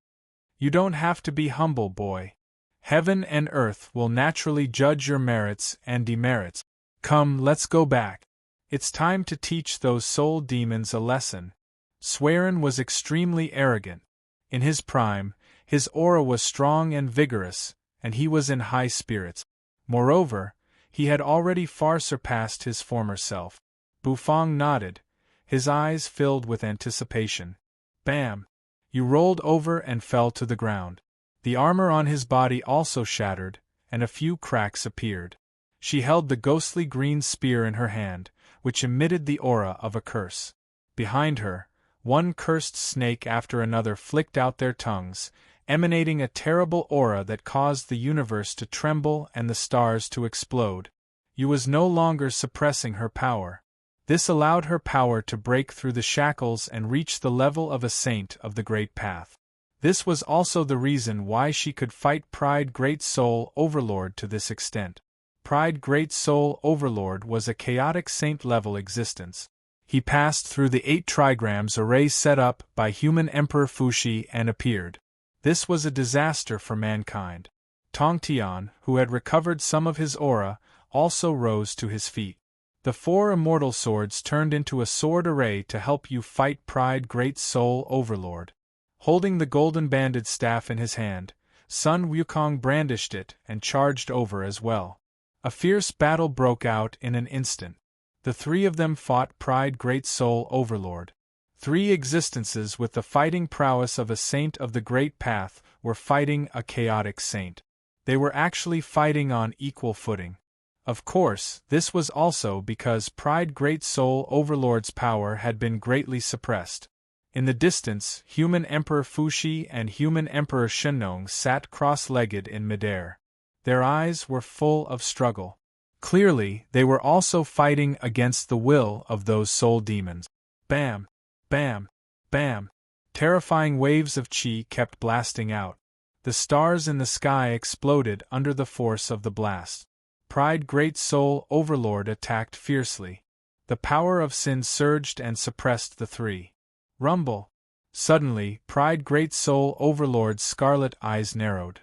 [SPEAKER 1] You don't have to be humble, boy. Heaven and earth will naturally judge your merits and demerits. Come, let's go back. It's time to teach those soul demons a lesson. Sueren was extremely arrogant. In his prime, his aura was strong and vigorous, and he was in high spirits. Moreover, he had already far surpassed his former self. Bu Fang nodded, his eyes filled with anticipation. Bam! You rolled over and fell to the ground. The armor on his body also shattered, and a few cracks appeared. She held the ghostly green spear in her hand, which emitted the aura of a curse. Behind her, one cursed snake after another flicked out their tongues, emanating a terrible aura that caused the universe to tremble and the stars to explode. You was no longer suppressing her power. This allowed her power to break through the shackles and reach the level of a saint of the Great Path. This was also the reason why she could fight Pride Great Soul Overlord to this extent. Pride Great Soul Overlord was a chaotic saint-level existence. He passed through the 8 trigrams array set up by human Emperor Fuxi and appeared. This was a disaster for mankind. Tongtian, who had recovered some of his aura, also rose to his feet. The 4 immortal swords turned into a sword array to help you fight Pride Great Soul Overlord. Holding the golden-banded staff in his hand, Sun Wukong brandished it and charged over as well. A fierce battle broke out in an instant. The 3 of them fought Pride Great Soul Overlord. 3 existences with the fighting prowess of a saint of the Great Path were fighting a chaotic saint. They were actually fighting on equal footing. Of course, this was also because Pride Great Soul Overlord's power had been greatly suppressed. In the distance, human Emperor Fuxi and human Emperor Shenong sat cross-legged in midair. Their eyes were full of struggle. Clearly, they were also fighting against the will of those soul demons. Bam! Bam! Bam! Terrifying waves of chi kept blasting out. The stars in the sky exploded under the force of the blast. Pride Great Soul Overlord attacked fiercely. The power of sin surged and suppressed the three. Rumble! Suddenly, Pride Great Soul Overlord's scarlet eyes narrowed.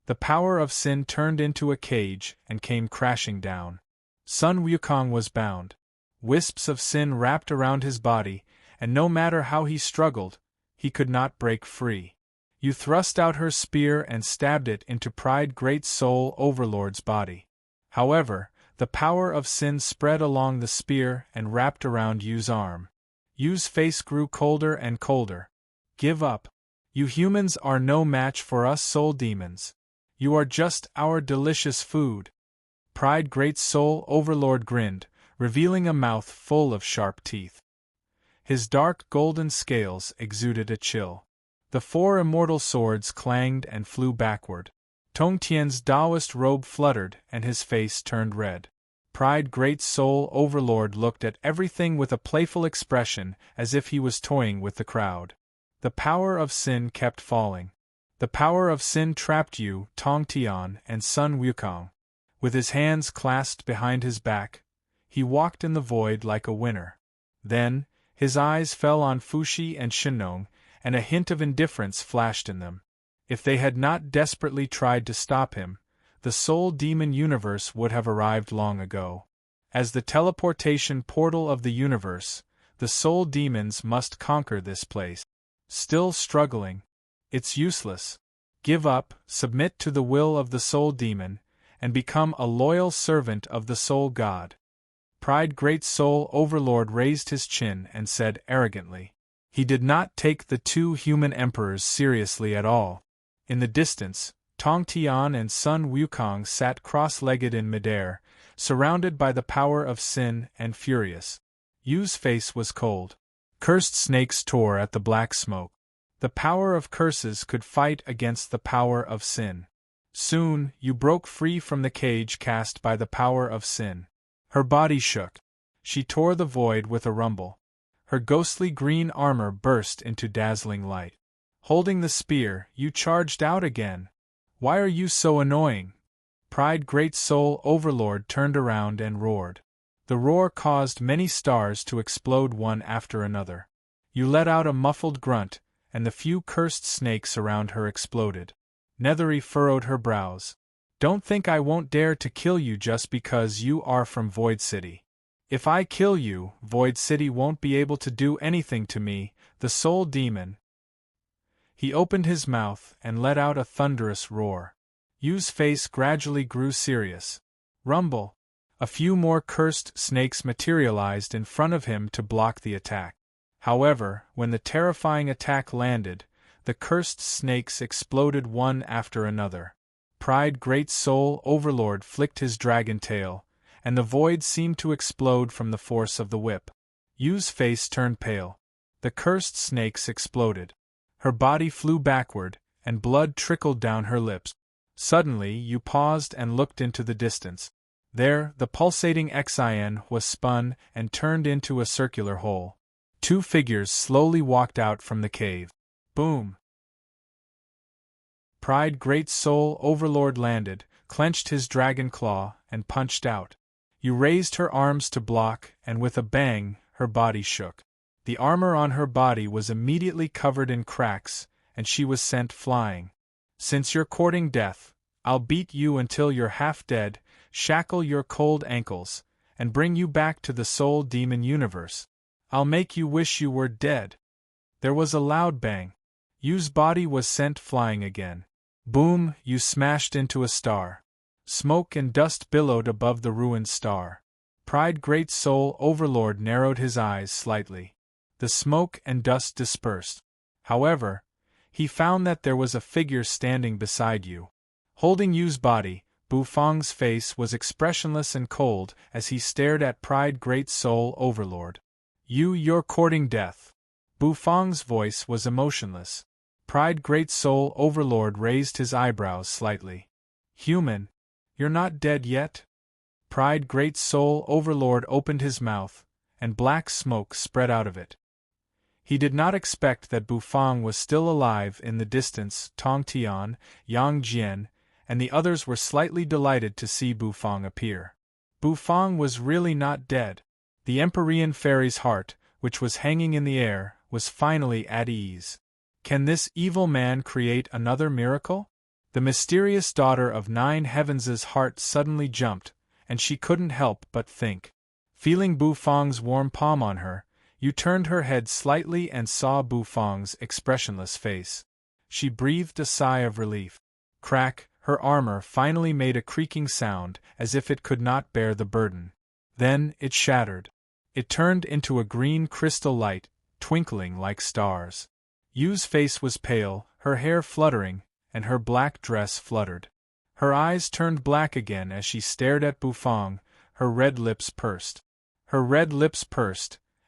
[SPEAKER 1] The power of sin turned into a cage and came crashing down. Sun Wukong was bound. Wisps of sin wrapped around his body, and no matter how he struggled, he could not break free. You thrust out her spear and stabbed it into Pride Great Soul Overlord's body. However, the power of sin spread along the spear and wrapped around Yu's arm. Yu's face grew colder and colder. Give up. You humans are no match for us soul demons. You are just our delicious food. Pride Great Soul Overlord grinned, revealing a mouth full of sharp teeth. His dark golden scales exuded a chill. The four immortal swords clanged and flew backward. Tong Tian's Taoist robe fluttered and his face turned red. Pride Great Soul Overlord looked at everything with a playful expression as if he was toying with the crowd. The power of sin kept falling. The power of sin trapped Yu, Tong Tian, and Sun Wukong. With his hands clasped behind his back, he walked in the void like a winner. Then, his eyes fell on Fushi and Shinong, and a hint of indifference flashed in them. If they had not desperately tried to stop him, the soul demon universe would have arrived long ago. As the teleportation portal of the universe, the soul demons must conquer this place. Still struggling. It's useless. Give up, submit to the will of the soul demon, and become a loyal servant of the soul god. Pride Great Soul Overlord raised his chin and said arrogantly. He did not take the two human emperors seriously at all. In the distance, Tong Tian and Sun Wukong sat cross-legged in midair, surrounded by the power of sin and furious. Yu's face was cold. Cursed snakes tore at the black smoke. The power of curses could fight against the power of sin. Soon, Yu broke free from the cage cast by the power of sin. Her body shook. She tore the void with a rumble. Her ghostly green armor burst into dazzling light. Holding the spear, Yu charged out again. Why are you so annoying? Pride Great Soul Overlord turned around and roared. The roar caused many stars to explode one after another. Yu let out a muffled grunt, and the few cursed snakes around her exploded. Nethery furrowed her brows. Don't think I won't dare to kill you just because you are from Void City. If I kill you, Void City won't be able to do anything to me, the soul demon. He opened his mouth and let out a thunderous roar. Yu's face gradually grew serious. Rumble! A few more cursed snakes materialized in front of him to block the attack. However, when the terrifying attack landed, the cursed snakes exploded one after another. Pride Great Soul Overlord flicked his dragon tail, and the void seemed to explode from the force of the whip. Yu's face turned pale. The cursed snakes exploded. Her body flew backward, and blood trickled down her lips. Suddenly, Yu paused and looked into the distance. There, the pulsating Xin was spun and turned into a circular hole. Two figures slowly walked out from the cave. Boom! Pride Great Soul Overlord landed, clenched his dragon claw, and punched out. Yu raised her arms to block, and with a bang, her body shook. The armor on her body was immediately covered in cracks, and she was sent flying. Since you're courting death, I'll beat you until you're half dead, shackle your cold ankles, and bring you back to the soul demon universe. I'll make you wish you were dead. There was a loud bang. Yu's body was sent flying again. Boom! Yu smashed into a star. Smoke and dust billowed above the ruined star. Pride Great Soul Overlord narrowed his eyes slightly. The smoke and dust dispersed. However, he found that there was a figure standing beside Yu. Holding Yu's body, Bufang's face was expressionless and cold as he stared at Pride Great Soul Overlord. You're courting death. Bufang's voice was emotionless. Pride Great Soul Overlord raised his eyebrows slightly. Human. You're not dead yet? Pride Great Soul Overlord opened his mouth, and black smoke spread out of it. He did not expect that Bufang was still alive. In the distance, Tong Tian, Yang Jian, and the others were slightly delighted to see Bufang appear. Bufang was really not dead. The Empyrean fairy's heart, which was hanging in the air, was finally at ease. Can this evil man create another miracle? The mysterious daughter of 9 Heavens' heart suddenly jumped, and she couldn't help but think. Feeling Bufang's warm palm on her, you turned her head slightly and saw Bufang's expressionless face. She breathed a sigh of relief. Crack, her armor finally made a creaking sound as if it could not bear the burden. Then it shattered. It turned into a green crystal light, twinkling like stars. Yu's face was pale, her hair fluttering, and her black dress fluttered. Her eyes turned black again as she stared at Bufang, her red lips pursed.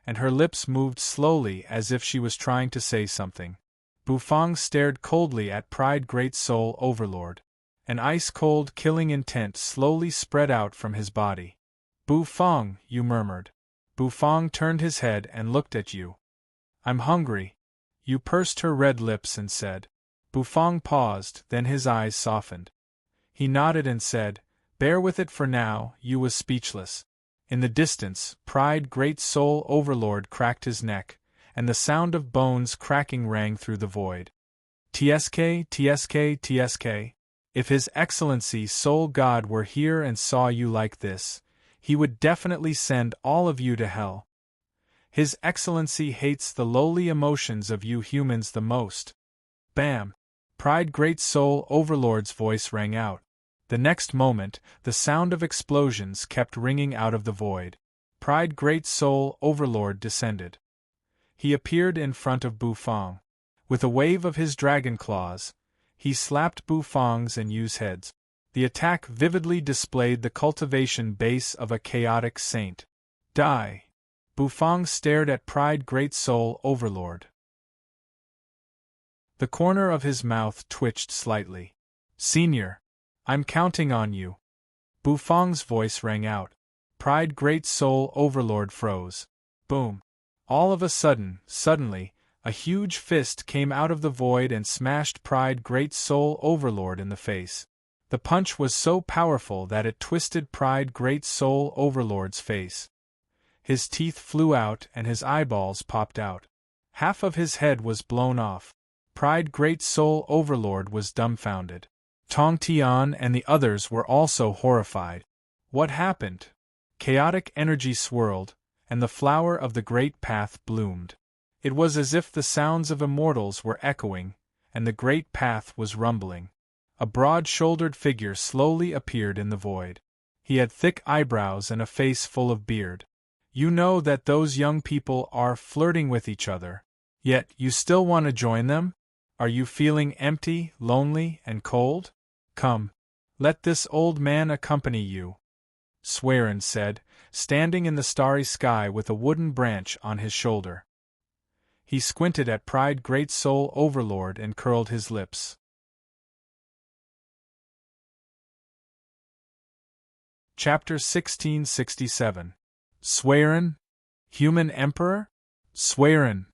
[SPEAKER 1] And her lips moved slowly as if she was trying to say something. Bufang stared coldly at Pride Great Soul Overlord. An ice-cold killing intent slowly spread out from his body. Bufang, you murmured. Bufang turned his head and looked at you. I'm hungry. You pursed her red lips and said. Bufang paused, then his eyes softened. He nodded and said, bear with it for now. You was speechless. In the distance, Pride Great Soul Overlord cracked his neck, and the sound of bones cracking rang through the void. TSK, TSK, TSK. If His Excellency Soul God were here and saw you like this, he would definitely send all of you to hell. His Excellency hates the lowly emotions of you humans the most. Bam! Pride Great Soul Overlord's voice rang out. The next moment, the sound of explosions kept ringing out of the void. Pride Great Soul Overlord descended. He appeared in front of Bufang. With a wave of his dragon claws, he slapped Bufang's and Yu's heads. The attack vividly displayed the cultivation base of a chaotic saint. Die! Bufang stared at Pride Great Soul Overlord. The corner of his mouth twitched slightly. Senior! I'm counting on you. Bufang's voice rang out. Pride Great Soul Overlord froze. Boom. All of a sudden, suddenly, a huge fist came out of the void and smashed Pride Great Soul Overlord in the face. The punch was so powerful that it twisted Pride Great Soul Overlord's face. His teeth flew out and his eyeballs popped out. Half of his head was blown off. Pride Great Soul Overlord was dumbfounded. Tong Tian and the others were also horrified. What happened? Chaotic energy swirled, and the flower of the Great Path bloomed. It was as if the sounds of immortals were echoing, and the Great Path was rumbling. A broad-shouldered figure slowly appeared in the void. He had thick eyebrows and a face full of beard. You know that those young people are flirting with each other, yet you still want to join them? Are you feeling empty, lonely, and cold? Come. Let this old man accompany you. Serene said, standing in the starry sky with a wooden branch on his shoulder. He squinted at Pride Great Soul Overlord and curled his lips. Chapter 1667. Serene? Human Emperor? Serene.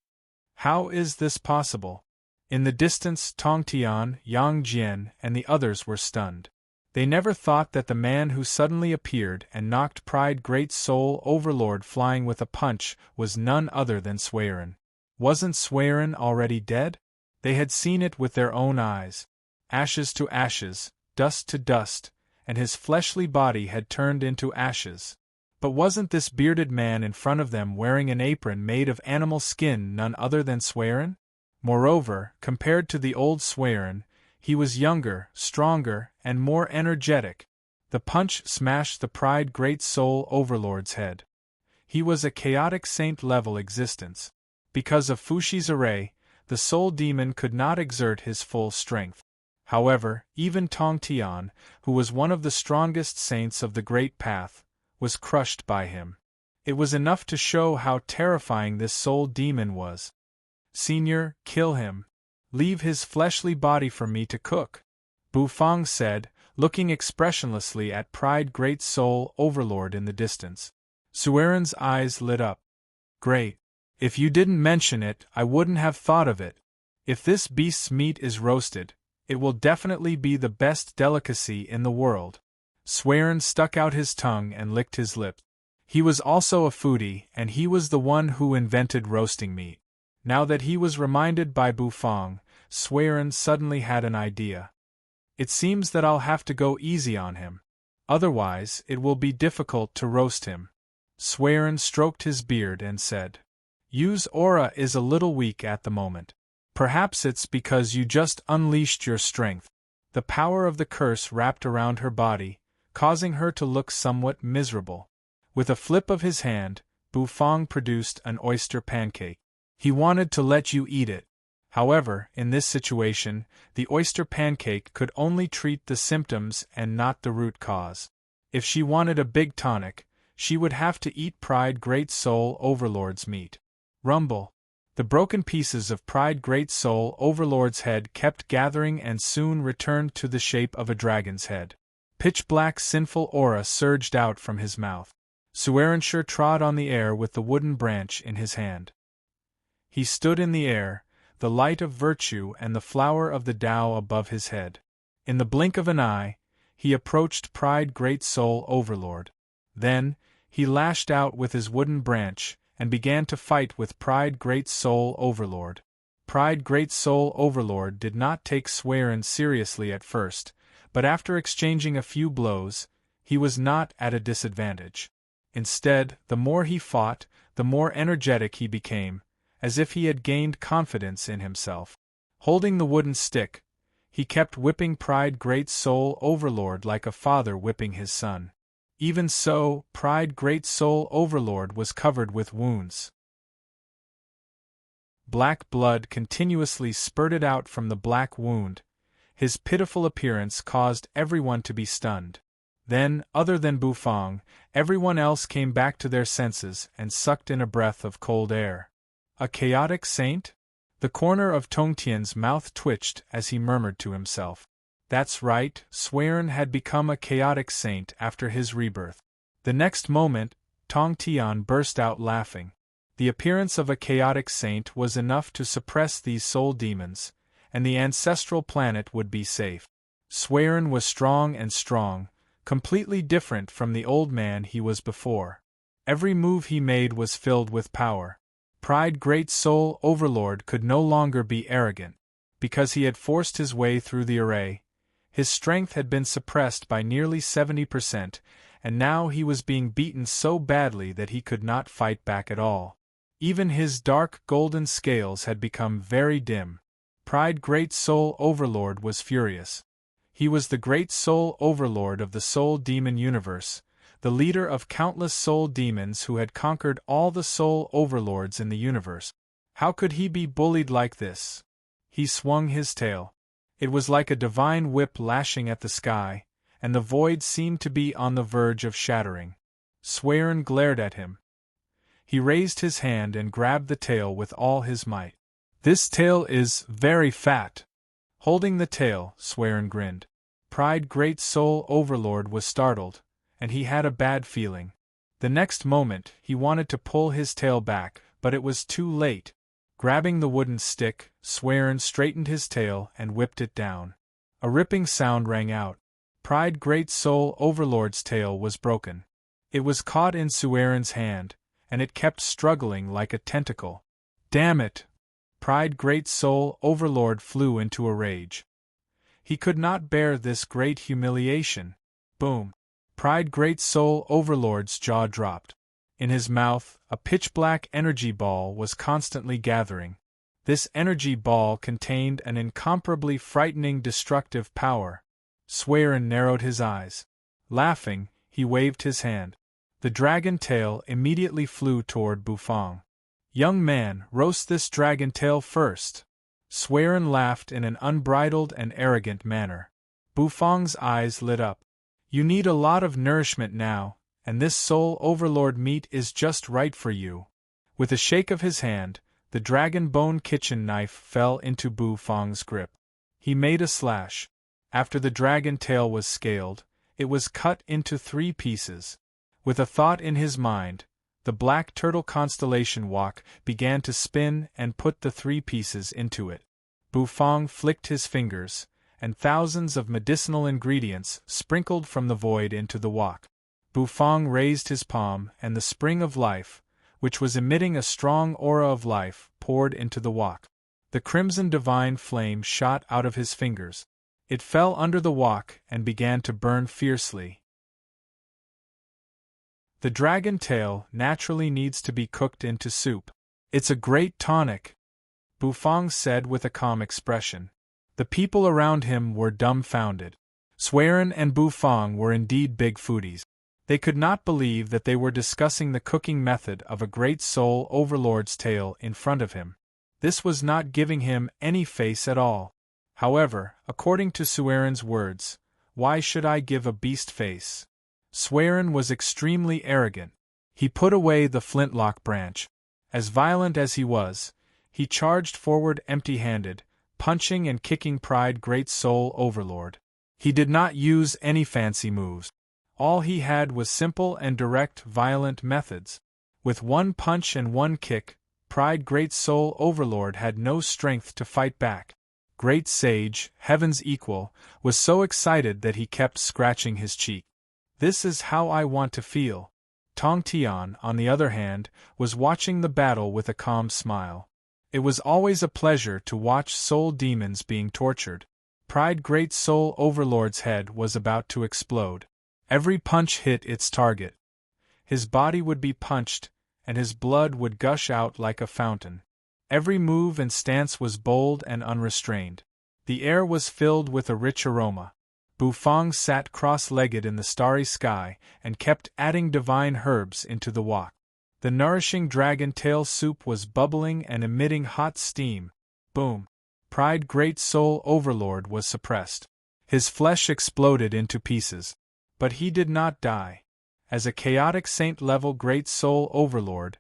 [SPEAKER 1] How is this possible? In the distance, Tong Tian, Yang Jian, and the others were stunned. They never thought that the man who suddenly appeared and knocked Pride Great Soul Overlord flying with a punch was none other than Serene. Wasn't Serene already dead? They had seen it with their own eyes. Ashes to ashes, dust to dust, and his fleshly body had turned into ashes. But wasn't this bearded man in front of them wearing an apron made of animal skin none other than Serene? Moreover, compared to the old Serene, he was younger, stronger, and more energetic. The punch smashed the Pride Great Soul Overlord's head. He was a chaotic saint-level existence. Because of Fushi's array, the soul demon could not exert his full strength. However, even Tong Tian, who was one of the strongest saints of the Great Path, was crushed by him. It was enough to show how terrifying this soul demon was. Senior, kill him. Leave his fleshly body for me to cook, Bufang said, looking expressionlessly at Pride Great Soul Overlord in the distance. Sueren's eyes lit up. Great. If you didn't mention it, I wouldn't have thought of it. If this beast's meat is roasted, it will definitely be the best delicacy in the world. Sueren stuck out his tongue and licked his lips. He was also a foodie, and he was the one who invented roasting meat. Now that he was reminded by Bufang, Sueren suddenly had an idea. It seems that I'll have to go easy on him. Otherwise, it will be difficult to roast him. Sueren stroked his beard and said, Yu's aura is a little weak at the moment. Perhaps it's because you just unleashed your strength. The power of the curse wrapped around her body, causing her to look somewhat miserable. With a flip of his hand, Bufang produced an oyster pancake. He wanted to let you eat it. However, in this situation, the oyster pancake could only treat the symptoms and not the root cause. If she wanted a big tonic, she would have to eat Pride Great Soul Overlord's meat. Rumble. The broken pieces of Pride Great Soul Overlord's head kept gathering and soon returned to the shape of a dragon's head. Pitch-black sinful aura surged out from his mouth. Suerenshire trod on the air with the wooden branch in his hand. He stood in the air, the light of virtue and the flower of the Tao above his head. In the blink of an eye, he approached Pride Great Soul Overlord. Then, he lashed out with his wooden branch, and began to fight with Pride Great Soul Overlord. Pride Great Soul Overlord did not take Sueren seriously at first, but after exchanging a few blows, he was not at a disadvantage. Instead, the more he fought, the more energetic he became, as if he had gained confidence in himself. Holding the wooden stick, he kept whipping Pride Great Soul Overlord like a father whipping his son. Even so, Pride Great Soul Overlord was covered with wounds. Black blood continuously spurted out from the black wound. His pitiful appearance caused everyone to be stunned. Then, other than Bufang, everyone else came back to their senses and sucked in a breath of cold air. A chaotic saint? The corner of Tongtian's mouth twitched as he murmured to himself. That's right, Sueren had become a chaotic saint after his rebirth. The next moment, Tongtian burst out laughing. The appearance of a chaotic saint was enough to suppress these soul demons, and the ancestral planet would be safe. Sueren was strong and strong, completely different from the old man he was before. Every move he made was filled with power. Pride Great Soul Overlord could no longer be arrogant. Because he had forced his way through the array, his strength had been suppressed by nearly 70%, and now he was being beaten so badly that he could not fight back at all. Even his dark golden scales had become very dim. Pride Great Soul Overlord was furious. He was the Great Soul Overlord of the Soul Demon universe, the leader of countless soul demons who had conquered all the soul overlords in the universe. How could he be bullied like this? He swung his tail. It was like a divine whip lashing at the sky, and the void seemed to be on the verge of shattering. Sueren glared at him. He raised his hand and grabbed the tail with all his might. This tail is very fat. Holding the tail, Sueren grinned. Pride Great Soul Overlord was startled, and he had a bad feeling. The next moment, he wanted to pull his tail back, but it was too late. Grabbing the wooden stick, Sueren straightened his tail and whipped it down. A ripping sound rang out. Pride Great Soul Overlord's tail was broken. It was caught in Sueren's hand, and it kept struggling like a tentacle. Damn it! Pride Great Soul Overlord flew into a rage. He could not bear this great humiliation. Boom! Pride Great Soul Overlord's jaw dropped. In his mouth, a pitch-black energy ball was constantly gathering. This energy ball contained an incomparably frightening destructive power. Sueren narrowed his eyes. Laughing, he waved his hand. The dragon tail immediately flew toward Bufang. Young man, roast this dragon tail first. Sueren laughed in an unbridled and arrogant manner. Bufang's eyes lit up. You need a lot of nourishment now, and this soul overlord meat is just right for you. With a shake of his hand, the dragon bone kitchen knife fell into Bufang's grip. He made a slash. After the dragon tail was scaled, it was cut into 3 pieces. With a thought in his mind, the black turtle constellation walk began to spin and put the 3 pieces into it. Bufang flicked his fingers, and thousands of medicinal ingredients sprinkled from the void into the wok. Bufang raised his palm, and the spring of life, which was emitting a strong aura of life, poured into the wok. The crimson divine flame shot out of his fingers. It fell under the wok and began to burn fiercely. The dragon tail naturally needs to be cooked into soup. It's a great tonic, Bufang said with a calm expression. The people around him were dumbfounded. Serene and Bufang were indeed big foodies. They could not believe that they were discussing the cooking method of a great soul overlord's tail in front of him. This was not giving him any face at all. However, according to Serene's words, why should I give a beast face? Serene was extremely arrogant. He put away the flintlock branch. As violent as he was, he charged forward empty-handed, punching and kicking Pride Great Soul Overlord. He did not use any fancy moves. All he had was simple and direct violent methods. With 1 punch and 1 kick, Pride Great Soul Overlord had no strength to fight back. Great Sage, Heaven's equal, was so excited that he kept scratching his cheek. This is how I want to feel. Tong Tian, on the other hand, was watching the battle with a calm smile. It was always a pleasure to watch soul demons being tortured. Pride Great Soul Overlord's head was about to explode. Every punch hit its target. His body would be punched, and his blood would gush out like a fountain. Every move and stance was bold and unrestrained. The air was filled with a rich aroma. Bufang sat cross-legged in the starry sky and kept adding divine herbs into the wok. The nourishing dragon tail soup was bubbling and emitting hot steam. Boom! Pride Great Soul Overlord was suppressed. His flesh exploded into pieces. But he did not die. As a chaotic saint-level Great Soul Overlord,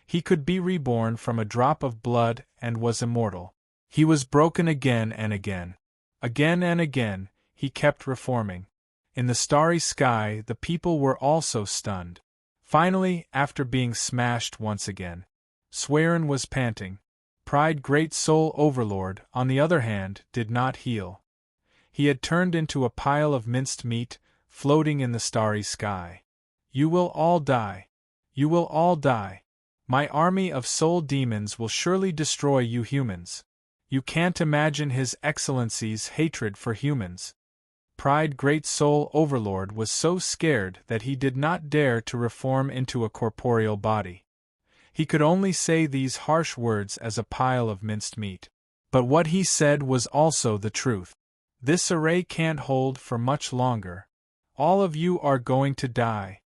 [SPEAKER 1] he could be reborn from a drop of blood and was immortal. He was broken again and again. Again and again, he kept reforming. In the starry sky, the people were also stunned. Finally, after being smashed once again, Serene was panting. Pride Great Soul Overlord, on the other hand, did not heal. He had turned into a pile of minced meat, floating in the starry sky. You will all die. You will all die. My army of soul demons will surely destroy you humans. You can't imagine His Excellency's hatred for humans. Pride Great Soul Overlord was so scared that he did not dare to reform into a corporeal body. He could only say these harsh words as a pile of minced meat. But what he said was also the truth. This array can't hold for much longer. All of you are going to die.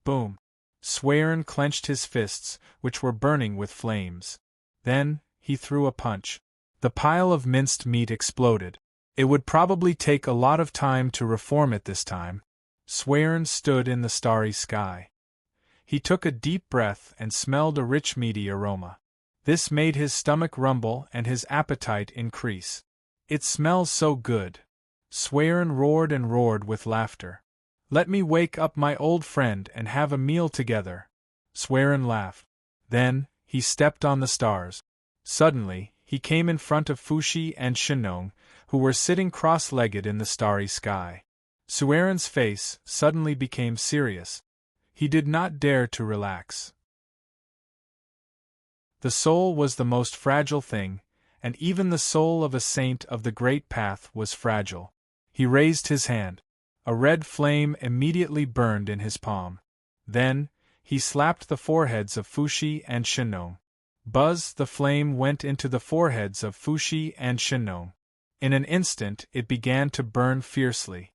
[SPEAKER 1] Boom! Serene clenched his fists, which were burning with flames. Then, he threw a punch. The pile of minced meat exploded. It would probably take a lot of time to reform it this time. Serene stood in the starry sky. He took a deep breath and smelled a rich meaty aroma. This made his stomach rumble and his appetite increase. It smells so good. Serene roared and roared with laughter. Let me wake up my old friend and have a meal together. Serene laughed. Then, he stepped on the stars. Suddenly, he came in front of Fuxi and Shenong, who were sitting cross-legged in the starry sky. Serene's face suddenly became serious. He did not dare to relax. The soul was the most fragile thing, and even the soul of a saint of the Great Path was fragile. He raised his hand. A red flame immediately burned in his palm. Then, he slapped the foreheads of Fuxi and Shenong. Buzz! The flame went into the foreheads of Fuxi and Shenong. In an instant it began to burn fiercely.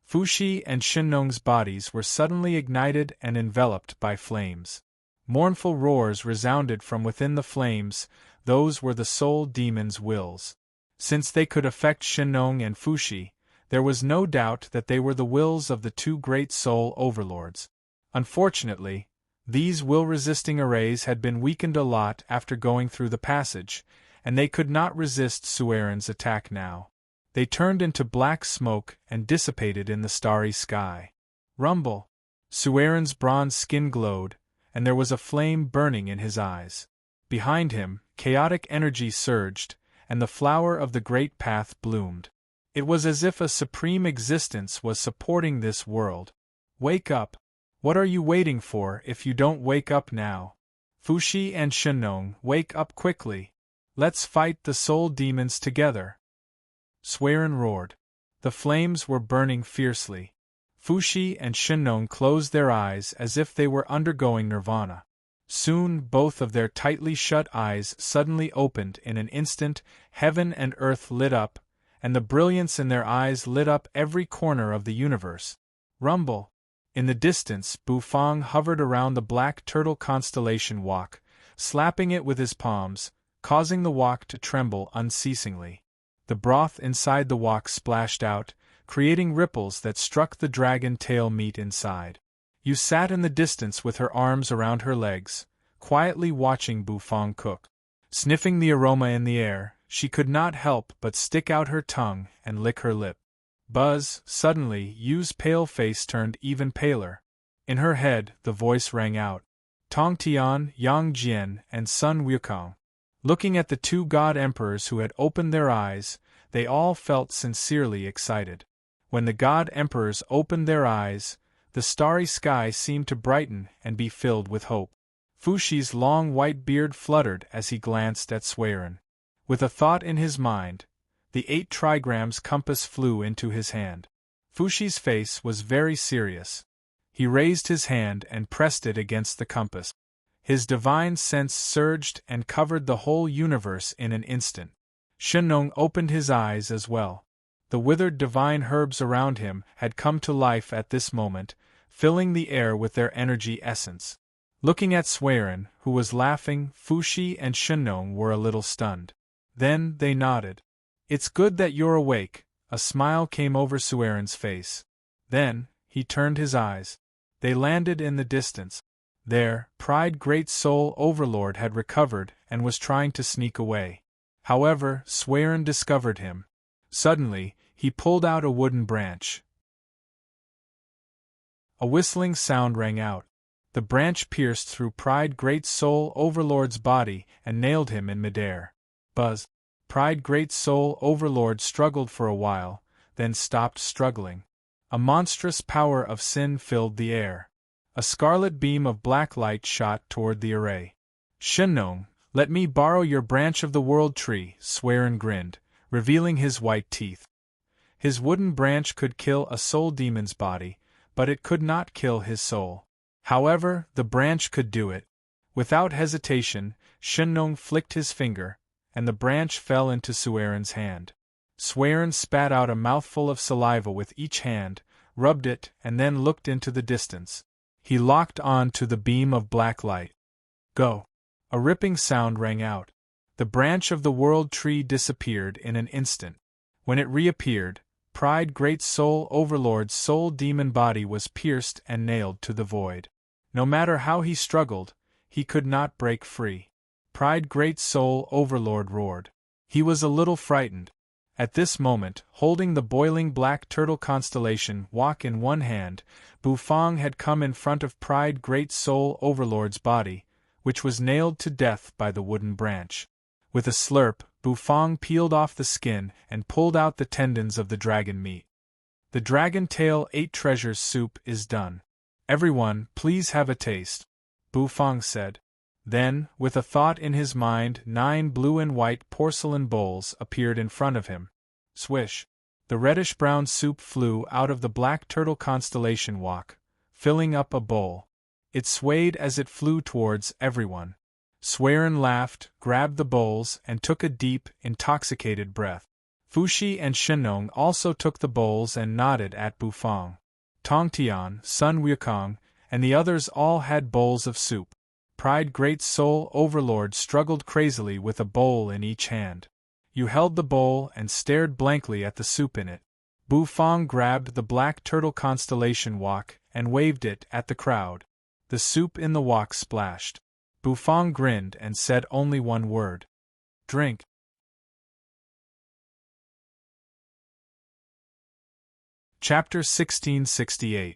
[SPEAKER 1] Fuxi and Shenong's bodies were suddenly ignited and enveloped by flames. Mournful roars resounded from within the flames. Those were the soul demons' wills. Since they could affect Shenong and Fuxi, there was no doubt that they were the wills of the 2 great soul overlords. Unfortunately, these will-resisting arrays had been weakened a lot after going through the passage, and they could not resist Serene's attack now. They turned into black smoke and dissipated in the starry sky. Rumble! Sueren's bronze skin glowed, and there was a flame burning in his eyes. Behind him, chaotic energy surged, and the flower of the great path bloomed. It was as if a supreme existence was supporting this world. Wake up! What are you waiting for if you don't wake up now? Fuxi and Shenong, wake up quickly! Let's fight the soul demons together! Sueren roared. The flames were burning fiercely. Fuxi and Shenong closed their eyes as if they were undergoing nirvana. Soon both of their tightly shut eyes suddenly opened in an instant, heaven and earth lit up, and the brilliance in their eyes lit up every corner of the universe. Rumble! In the distance, Bufang hovered around the black turtle constellation walk, slapping it with his palms, causing the walk to tremble unceasingly. The broth inside the walk splashed out, creating ripples that struck the dragon tail meat inside. Yu sat in the distance with her arms around her legs, quietly watching Bufang cook. Sniffing the aroma in the air, she could not help but stick out her tongue and lick her lip. Buzz! Suddenly, Yu's pale face turned even paler. In her head, the voice rang out. Tong Tian, Yang Jian, and Sun Wukong. Looking at the two god emperors who had opened their eyes, they all felt sincerely excited. When the god emperors opened their eyes, the starry sky seemed to brighten and be filled with hope. Fuxi's long white beard fluttered as he glanced at Sueren. With a thought in his mind, the 8 trigrams compass flew into his hand. Fuxi's face was very serious. He raised his hand and pressed it against the compass. His divine sense surged and covered the whole universe in an instant. Shenong opened his eyes as well. The withered divine herbs around him had come to life at this moment, filling the air with their energy essence. Looking at Sueren, who was laughing, Fuxi and Shenong were a little stunned. Then they nodded. It's good that you're awake. A smile came over Sueren's face. Then, he turned his eyes. They landed in the distance. There, Pride Great Soul Overlord had recovered and was trying to sneak away. However, Sueren discovered him. Suddenly, he pulled out a wooden branch. A whistling sound rang out. The branch pierced through Pride Great Soul Overlord's body and nailed him in midair. Buzz! Pride Great Soul Overlord struggled for a while, then stopped struggling. A monstrous power of sin filled the air. A scarlet beam of black light shot toward the array. Shenong, let me borrow your branch of the world tree, Sueren grinned, revealing his white teeth. His wooden branch could kill a soul demon's body, but it could not kill his soul. However, the branch could do it. Without hesitation, Shenong flicked his finger, and the branch fell into Sueren's hand. Sueren spat out a mouthful of saliva with each hand, rubbed it, and then looked into the distance. He locked on to the beam of black light. Go! A ripping sound rang out. The branch of the world tree disappeared in an instant. When it reappeared, Pride Great Soul Overlord's soul demon body was pierced and nailed to the void. No matter how he struggled, he could not break free. Pride Great Soul Overlord roared. He was a little frightened. At this moment, holding the boiling black turtle constellation walk in one hand, Bufang had come in front of Pride Great Soul Overlord's body, which was nailed to death by the wooden branch. With a slurp, Bufang peeled off the skin and pulled out the tendons of the dragon meat. The Dragon Tail 8 Treasures soup is done. Everyone, please have a taste, Bufang said. Then, with a thought in his mind, 9 blue and white porcelain bowls appeared in front of him. Swish! The reddish-brown soup flew out of the black turtle constellation walk, filling up a bowl. It swayed as it flew towards everyone. Sueren laughed, grabbed the bowls, and took a deep, intoxicated breath. Fuxi and Shenong also took the bowls and nodded at Bufang. Tongtian, Sun Wukong, and the others all had bowls of soup. Pride Great Soul Overlord struggled crazily with a bowl in each hand. You held the bowl and stared blankly at the soup in it. Bufang grabbed the black turtle constellation walk and waved it at the crowd. The soup in the wok splashed. Bufang grinned and said only one word. Drink. Chapter 1668.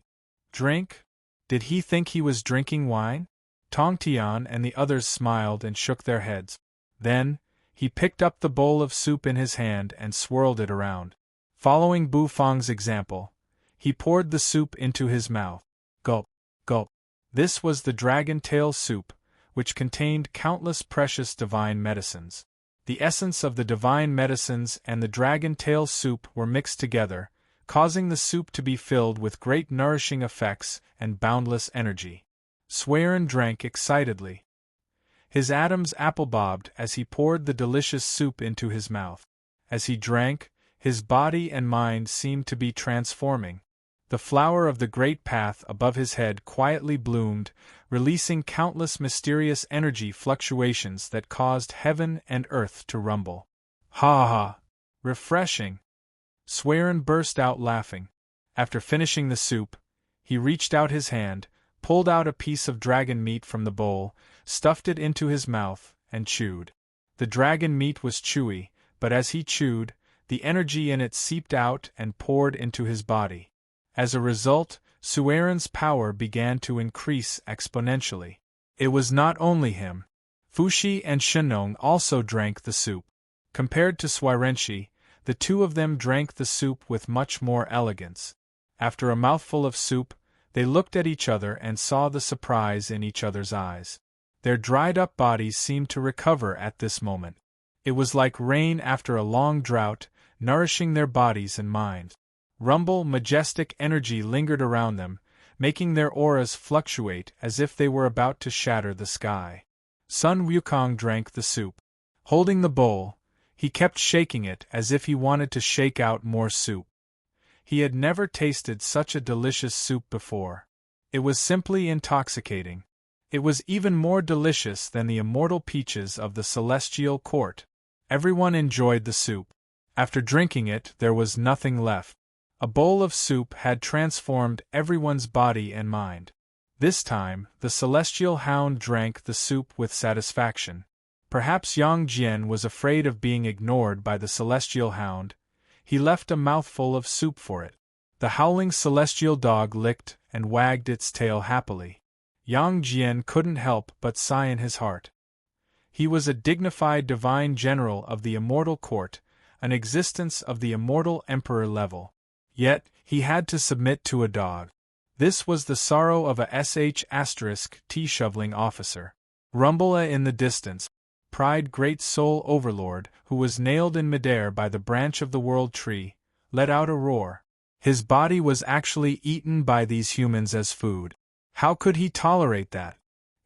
[SPEAKER 1] Drink? Did he think he was drinking wine? Tong Tian and the others smiled and shook their heads. Then, he picked up the bowl of soup in his hand and swirled it around. Following Bu Fang's example, he poured the soup into his mouth. Gulp, gulp. This was the dragon tail soup, which contained countless precious divine medicines. The essence of the divine medicines and the dragon tail soup were mixed together, causing the soup to be filled with great nourishing effects and boundless energy. Serene drank excitedly. His atoms apple-bobbed as he poured the delicious soup into his mouth. As he drank, his body and mind seemed to be transforming. The flower of the great path above his head quietly bloomed, releasing countless mysterious energy fluctuations that caused heaven and earth to rumble. Ha ha! Refreshing! Serene burst out laughing. After finishing the soup, he reached out his hand, pulled out a piece of dragon meat from the bowl, stuffed it into his mouth, and chewed. The dragon meat was chewy, but as he chewed, the energy in it seeped out and poured into his body. As a result, Serene's power began to increase exponentially. It was not only him. Fuxi and Shenong also drank the soup. Compared to Serenshi, the two of them drank the soup with much more elegance. After a mouthful of soup, they looked at each other and saw the surprise in each other's eyes. Their dried-up bodies seemed to recover at this moment. It was like rain after a long drought, nourishing their bodies and minds. Majestic energy lingered around them, making their auras fluctuate as if they were about to shatter the sky. Sun Wukong drank the soup. Holding the bowl, he kept shaking it as if he wanted to shake out more soup. He had never tasted such a delicious soup before. It was simply intoxicating. It was even more delicious than the immortal peaches of the celestial court. Everyone enjoyed the soup. After drinking it, there was nothing left. A bowl of soup had transformed everyone's body and mind. This time, the celestial hound drank the soup with satisfaction. Perhaps Yang Jian was afraid of being ignored by the celestial hound. He left a mouthful of soup for it. The howling celestial dog licked and wagged its tail happily. Yang Jian couldn't help but sigh in his heart. He was a dignified divine general of the immortal court, an existence of the immortal emperor level. Yet, he had to submit to a dog. This was the sorrow of a *T shoveling officer. Rumbla in the distance. Pride Great Soul Overlord, who was nailed in midair by the branch of the World Tree, let out a roar. His body was actually eaten by these humans as food. How could he tolerate that?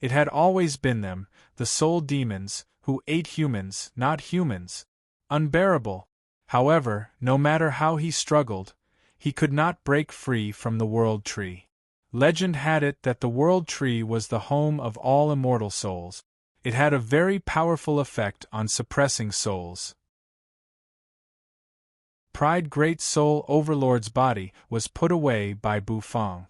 [SPEAKER 1] It had always been them, the soul demons, who ate humans, not humans. Unbearable. However, no matter how he struggled, he could not break free from the World Tree. Legend had it that the World Tree was the home of all immortal souls. It had a very powerful effect on suppressing souls. Pride Great Soul Overlord's body was put away by Bu Fang.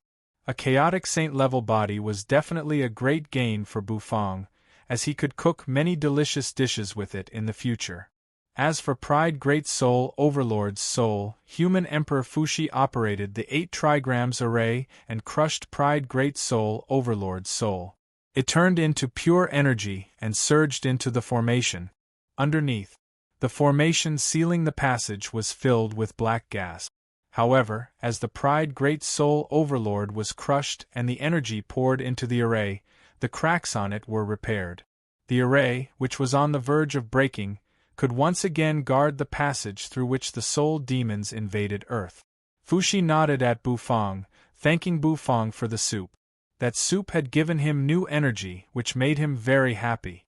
[SPEAKER 1] A chaotic saint-level body was definitely a great gain for Bu Fang, as he could cook many delicious dishes with it in the future. As for Pride Great Soul Overlord's soul, human Emperor Fuxi operated the 8 trigrams array and crushed Pride Great Soul Overlord's soul. It turned into pure energy and surged into the formation. Underneath, the formation sealing the passage was filled with black gas. However, as the Pride Great Soul Overlord was crushed and the energy poured into the array, the cracks on it were repaired. The array, which was on the verge of breaking, could once again guard the passage through which the soul demons invaded Earth. Fuxi nodded at Bu Fang, thanking Bu Fang for the soup. That soup had given him new energy, which made him very happy.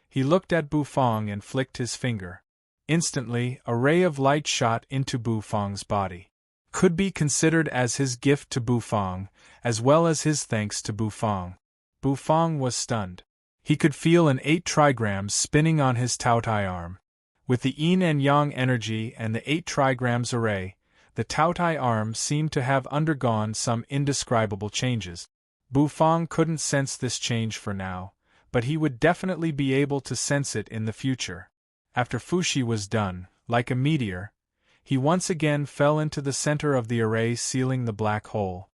[SPEAKER 1] He looked at Bu Fang and flicked his finger. Instantly, a ray of light shot into Bu Fang's body. Could be considered as his gift to Bu Fang, as well as his thanks to Bu Fang. Bu Fang was stunned. He could feel an 8 trigrams spinning on his Taotai arm. With the yin and yang energy and the 8 trigrams array, the Taotai arm seemed to have undergone some indescribable changes. Bu Fang couldn't sense this change for now, but he would definitely be able to sense it in the future. After Fuxi was done, like a meteor, He once again fell into the center of the array, sealing the black hole.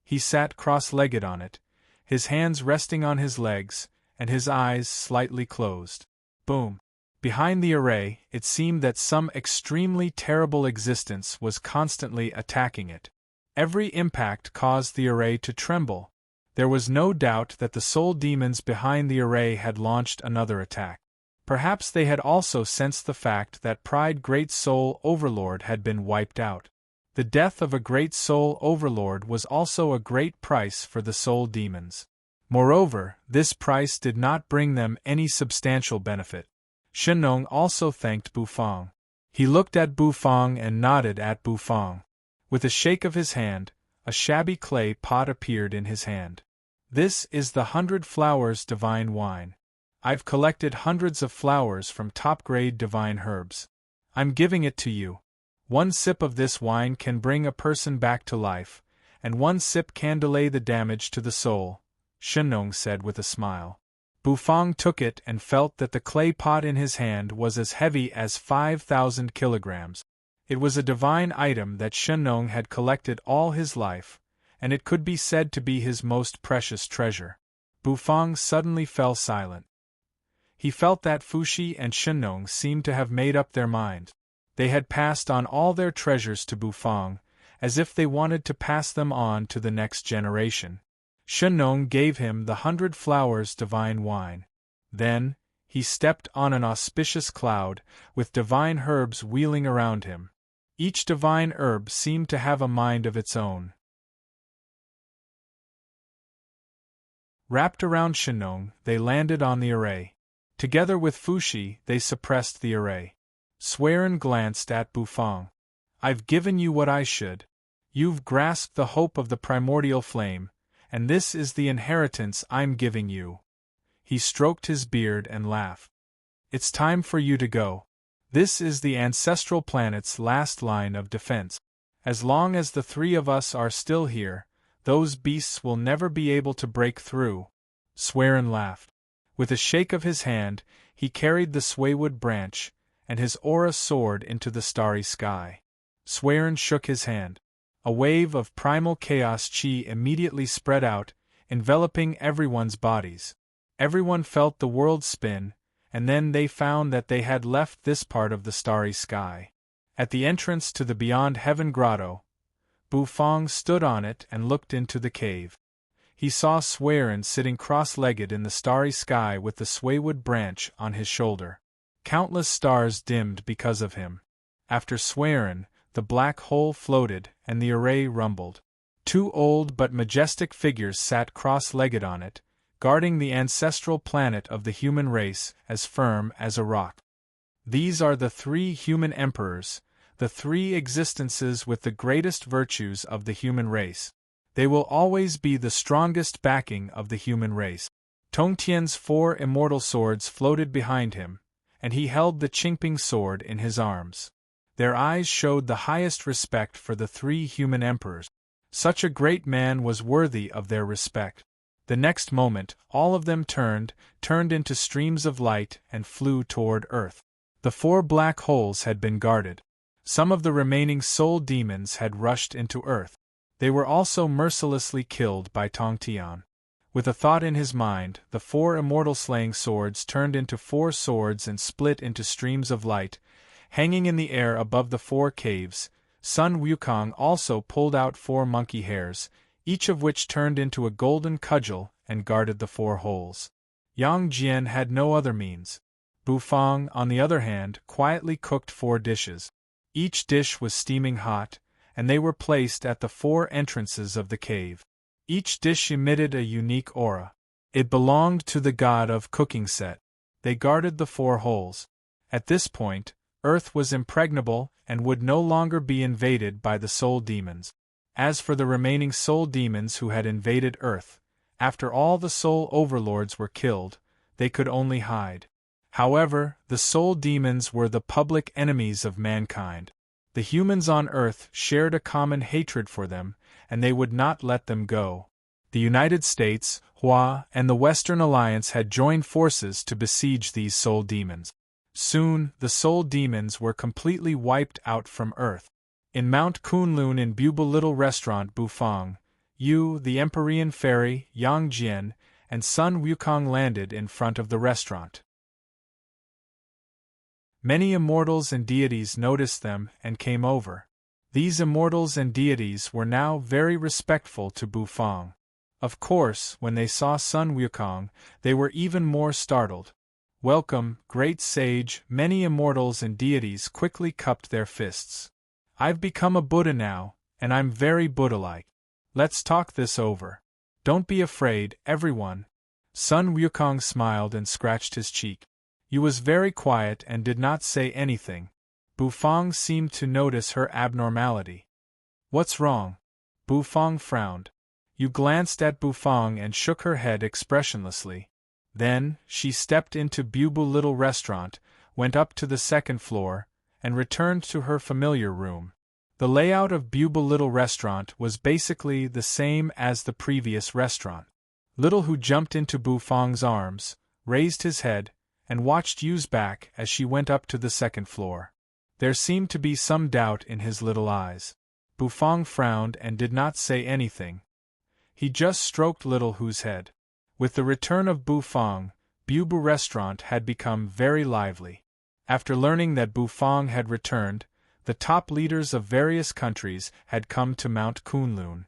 [SPEAKER 1] He sat cross-legged on it, his hands resting on his legs, and his eyes slightly closed. Boom! Behind the array, it seemed that some extremely terrible existence was constantly attacking it. Every impact caused the array to tremble. There was no doubt that the soul demons behind the array had launched another attack. Perhaps they had also sensed the fact that Pride Great Soul Overlord had been wiped out. The death of a great soul overlord was also a great price for the soul demons. Moreover, this price did not bring them any substantial benefit. Shenong also thanked Bufang. He looked at Bufang and nodded at Bufang. With a shake of his hand, a shabby clay pot appeared in his hand. This is the 100 Flowers Divine Wine. I've collected hundreds of flowers from top-grade divine herbs. I'm giving it to you. One sip of this wine can bring a person back to life, and one sip can delay the damage to the soul, Shenong said with a smile. Bufang took it and felt that the clay pot in his hand was as heavy as 5,000 kilograms. It was a divine item that Shenong had collected all his life, and it could be said to be his most precious treasure. Bufang suddenly fell silent. He felt that Fushi and Shenong seemed to have made up their mind. They had passed on all their treasures to Bufang, as if they wanted to pass them on to the next generation. Shenong gave him the 100 Flowers Divine Wine. Then, he stepped on an auspicious cloud, with divine herbs wheeling around him. Each divine herb seemed to have a mind of its own. Wrapped around Shenong, they landed on the array. Together with Fushi, they suppressed the array. Serene glanced at Bufang. I've given you what I should. You've grasped the hope of the primordial flame, and this is the inheritance I'm giving you. He stroked his beard and laughed. It's time for you to go. This is the ancestral planet's last line of defense. As long as the three of us are still here, those beasts will never be able to break through. Serene laughed. With a shake of his hand, he carried the swaywood branch, and his aura soared into the starry sky. Serene shook his hand. A wave of primal chaos chi immediately spread out, enveloping everyone's bodies. Everyone felt the world spin, and then they found that they had left this part of the starry sky. At the entrance to the Beyond Heaven Grotto, Bufang stood on it and looked into the cave. He saw Serene sitting cross-legged in the starry sky with the swaywood branch on his shoulder. Countless stars dimmed because of him. After Serene, the black hole floated, and the array rumbled. Two old but majestic figures sat cross-legged on it, guarding the ancestral planet of the human race as firm as a rock. These are the three human emperors, the three existences with the greatest virtues of the human race. They will always be the strongest backing of the human race. Tongtian's 4 immortal swords floated behind him, and he held the Qingping sword in his arms. Their eyes showed the highest respect for the three human emperors. Such a great man was worthy of their respect. The next moment, all of them turned into streams of light and flew toward Earth. The 4 black holes had been guarded. Some of the remaining soul demons had rushed into Earth. They were also mercilessly killed by Tongtian. With a thought in his mind, the 4 immortal slaying swords turned into 4 swords and split into streams of light, hanging in the air above the 4 caves. Sun Wukong also pulled out 4 monkey hairs, each of which turned into a golden cudgel and guarded the 4 holes. Yang Jian had no other means. Bufang, on the other hand, quietly cooked 4 dishes. Each dish was steaming hot, and they were placed at the 4 entrances of the cave. Each dish emitted a unique aura. It belonged to the god of cooking Set. They guarded the 4 holes. At this point, Earth was impregnable and would no longer be invaded by the soul demons. As for the remaining soul demons who had invaded Earth, after all the soul overlords were killed, they could only hide. However, the soul demons were the public enemies of mankind. The humans on Earth shared a common hatred for them, and they would not let them go. The United States, Hua, and the Western Alliance had joined forces to besiege these soul demons. Soon, the soul demons were completely wiped out from Earth. In Mount Kunlun in Bubble Little Restaurant Bufang, Yu, the Empyrean Fairy, Yang Jian, and Sun Wukong landed in front of the restaurant. Many immortals and deities noticed them and came over. These immortals and deities were now very respectful to Bufang. Of course, when they saw Sun Wukong, they were even more startled. "Welcome, great sage," many immortals and deities quickly cupped their fists. "I've become a Buddha now, and I'm very Buddha-like. Let's talk this over. Don't be afraid, everyone." Sun Wukong smiled and scratched his cheek. He was very quiet and did not say anything. Bufang seemed to notice her abnormality. "What's wrong?" Bufang frowned. Yu glanced at Bufang and shook her head expressionlessly. Then, she stepped into Bubble Little Restaurant, went up to the second floor, and returned to her familiar room. The layout of Bubble Little Restaurant was basically the same as the previous restaurant. Little Hu jumped into Bufang's arms, raised his head, and watched Yu's back as she went up to the second floor. There seemed to be some doubt in his little eyes. Bufang frowned and did not say anything. He just stroked Little Hu's head. With the return of Bufang, Bubble Restaurant had become very lively. After learning that Bufang had returned, the top leaders of various countries had come to Mount Kunlun.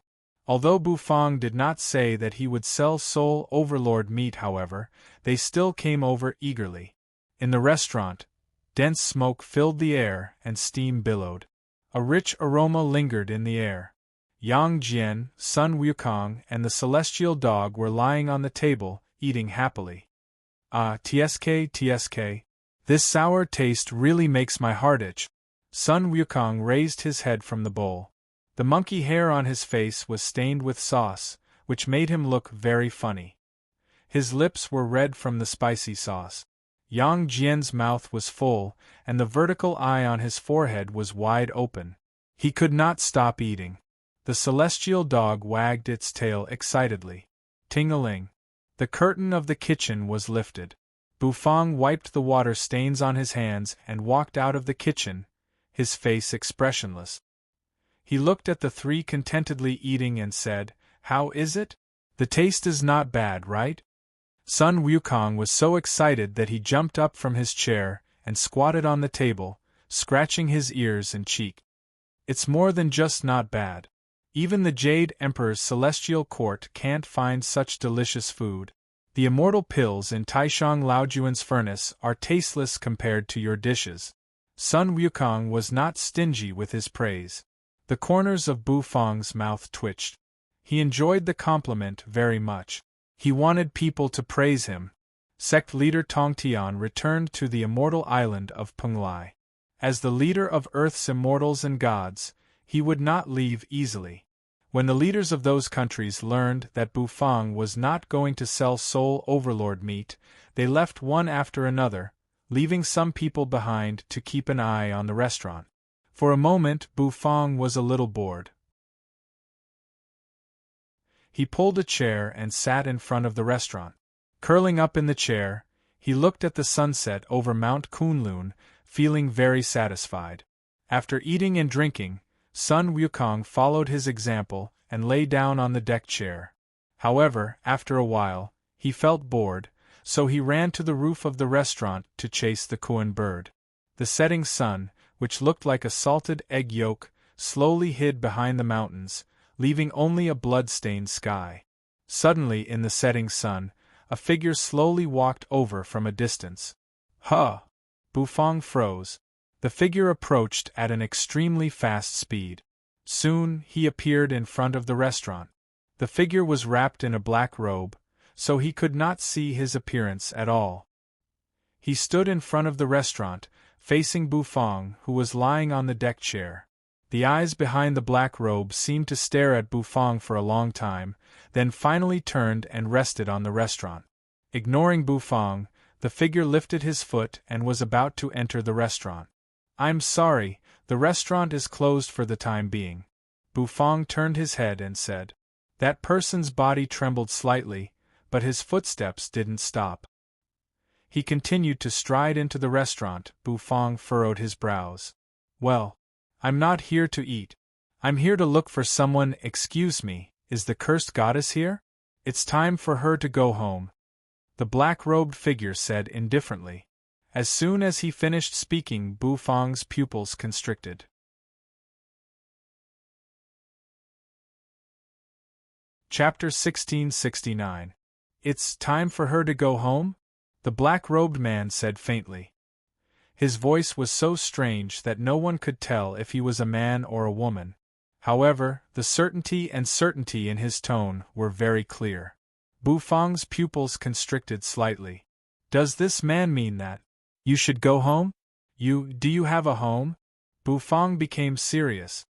[SPEAKER 1] Although Bufang did not say that he would sell Soul Overlord meat, however, they still came over eagerly. In the restaurant, dense smoke filled the air and steam billowed. A rich aroma lingered in the air. Yang Jian, Sun Wukong, and the celestial dog were lying on the table, eating happily. "Ah, tsk, this sour taste really makes my heart itch." Sun Wukong raised his head from the bowl. The monkey hair on his face was stained with sauce, which made him look very funny. His lips were red from the spicy sauce. Yang Jian's mouth was full, and the vertical eye on his forehead was wide open. He could not stop eating. The celestial dog wagged its tail excitedly. Ting-a-ling. The curtain of the kitchen was lifted. Bufang wiped the water stains on his hands and walked out of the kitchen, his face expressionless. He looked at the three contentedly eating and said, "How is it? The taste is not bad, right?" Sun Wukong was so excited that he jumped up from his chair and squatted on the table, scratching his ears and cheek. "It's more than just not bad. Even the Jade Emperor's celestial court can't find such delicious food. The immortal pills in Taishang Laojuan's furnace are tasteless compared to your dishes." Sun Wukong was not stingy with his praise. The corners of Bufang's mouth twitched. He enjoyed the compliment very much. He wanted people to praise him. Sect leader Tongtian returned to the immortal island of Penglai. As the leader of Earth's immortals and gods, he would not leave easily. When the leaders of those countries learned that Bufang was not going to sell Soul Overlord meat, they left one after another, leaving some people behind to keep an eye on the restaurant. For a moment, Bufang was a little bored. He pulled a chair and sat in front of the restaurant. Curling up in the chair, he looked at the sunset over Mount Kunlun, feeling very satisfied. After eating and drinking, Sun Wukong followed his example and lay down on the deck chair. However, after a while, he felt bored, so he ran to the roof of the restaurant to chase the Kuan bird. The setting sun, which looked like a salted egg yolk, slowly hid behind the mountains, leaving only a blood-stained sky. Suddenly, in the setting sun, a figure slowly walked over from a distance. "Huh!" Bufang froze. The figure approached at an extremely fast speed. Soon, he appeared in front of the restaurant. The figure was wrapped in a black robe, so he could not see his appearance at all. He stood in front of the restaurant, facing Bufang, who was lying on the deck chair. The eyes behind the black robe seemed to stare at Bufang for a long time, then finally turned and rested on the restaurant. Ignoring Bufang, the figure lifted his foot and was about to enter the restaurant. "I'm sorry, the restaurant is closed for the time being." Bufang turned his head and said. That person's body trembled slightly, but his footsteps didn't stop. He continued to stride into the restaurant. Bufang furrowed his brows. Well, I'm not here to eat. I'm here to look for someone. Excuse me, is the cursed goddess here? It's time for her to go home, the black-robed figure said indifferently. As soon as he finished speaking, Bufang's pupils constricted. Chapter 1669. It's time for her to go home? The black-robed man said faintly. His voice was so strange that no one could tell if he was a man or a woman. However, the certainty in his tone were very clear. Bufang's pupils constricted slightly. Does this man mean that you should go home? Do you have a home? Bufang became serious.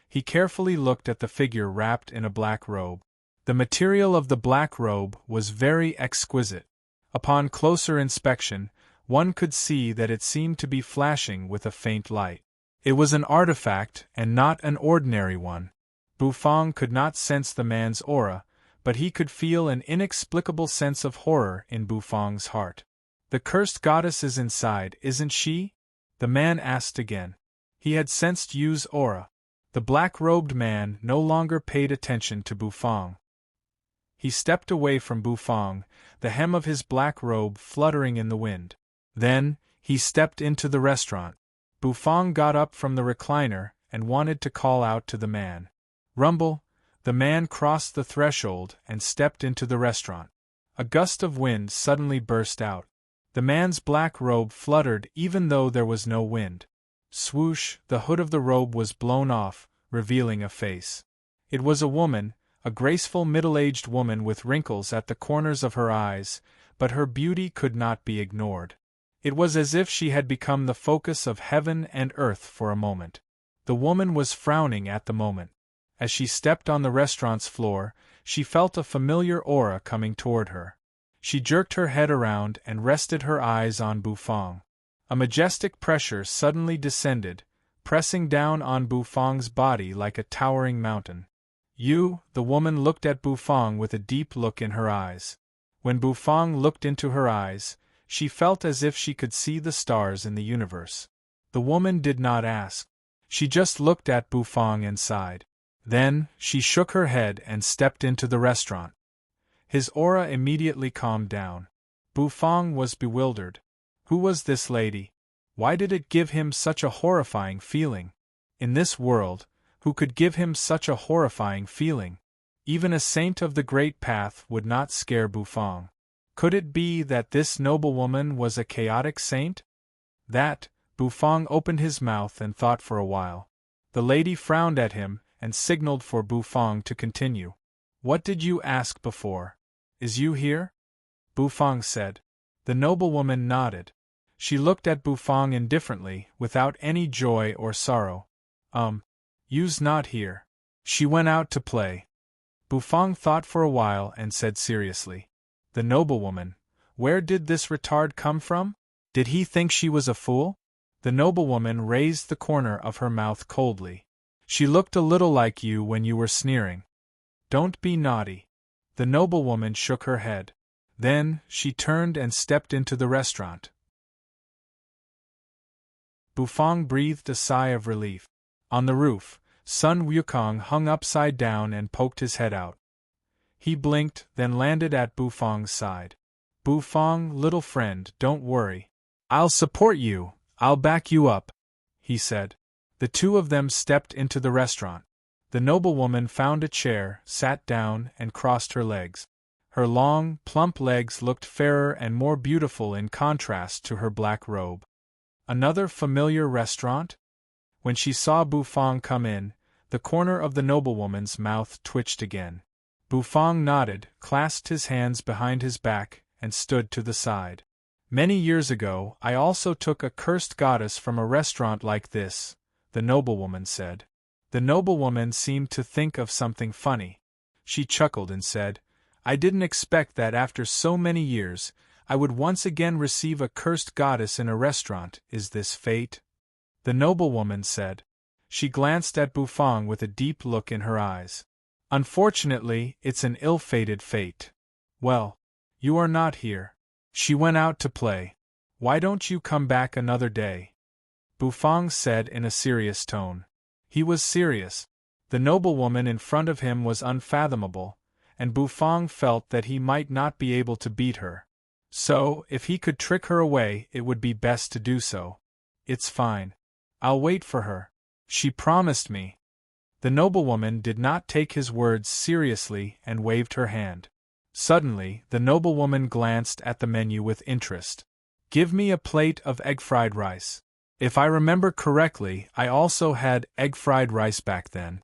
[SPEAKER 1] He carefully looked at the figure wrapped in a black robe. The material of the black robe was very exquisite. Upon closer inspection, one could see that it seemed to be flashing with a faint light. It was an artifact and not an ordinary one. Bufang could not sense the man's aura, but he could feel an inexplicable sense of horror in Bufang's heart. The cursed goddess is inside, isn't she? The man asked again. He had sensed Yu's aura. The black-robed man no longer paid attention to Bufang. He stepped away from Bufang, the hem of his black robe fluttering in the wind. Then, he stepped into the restaurant. Bufang got up from the recliner and wanted to call out to the man. Rumble! The man crossed the threshold and stepped into the restaurant. A gust of wind suddenly burst out. The man's black robe fluttered even though there was no wind. Swoosh! The hood of the robe was blown off, revealing a face. It was a woman, a graceful middle-aged woman with wrinkles at the corners of her eyes, but her beauty could not be ignored. It was as if she had become the focus of heaven and earth for a moment. The woman was frowning at the moment. As she stepped on the restaurant's floor, she felt a familiar aura coming toward her. She jerked her head around and rested her eyes on Bufang. A majestic pressure suddenly descended, pressing down on Bufang's body like a towering mountain. The woman looked at Bufang with a deep look in her eyes. When Bufang looked into her eyes, she felt as if she could see the stars in the universe. The woman did not ask. She just looked at Bufang and sighed. Then, she shook her head and stepped into the restaurant. His aura immediately calmed down. Bufang was bewildered. Who was this lady? Why did it give him such a horrifying feeling? In this world, who could give him such a horrifying feeling? Even a saint of the Great Path would not scare Bufang. Could it be that this noblewoman was a chaotic saint? Bufang opened his mouth and thought for a while. The lady frowned at him and signaled for Bufang to continue. What did you ask before? Is you here? Bufang said. The noblewoman nodded. She looked at Bufang indifferently, without any joy or sorrow. You's not here. She went out to play. Bufang thought for a while and said seriously. The noblewoman. Where did this retard come from? Did he think she was a fool? The noblewoman raised the corner of her mouth coldly. She looked a little like you when you were sneering. Don't be naughty. The noblewoman shook her head. Then, she turned and stepped into the restaurant. Bufang breathed a sigh of relief. On the roof, Sun Wukong hung upside down and poked his head out. He blinked, then landed at Bufang's side. Bufang, little friend, don't worry. I'll support you, I'll back you up, he said. The two of them stepped into the restaurant. The noblewoman found a chair, sat down, and crossed her legs. Her long, plump legs looked fairer and more beautiful in contrast to her black robe. Another familiar restaurant? When she saw Bufang come in, the corner of the noblewoman's mouth twitched again. Bufang nodded, clasped his hands behind his back, and stood to the side. Many years ago, I also took a cursed goddess from a restaurant like this, the noblewoman said. The noblewoman seemed to think of something funny. She chuckled and said, I didn't expect that after so many years, I would once again receive a cursed goddess in a restaurant. Is this fate? The noblewoman said. She glanced at Bufang with a deep look in her eyes. Unfortunately, it's an ill-fated fate. Well, you are not here. She went out to play. Why don't you come back another day? Bufang said in a serious tone. He was serious. The noblewoman in front of him was unfathomable, and Bufang felt that he might not be able to beat her. So, if he could trick her away, it would be best to do so. It's fine. I'll wait for her. She promised me. The noblewoman did not take his words seriously and waved her hand. Suddenly, the noblewoman glanced at the menu with interest. Give me a plate of egg-fried rice. If I remember correctly, I also had egg-fried rice back then.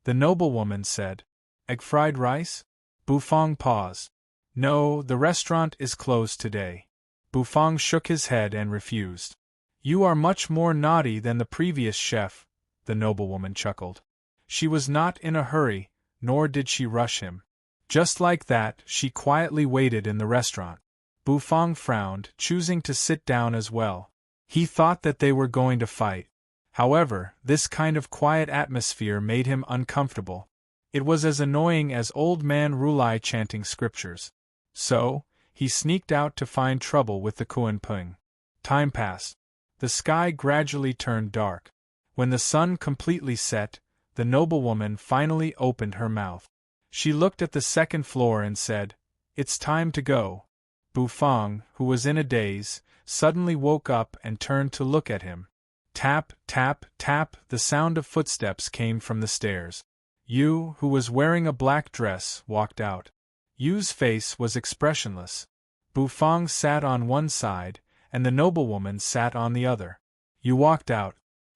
[SPEAKER 1] The noblewoman said. Egg-fried rice? Bufang paused. No, the restaurant is closed today. Bufang shook his head and refused. You are much more naughty than the previous chef, the noblewoman chuckled. She was not in a hurry, nor did she rush him. Just like that, she quietly waited in the restaurant. Bufang frowned, choosing to sit down as well. He thought that they were going to fight. However, this kind of quiet atmosphere made him uncomfortable. It was as annoying as old man Rulai chanting scriptures. So, he sneaked out to find trouble with the Kuan-pung. Time passed. The sky gradually turned dark. When the sun completely set, the noblewoman finally opened her mouth. She looked at the second floor and said, It's time to go. Bufang, who was in a daze, suddenly woke up and turned to look at him. Tap, tap, tap, the sound of footsteps came from the stairs. Yu, who was wearing a black dress, walked out. Yu's face was expressionless. Bufang sat on one side, and the noblewoman sat on the other. Yu walked out.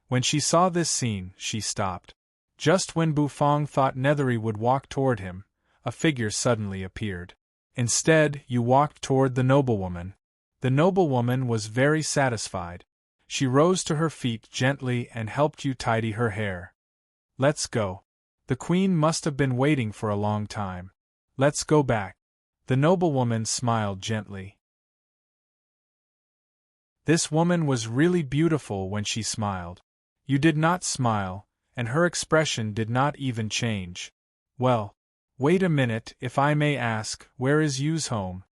[SPEAKER 1] When she saw this scene, she stopped. Just when Bufang thought Nethery would walk toward him, a figure suddenly appeared. Instead, Yu walked toward the noblewoman. The noblewoman was very satisfied. She rose to her feet gently and helped Yu tidy her hair. Let's go. The queen must have been waiting for a long time. Let's go back. The noblewoman smiled gently. This woman was really beautiful when she smiled. Yu did not smile, and her expression did not even change. Well, wait a minute, if I may ask, where is Yu's home?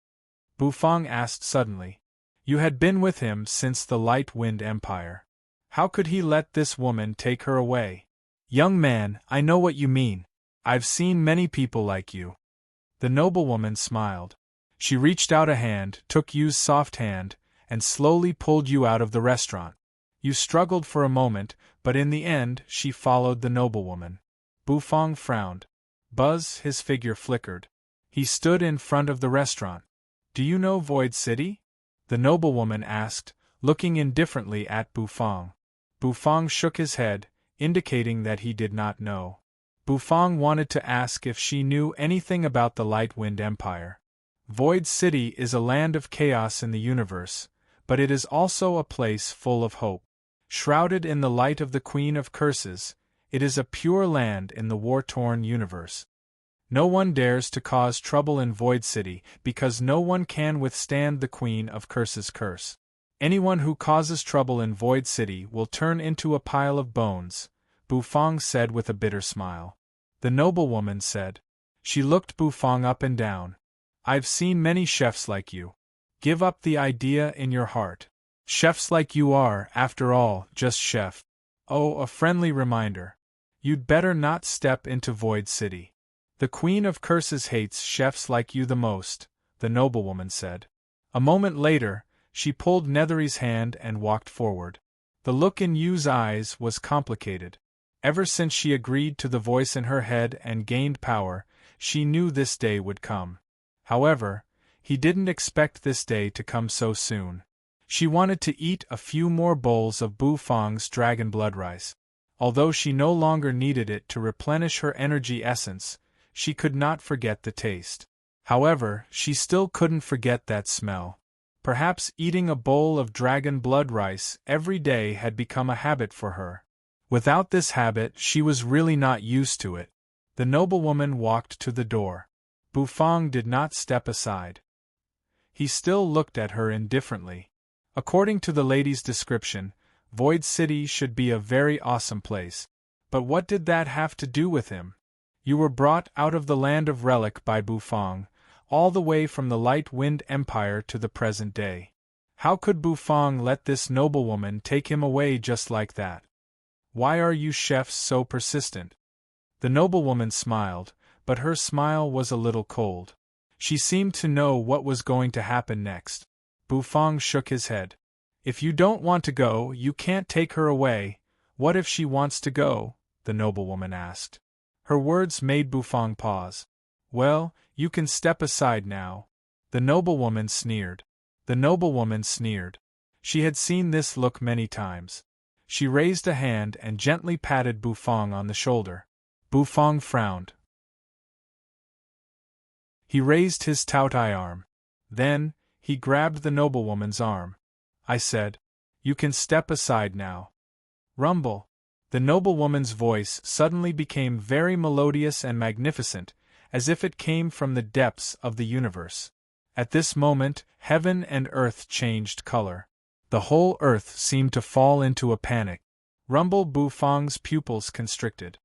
[SPEAKER 1] Bufang asked suddenly. You had been with him since the Light Wind Empire. How could he let this woman take her away? Young man, I know what you mean. I've seen many people like you. The noblewoman smiled. She reached out a hand, took Yu's soft hand, and slowly pulled Yu out of the restaurant. Yu struggled for a moment, but in the end she followed the noblewoman. Bufang frowned. Buzz, his figure flickered. He stood in front of the restaurant. Do you know Void City? The noblewoman asked, looking indifferently at Bufang. Bufang shook his head, indicating that he did not know. Bufang wanted to ask if she knew anything about the Light Wind Empire. Void City is a land of chaos in the universe, but it is also a place full of hope. Shrouded in the light of the Queen of Curses, it is a pure land in the war-torn universe. No one dares to cause trouble in Void City because no one can withstand the Queen of Curses' curse. Anyone who causes trouble in Void City will turn into a pile of bones, Bufang said with a bitter smile. The noblewoman said. She looked Bufang up and down. I've seen many chefs like you. Give up the idea in your heart. Chefs like you are, after all, just chef. Oh, a friendly reminder. You'd better not step into Void City. The Queen of Curses hates chefs like you the most, the noblewoman said. A moment later, she pulled Nethery's hand and walked forward. The look in Yu's eyes was complicated. Ever since she agreed to the voice in her head and gained power, she knew this day would come. However, he didn't expect this day to come so soon. She wanted to eat a few more bowls of Bufang's dragon blood rice. Although she no longer needed it to replenish her energy essence, she could not forget the taste. However, she still couldn't forget that smell. Perhaps eating a bowl of dragon blood rice every day had become a habit for her. Without this habit, she was really not used to it. The noblewoman walked to the door. Bufang did not step aside. He still looked at her indifferently. According to the lady's description, Void City should be a very awesome place. But what did that have to do with him? You were brought out of the land of Relic by Bufang, all the way from the Light Wind Empire to the present day. How could Bufang let this noblewoman take him away just like that? Why are you chefs so persistent? The noblewoman smiled, but her smile was a little cold. She seemed to know what was going to happen next. Bufang shook his head. If you don't want to go, you can't take her away. What if she wants to go? The noblewoman asked. Her words made Bufang pause. Well, you can step aside now. The noblewoman sneered. The noblewoman sneered. She had seen this look many times. She raised a hand and gently patted Bufang on the shoulder. Bufang frowned. He raised his Taotai arm. Then, he grabbed the noblewoman's arm. I said, "You can step aside now." Rumble. The noblewoman's voice suddenly became very melodious and magnificent, as if it came from the depths of the universe. At this moment, heaven and earth changed color. The whole earth seemed to fall into a panic. Rumble. Bufang's pupils constricted.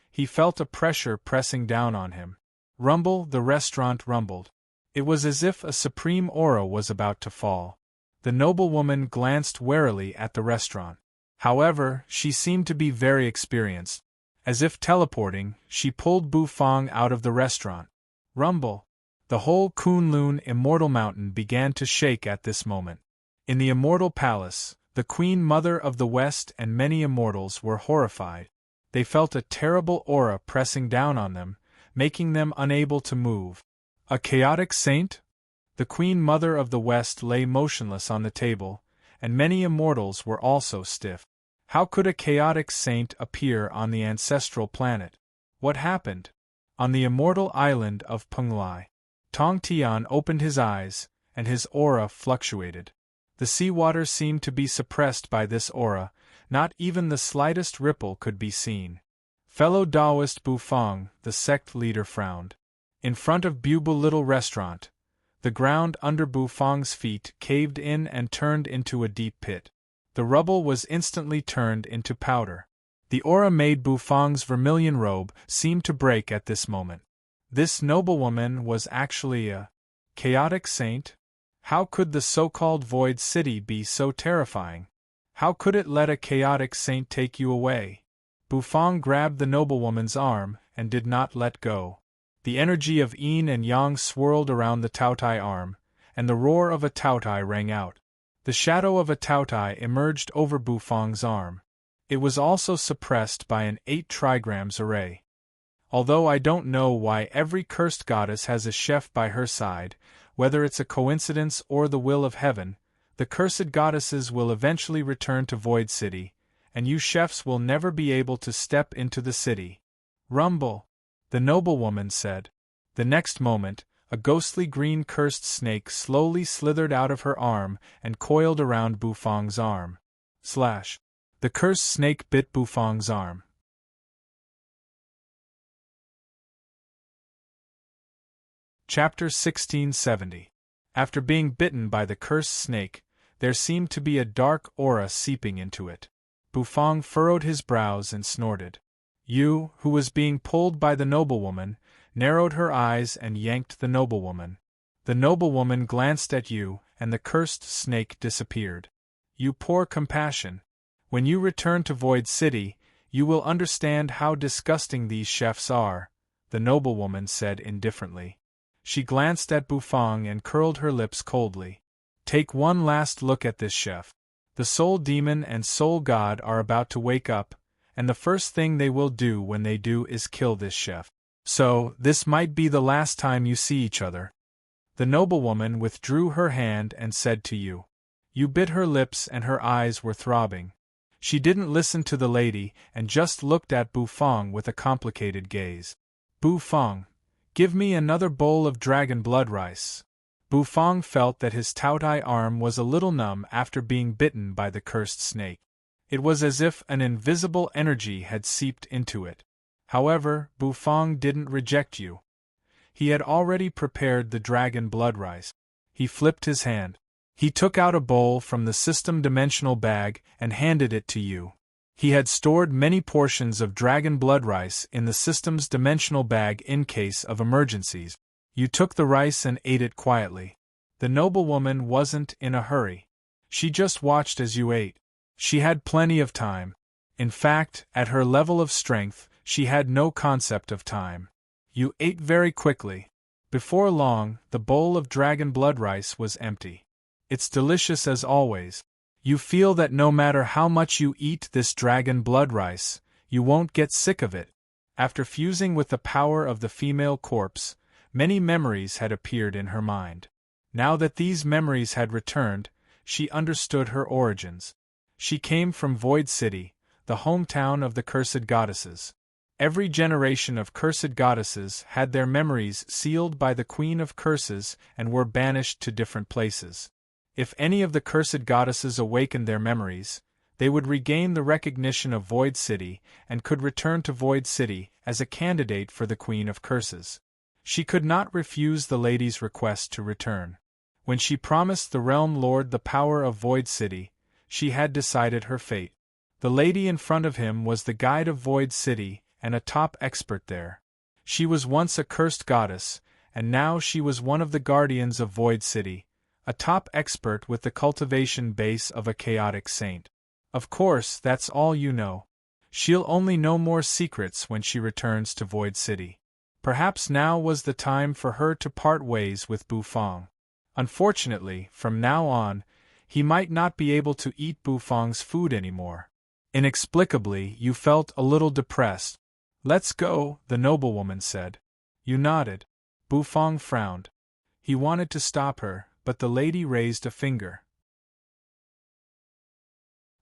[SPEAKER 1] He felt a pressure pressing down on him. Rumble. The restaurant rumbled. It was as if a supreme aura was about to fall. The noblewoman glanced warily at the restaurant. However, she seemed to be very experienced. As if teleporting, she pulled Bufang out of the restaurant. Rumble. The whole Kunlun Immortal Mountain began to shake at this moment. In the Immortal Palace, the Queen Mother of the West and many immortals were horrified. They felt a terrible aura pressing down on them, making them unable to move. A chaotic saint? The Queen Mother of the West lay motionless on the table, and many immortals were also stiff. How could a chaotic saint appear on the ancestral planet? What happened? On the immortal island of Penglai. Tong Tian opened his eyes, and his aura fluctuated. The seawater seemed to be suppressed by this aura, not even the slightest ripple could be seen. Fellow Taoist Bufang, the sect leader, frowned. In front of Bubu Little Restaurant, the ground under Bufang's feet caved in and turned into a deep pit. The rubble was instantly turned into powder. The aura made Bufang's vermilion robe seem to break at this moment. This noblewoman was actually a chaotic saint? How could the so-called Void City be so terrifying? How could it let a chaotic saint take you away? Bufang grabbed the noblewoman's arm and did not let go. The energy of yin and yang swirled around the Taotai arm, and the roar of a Taotai rang out. The shadow of a Taotai emerged over Bufang's arm. It was also suppressed by an 8 trigrams array. Although I don't know why every cursed goddess has a chef by her side, whether it's a coincidence or the will of heaven, the cursed goddesses will eventually return to Void City, and you chefs will never be able to step into the city. Rumble, the noblewoman said. The next moment, a ghostly green cursed snake slowly slithered out of her arm and coiled around Bufang's arm. Slash. The cursed snake bit Bufang's arm. Chapter 1670. After being bitten by the cursed snake, there seemed to be a dark aura seeping into it. Bufang furrowed his brows and snorted. You, who was being pulled by the noblewoman, narrowed her eyes and yanked the noblewoman. The noblewoman glanced at you, and the cursed snake disappeared. You poor compassion. When you return to Void City, you will understand how disgusting these chefs are, the noblewoman said indifferently. She glanced at Bufang and curled her lips coldly. Take one last look at this chef. The soul demon and soul god are about to wake up, and the first thing they will do when they do is kill this chef. So, this might be the last time you see each other. The noblewoman withdrew her hand and said to you. You bit her lips and her eyes were throbbing. She didn't listen to the lady and just looked at Bufang with a complicated gaze. Bufang, give me another bowl of dragon blood rice. Bufang felt that his Taotai arm was a little numb after being bitten by the cursed snake. It was as if an invisible energy had seeped into it. However, Bufang didn't reject you. He had already prepared the dragon blood rice. He flipped his hand. He took out a bowl from the system-dimensional bag and handed it to you. He had stored many portions of dragon blood rice in the system's dimensional bag in case of emergencies. You took the rice and ate it quietly. The noblewoman wasn't in a hurry. She just watched as you ate. She had plenty of time. In fact, at her level of strength, she had no concept of time. You ate very quickly. Before long, the bowl of dragon blood rice was empty. It's delicious as always. You feel that no matter how much you eat this dragon blood rice, you won't get sick of it. After fusing with the power of the female corpse, many memories had appeared in her mind. Now that these memories had returned, she understood her origins. She came from Void City, the hometown of the cursed goddesses. Every generation of cursed goddesses had their memories sealed by the Queen of Curses and were banished to different places. If any of the cursed goddesses awakened their memories, they would regain the recognition of Void City and could return to Void City as a candidate for the Queen of Curses. She could not refuse the lady's request to return. When she promised the Realm Lord the power of Void City, she had decided her fate. The lady in front of him was the guide of Void City and a top expert there. She was once a cursed goddess, and now she was one of the guardians of Void City, a top expert with the cultivation base of a chaotic saint. Of course, that's all you know. She'll only know more secrets when she returns to Void City. Perhaps now was the time for her to part ways with Bufang. Unfortunately, from now on, he might not be able to eat Bufang's food anymore. Inexplicably, you felt a little depressed. "Let's go," the noblewoman said. You nodded. Bufang frowned. He wanted to stop her, but the lady raised a finger.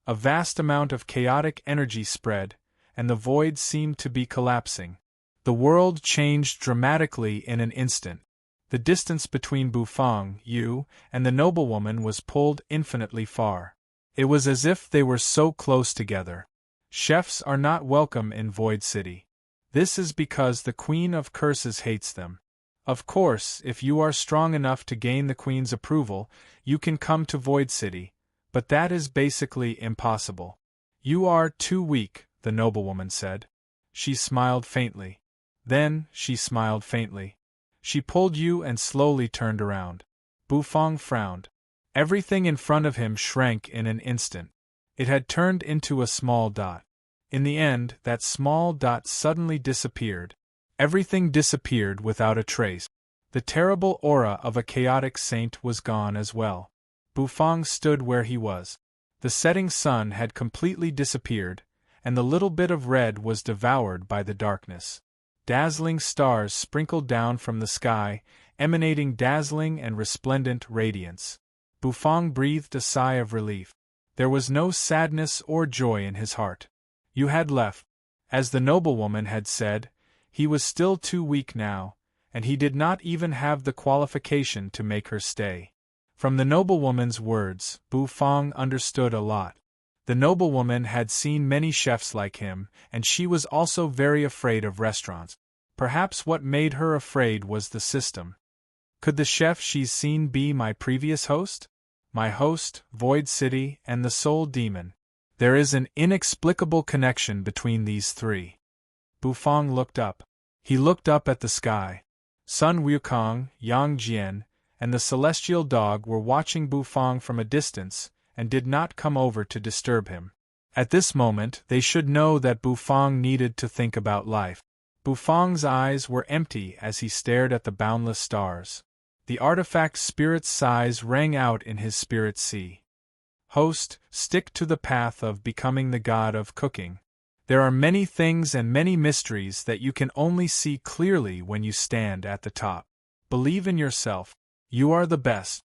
[SPEAKER 1] A vast amount of chaotic energy spread, and the void seemed to be collapsing. The world changed dramatically in an instant. The distance between Bufang, you, and the noblewoman was pulled infinitely far. It was as if they were so close together. Chefs are not welcome in Void City. This is because the Queen of Curses hates them. Of course, if you are strong enough to gain the Queen's approval, you can come to Void City, but that is basically impossible. You are too weak, the noblewoman said. She smiled faintly. Then, she smiled faintly. She pulled you and slowly turned around. Bufang frowned. Everything in front of him shrank in an instant. It had turned into a small dot. In the end, that small dot suddenly disappeared. Everything disappeared without a trace. The terrible aura of a chaotic saint was gone as well. Bufang stood where he was. The setting sun had completely disappeared, and the little bit of red was devoured by the darkness. Dazzling stars sprinkled down from the sky, emanating dazzling and resplendent radiance. Bufang breathed a sigh of relief. There was no sadness or joy in his heart. You had left. As the noblewoman had said, he was still too weak now, and he did not even have the qualification to make her stay. From the noblewoman's words, Bufang understood a lot. The noblewoman had seen many chefs like him, and she was also very afraid of restaurants. Perhaps what made her afraid was the system. Could the chef she's seen be my previous host? My host, Void City, and the Soul Demon. There is an inexplicable connection between these three. Bufang looked up. He looked up at the sky. Sun Wukong, Yang Jian, and the celestial dog were watching Bufang from a distance, and did not come over to disturb him. At this moment, they should know that Bufang needed to think about life. Bufang's eyes were empty as he stared at the boundless stars. The artifact spirit's sighs rang out in his spirit sea. Host, stick to the path of becoming the god of cooking. There are many things and many mysteries that you can only see clearly when you stand at the top. Believe in yourself. You are the best.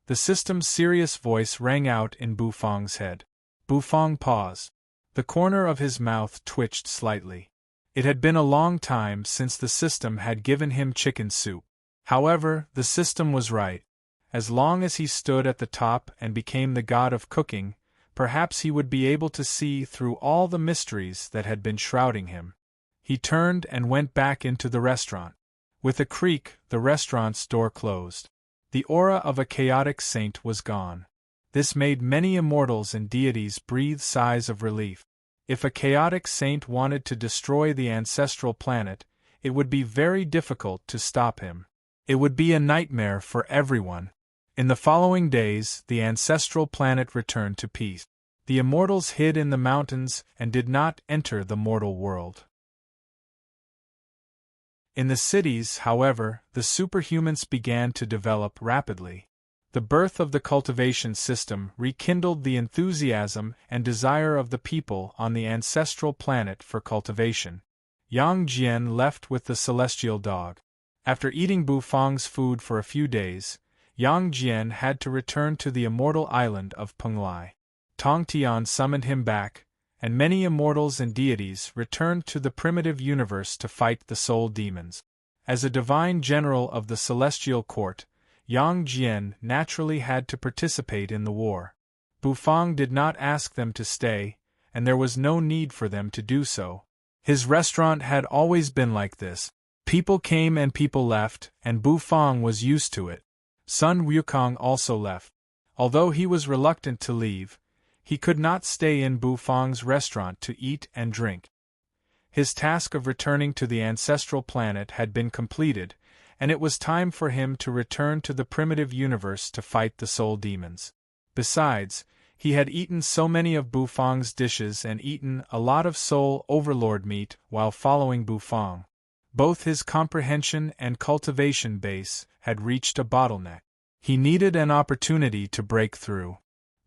[SPEAKER 1] The system's serious voice rang out in Bufang's head. Bufang paused. The corner of his mouth twitched slightly. It had been a long time since the system had given him chicken soup. However, the system was right. As long as he stood at the top and became the god of cooking, perhaps he would be able to see through all the mysteries that had been shrouding him. He turned and went back into the restaurant. With a creak, the restaurant's door closed. The aura of a chaotic saint was gone. This made many immortals and deities breathe sighs of relief. If a chaotic saint wanted to destroy the ancestral planet, it would be very difficult to stop him. It would be a nightmare for everyone. In the following days, the ancestral planet returned to peace. The immortals hid in the mountains and did not enter the mortal world. In the cities, however, the superhumans began to develop rapidly. The birth of the cultivation system rekindled the enthusiasm and desire of the people on the ancestral planet for cultivation. Yang Jian left with the celestial dog. After eating Bufang's food for a few days, Yang Jian had to return to the immortal island of Penglai. Tong Tian summoned him back, and many immortals and deities returned to the primitive universe to fight the soul demons. As a divine general of the celestial court, Yang Jian naturally had to participate in the war. Bufang did not ask them to stay, and there was no need for them to do so. His restaurant had always been like this. People came and people left, and Bufang was used to it. Sun Wukong also left. Although he was reluctant to leave, he could not stay in Bufang's restaurant to eat and drink. His task of returning to the ancestral planet had been completed, and it was time for him to return to the primitive universe to fight the soul demons. Besides, he had eaten so many of Bufang's dishes and eaten a lot of soul overlord meat while following Bufang. Both his comprehension and cultivation base had reached a bottleneck. He needed an opportunity to break through.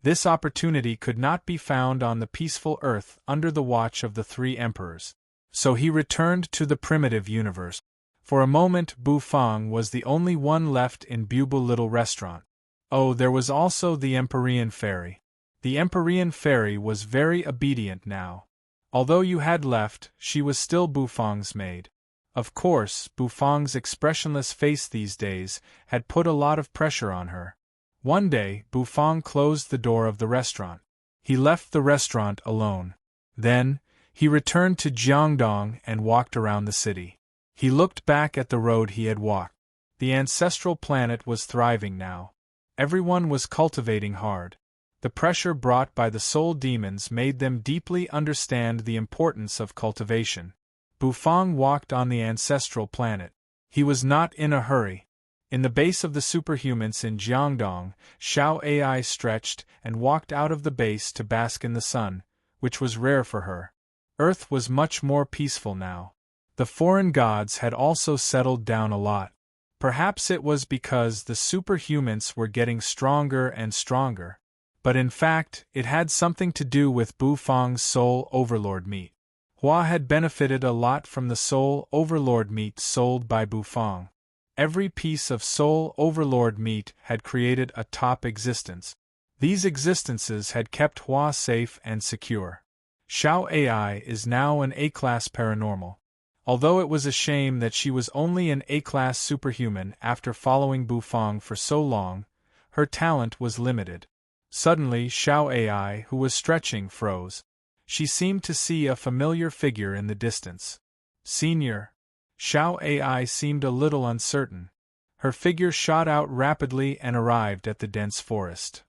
[SPEAKER 1] This opportunity could not be found on the peaceful earth under the watch of the three emperors. So he returned to the primitive universe. For a moment Bufang was the only one left in Bubble Little Restaurant. Oh, there was also the Empyrean Fairy. The Empyrean Fairy was very obedient now. Although you had left, she was still Bufang's maid. Of course, Bufang's expressionless face these days had put a lot of pressure on her. One day, Bufang closed the door of the restaurant. He left the restaurant alone. Then, he returned to Jiangdong and walked around the city. He looked back at the road he had walked. The ancestral planet was thriving now. Everyone was cultivating hard. The pressure brought by the soul demons made them deeply understand the importance of cultivation. Bufang walked on the ancestral planet. He was not in a hurry. In the base of the superhumans in Jiangdong, Xiao Ai stretched and walked out of the base to bask in the sun, which was rare for her. Earth was much more peaceful now. The foreign gods had also settled down a lot. Perhaps it was because the superhumans were getting stronger and stronger. But in fact, it had something to do with Bufang's soul overlord meat. Hua had benefited a lot from the soul overlord meat sold by Bufang. Every piece of soul overlord meat had created a top existence. These existences had kept Hua safe and secure. Xiao Ai is now an A-class paranormal. Although it was a shame that she was only an A-class superhuman after following Bufang for so long, her talent was limited. Suddenly Xiao Ai, who was stretching, froze. She seemed to see a familiar figure in the distance. Senior. Xiao Ai seemed a little uncertain. Her figure shot out rapidly and arrived at the dense forest.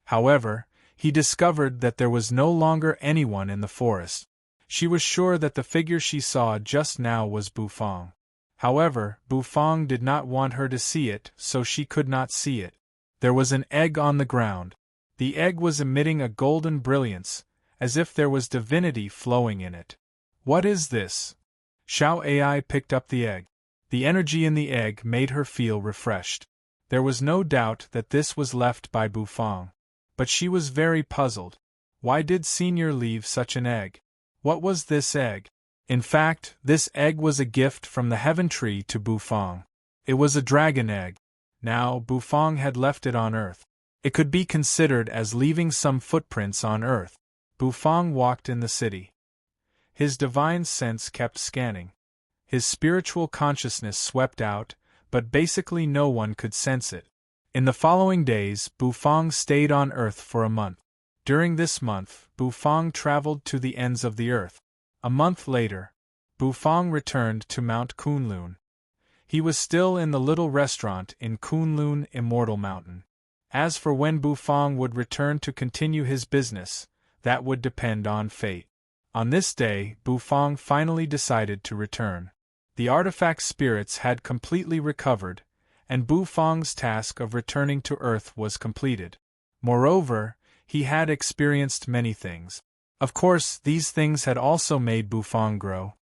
[SPEAKER 1] However, he discovered that there was no longer anyone in the forest. She was sure that the figure she saw just now was Bufang. However, Bufang did not want her to see it, so she could not see it. There was an egg on the ground. The egg was emitting a golden brilliance, as if there was divinity flowing in it. What is this? Xiao Ai picked up the egg. The energy in the egg made her feel refreshed. There was no doubt that this was left by Bufang. But she was very puzzled. Why did Senior leave such an egg? What was this egg? In fact, this egg was a gift from the Heaven Tree to Bufang. It was a dragon egg. Now, Bufang had left it on Earth. It could be considered as leaving some footprints on Earth. Bufang walked in the city. His divine sense kept scanning. His spiritual consciousness swept out, but basically no one could sense it. In the following days, Bufang stayed on Earth for a month. During this month, Bufang traveled to the ends of the Earth. A month later, Bufang returned to Mount Kunlun. He was still in the little restaurant in Kunlun Immortal Mountain. As for when Bufang would return to continue his business, that would depend on fate. On this day, Bufang finally decided to return. The artifact spirits had completely recovered, and Bufang's task of returning to Earth was completed. Moreover, he had experienced many things. Of course, these things had also made Bufang grow.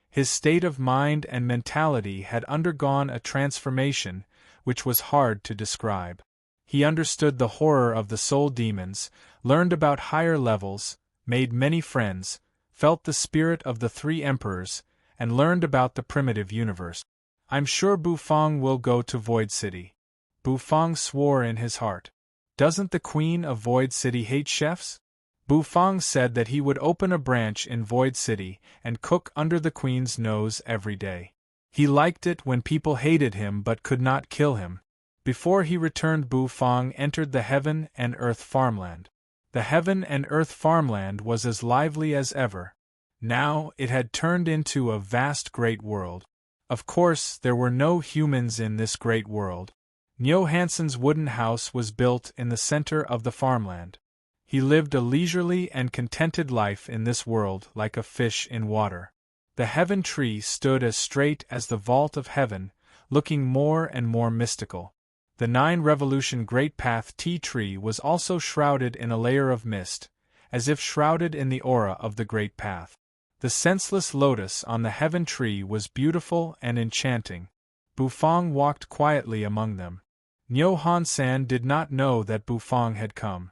[SPEAKER 1] His state of mind and mentality had undergone a transformation which was hard to describe. He understood the horror of the soul demons, learned about higher levels, made many friends, felt the spirit of the three emperors, and learned about the primitive universe. I'm sure Bufang will go to Void City. Bufang swore in his heart. Doesn't the Queen of Void City hate chefs? Bufang said that he would open a branch in Void City and cook under the Queen's nose every day. He liked it when people hated him but could not kill him. Before he returned, Bufang entered the Heaven and Earth farmland. The Heaven and Earth farmland was as lively as ever. Now it had turned into a vast great world. Of course, there were no humans in this great world. Nyo Hansen's wooden house was built in the center of the farmland. He lived a leisurely and contented life in this world like a fish in water. The heaven tree stood as straight as the vault of heaven, looking more and more mystical. The 9-revolution Great Path tea tree was also shrouded in a layer of mist, as if shrouded in the aura of the Great Path. The senseless lotus on the heaven tree was beautiful and enchanting. Bufang walked quietly among them. Nyo Hansen did not know that Bufang had come.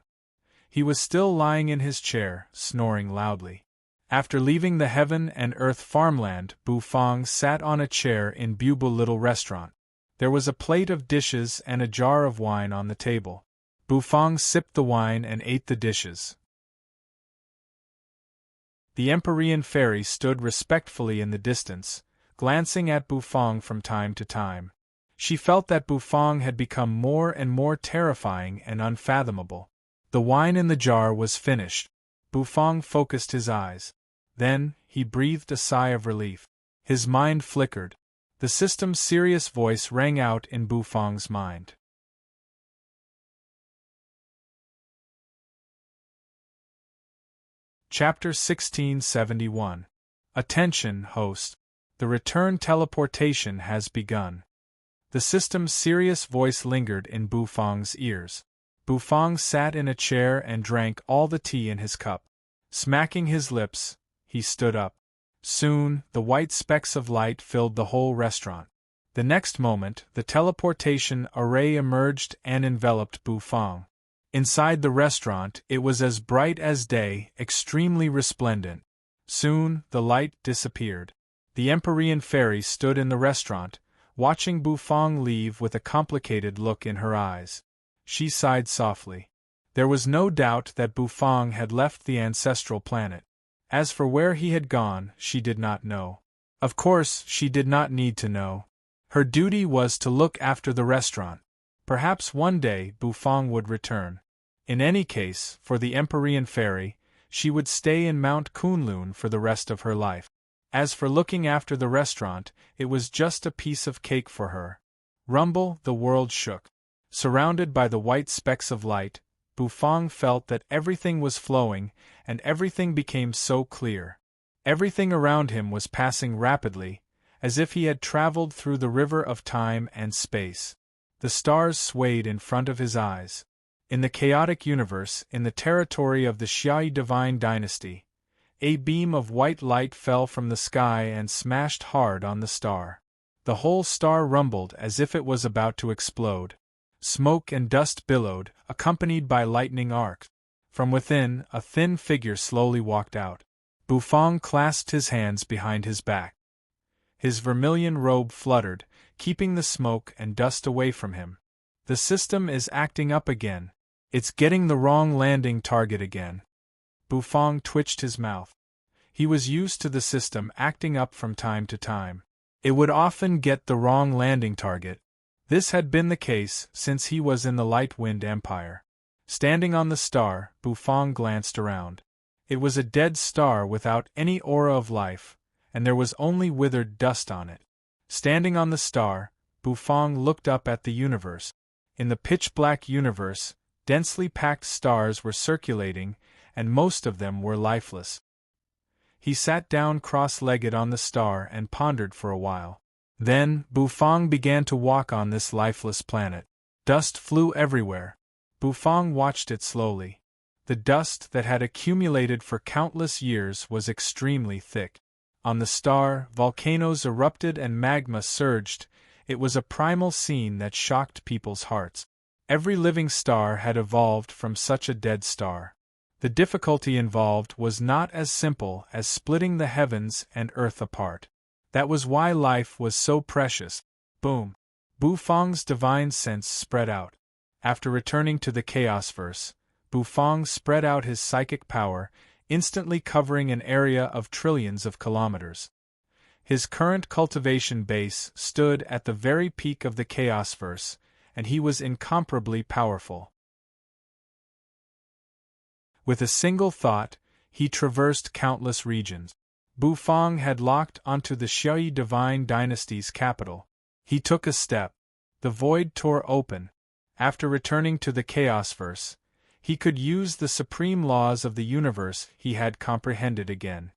[SPEAKER 1] He was still lying in his chair, snoring loudly. After leaving the Heaven and Earth farmland, Bufang sat on a chair in Bubul little restaurant. There was a plate of dishes and a jar of wine on the table. Bufang sipped the wine and ate the dishes. The Empyrean fairy stood respectfully in the distance, glancing at Bufang from time to time. She felt that Bufang had become more and more terrifying and unfathomable. The wine in the jar was finished. Bufang focused his eyes. Then, he breathed a sigh of relief. His mind flickered. The system's serious voice rang out in Bufang's mind. Chapter 1671. Attention, host. The return teleportation has begun. The system's serious voice lingered in Bufang's ears. Bufang sat in a chair and drank all the tea in his cup. Smacking his lips, he stood up. Soon, the white specks of light filled the whole restaurant. The next moment, the teleportation array emerged and enveloped Bufang. Inside the restaurant, it was as bright as day, extremely resplendent. Soon, the light disappeared. The Empyrean fairy stood in the restaurant, watching Bufang leave with a complicated look in her eyes. She sighed softly. There was no doubt that Bufang had left the ancestral planet. As for where he had gone, she did not know. Of course, she did not need to know. Her duty was to look after the restaurant. Perhaps one day Bufang would return. In any case, for the Empyrean fairy, she would stay in Mount Kunlun for the rest of her life. As for looking after the restaurant, it was just a piece of cake for her. Rumble, the world shook. Surrounded by the white specks of light, Bufang felt that everything was flowing, and everything became so clear. Everything around him was passing rapidly, as if he had traveled through the river of time and space. The stars swayed in front of his eyes. In the chaotic universe, in the territory of the Xiai divine dynasty, a beam of white light fell from the sky and smashed hard on the star. The whole star rumbled as if it was about to explode. Smoke and dust billowed, accompanied by lightning arcs. From within, a thin figure slowly walked out. Bufang clasped his hands behind his back. His vermilion robe fluttered, keeping the smoke and dust away from him. The system is acting up again. It's getting the wrong landing target again. Bufang twitched his mouth. He was used to the system acting up from time to time. It would often get the wrong landing target. This had been the case since he was in the Light Wind Empire. Standing on the star, Bufang glanced around. It was a dead star without any aura of life, and there was only withered dust on it. Standing on the star, Bufang looked up at the universe. In the pitch-black universe, densely packed stars were circulating, and most of them were lifeless. He sat down cross-legged on the star and pondered for a while. Then, Bufang began to walk on this lifeless planet. Dust flew everywhere. Bufang watched it slowly. The dust that had accumulated for countless years was extremely thick. On the star, volcanoes erupted and magma surged. It was a primal scene that shocked people's hearts. Every living star had evolved from such a dead star. The difficulty involved was not as simple as splitting the heavens and earth apart. That was why life was so precious. Boom! Bufang's divine sense spread out. After returning to the Chaosverse, Bufang spread out his psychic power, instantly covering an area of trillions of kilometers. His current cultivation base stood at the very peak of the Chaosverse, and he was incomparably powerful. With a single thought, he traversed countless regions. Bufang had locked onto the Shui Divine Dynasty's capital. He took a step. The void tore open. After returning to the Chaosverse, he could use the supreme laws of the universe he had comprehended again.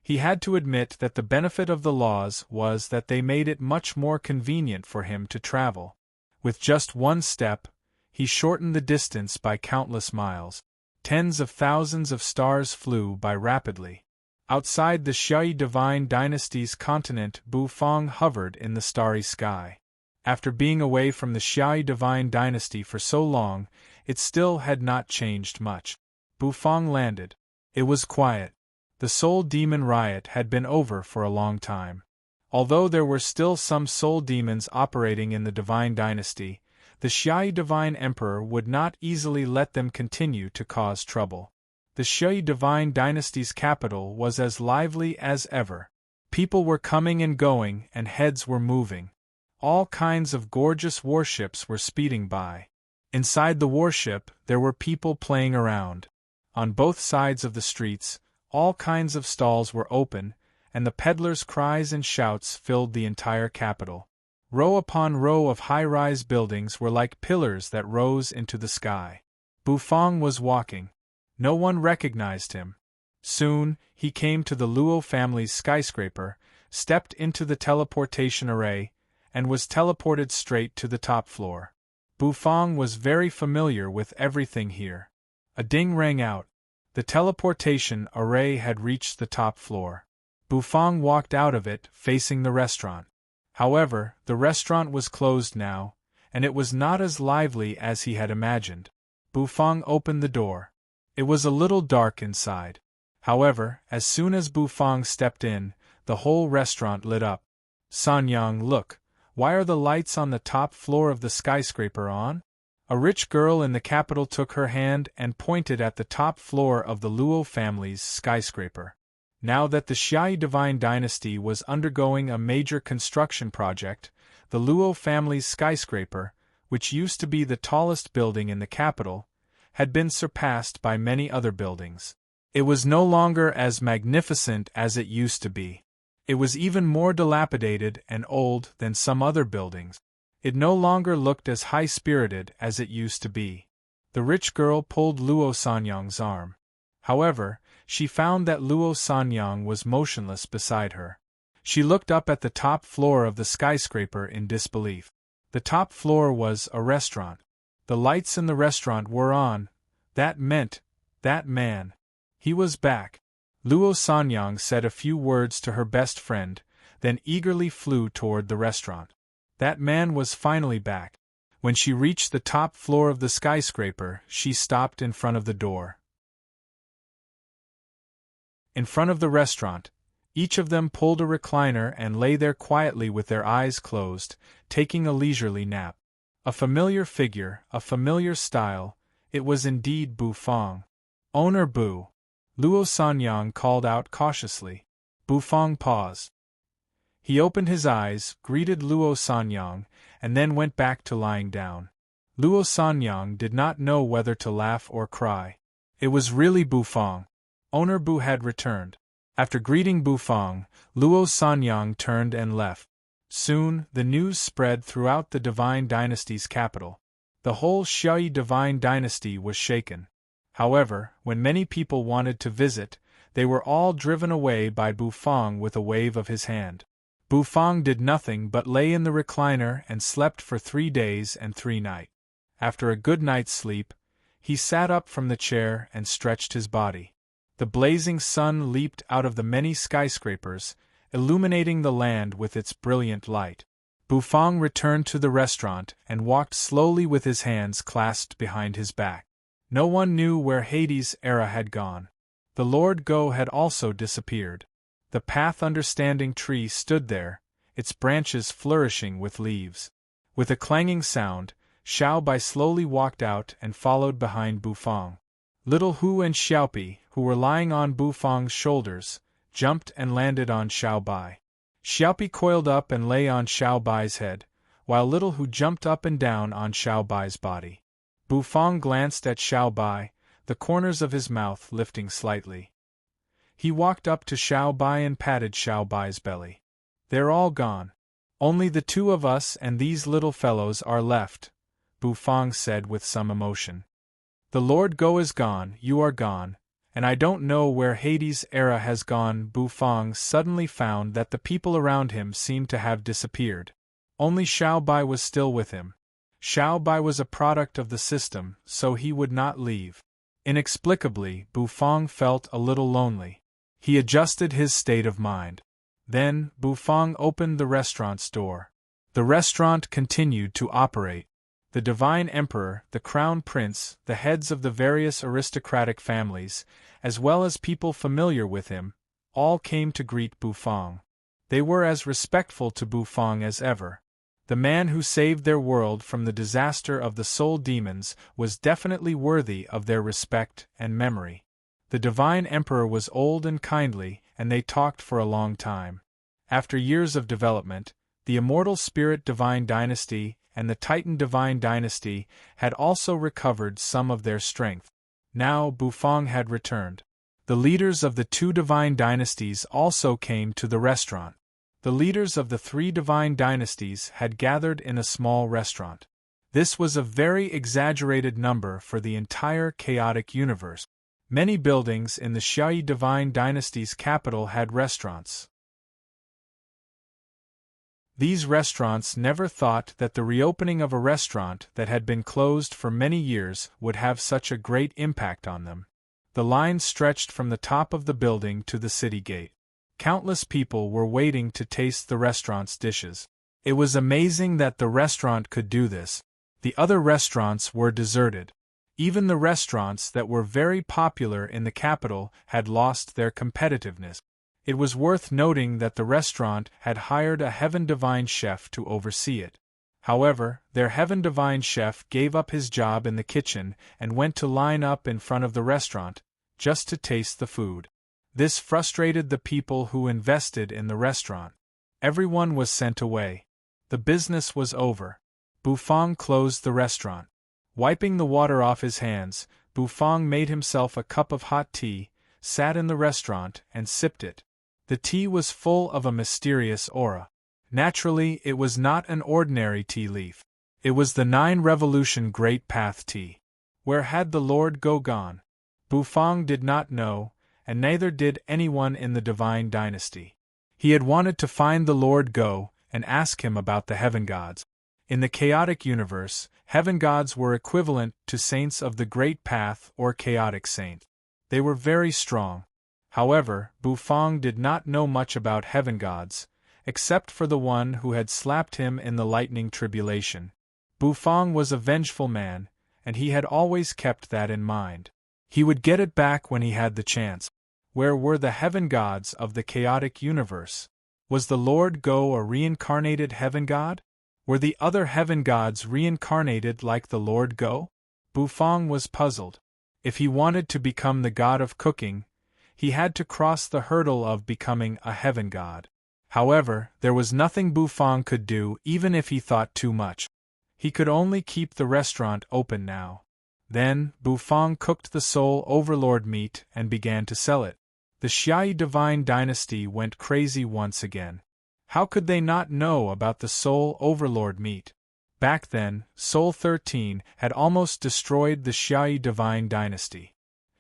[SPEAKER 1] He had to admit that the benefit of the laws was that they made it much more convenient for him to travel. With just one step, he shortened the distance by countless miles. Tens of thousands of stars flew by rapidly. Outside the Shui Divine Dynasty's continent, Bufang hovered in the starry sky. After being away from the Shui Divine Dynasty for so long, it still had not changed much. Bufang landed. It was quiet. The Soul Demon riot had been over for a long time. Although there were still some soul demons operating in the Divine Dynasty, the Shui Divine Emperor would not easily let them continue to cause trouble. The Shui Divine Dynasty's capital was as lively as ever. People were coming and going, and heads were moving. All kinds of gorgeous warships were speeding by. Inside the warship, there were people playing around. On both sides of the streets, all kinds of stalls were open, and the peddlers' cries and shouts filled the entire capital. Row upon row of high-rise buildings were like pillars that rose into the sky. Bufang was walking. No one recognized him. Soon, he came to the Luo family's skyscraper, stepped into the teleportation array, and was teleported straight to the top floor. Bufang was very familiar with everything here. A ding rang out. The teleportation array had reached the top floor. Bufang walked out of it, facing the restaurant. However, the restaurant was closed now, and it was not as lively as he had imagined. Bufang opened the door. It was a little dark inside. However, as soon as Bufang stepped in, the whole restaurant lit up. Sanyang, look, why are the lights on the top floor of the skyscraper on? A rich girl in the capital took her hand and pointed at the top floor of the Luo family's skyscraper. Now that the Shui Divine Dynasty was undergoing a major construction project, the Luo family's skyscraper, which used to be the tallest building in the capital, had been surpassed by many other buildings. It was no longer as magnificent as it used to be. It was even more dilapidated and old than some other buildings. It no longer looked as high-spirited as it used to be. The rich girl pulled Luo Sanyang's arm. However, she found that Luo Sanyang was motionless beside her. She looked up at the top floor of the skyscraper in disbelief. The top floor was a restaurant. The lights in the restaurant were on. That meant, that man. He was back. Luo Sanyang said a few words to her best friend, then eagerly flew toward the restaurant. That man was finally back. When she reached the top floor of the skyscraper, she stopped in front of the door. In front of the restaurant, each of them pulled a recliner and lay there quietly with their eyes closed, taking a leisurely nap. A familiar figure, a familiar style, it was indeed Bufang. Owner Bu. Luo Sanyang called out cautiously. Bufang paused. He opened his eyes, greeted Luo Sanyang, and then went back to lying down. Luo Sanyang did not know whether to laugh or cry. It was really Bufang. Owner Bu had returned. After greeting Bufang, Luo Sanyang turned and left. Soon, the news spread throughout the Divine Dynasty's capital. The whole Shui Divine Dynasty was shaken. However, when many people wanted to visit, They were all driven away by Bufang with a wave of his hand. Bufang did nothing but lay in the recliner and slept for 3 days and 3 nights. After a good night's sleep, he sat up from the chair and stretched his body. The blazing sun leaped out of the many skyscrapers, illuminating the land with its brilliant light. Bufang returned to the restaurant and walked slowly with his hands clasped behind his back. No one knew where Hades' era had gone. The Lord Go had also disappeared. The path understanding tree stood there, its branches flourishing with leaves. With a clanging sound, Xiao Bai slowly walked out and followed behind Bufang. Little Hu and Xiaopi, who were lying on Bufang's shoulders, jumped and landed on Xiao Bai. Xiaopi coiled up and lay on Xiao Bai's head, while Little Hu jumped up and down on Xiao Bai's body. Bufang glanced at Xiao Bai, the corners of his mouth lifting slightly. He walked up to Xiao Bai and patted Xiao Bai's belly. "They're all gone. Only the 2 of us and these little fellows are left," Bufang said with some emotion. "The Lord Go is gone, you are gone, and I don't know where Hades' era has gone." Bufang suddenly found that the people around him seemed to have disappeared. Only Xiao Bai was still with him. Xiao Bai was a product of the system, so he would not leave. Inexplicably, Bufang felt a little lonely. He adjusted his state of mind. Then, Bufang opened the restaurant's door. The restaurant continued to operate. The Divine Emperor, the Crown Prince, the heads of the various aristocratic families, as well as people familiar with him, all came to greet Bufang. They were as respectful to Bufang as ever. The man who saved their world from the disaster of the soul demons was definitely worthy of their respect and memory. The Divine Emperor was old and kindly, and they talked for a long time. After years of development, the Immortal Spirit Divine Dynasty and the Titan Divine Dynasty had also recovered some of their strength. Now Bufang had returned. The leaders of the 2 divine dynasties also came to the restaurant. The leaders of the 3 divine dynasties had gathered in a small restaurant. This was a very exaggerated number for the entire chaotic universe. Many buildings in the Xiaoyi divine dynasty's capital had restaurants. These restaurants never thought that the reopening of a restaurant that had been closed for many years would have such a great impact on them. The line stretched from the top of the building to the city gate. Countless people were waiting to taste the restaurant's dishes. It was amazing that the restaurant could do this. The other restaurants were deserted. Even the restaurants that were very popular in the capital had lost their competitiveness. It was worth noting that the restaurant had hired a Heaven Divine chef to oversee it. However, their Heaven Divine chef gave up his job in the kitchen and went to line up in front of the restaurant, just to taste the food. This frustrated the people who invested in the restaurant. Everyone was sent away. The business was over. Bufang closed the restaurant. Wiping the water off his hands, Bufang made himself a cup of hot tea, sat in the restaurant, and sipped it. The tea was full of a mysterious aura. Naturally, it was not an ordinary tea leaf. It was the 9-revolution Great Path tea. Where had the Lord Go gone? Bufang did not know, and neither did anyone in the Divine Dynasty. He had wanted to find the Lord Go and ask him about the Heaven Gods. In the chaotic universe, Heaven Gods were equivalent to saints of the Great Path or chaotic saint. They were very strong. However, Bufang did not know much about Heaven Gods, except for the one who had slapped him in the lightning tribulation. Bufang was a vengeful man, and he had always kept that in mind. He would get it back when he had the chance. Where were the Heaven Gods of the chaotic universe? Was the Lord Go a reincarnated Heaven God? Were the other Heaven Gods reincarnated like the Lord Go? Bufang was puzzled. If he wanted to become the god of cooking, he had to cross the hurdle of becoming a Heaven God. However, there was nothing Bufang could do even if he thought too much. He could only keep the restaurant open now. Then, Bufang cooked the Soul Overlord meat and began to sell it. The Xiaoyi Divine Dynasty went crazy once again. How could they not know about the Soul Overlord meat? Back then, Soul 13 had almost destroyed the Xiaoyi Divine Dynasty.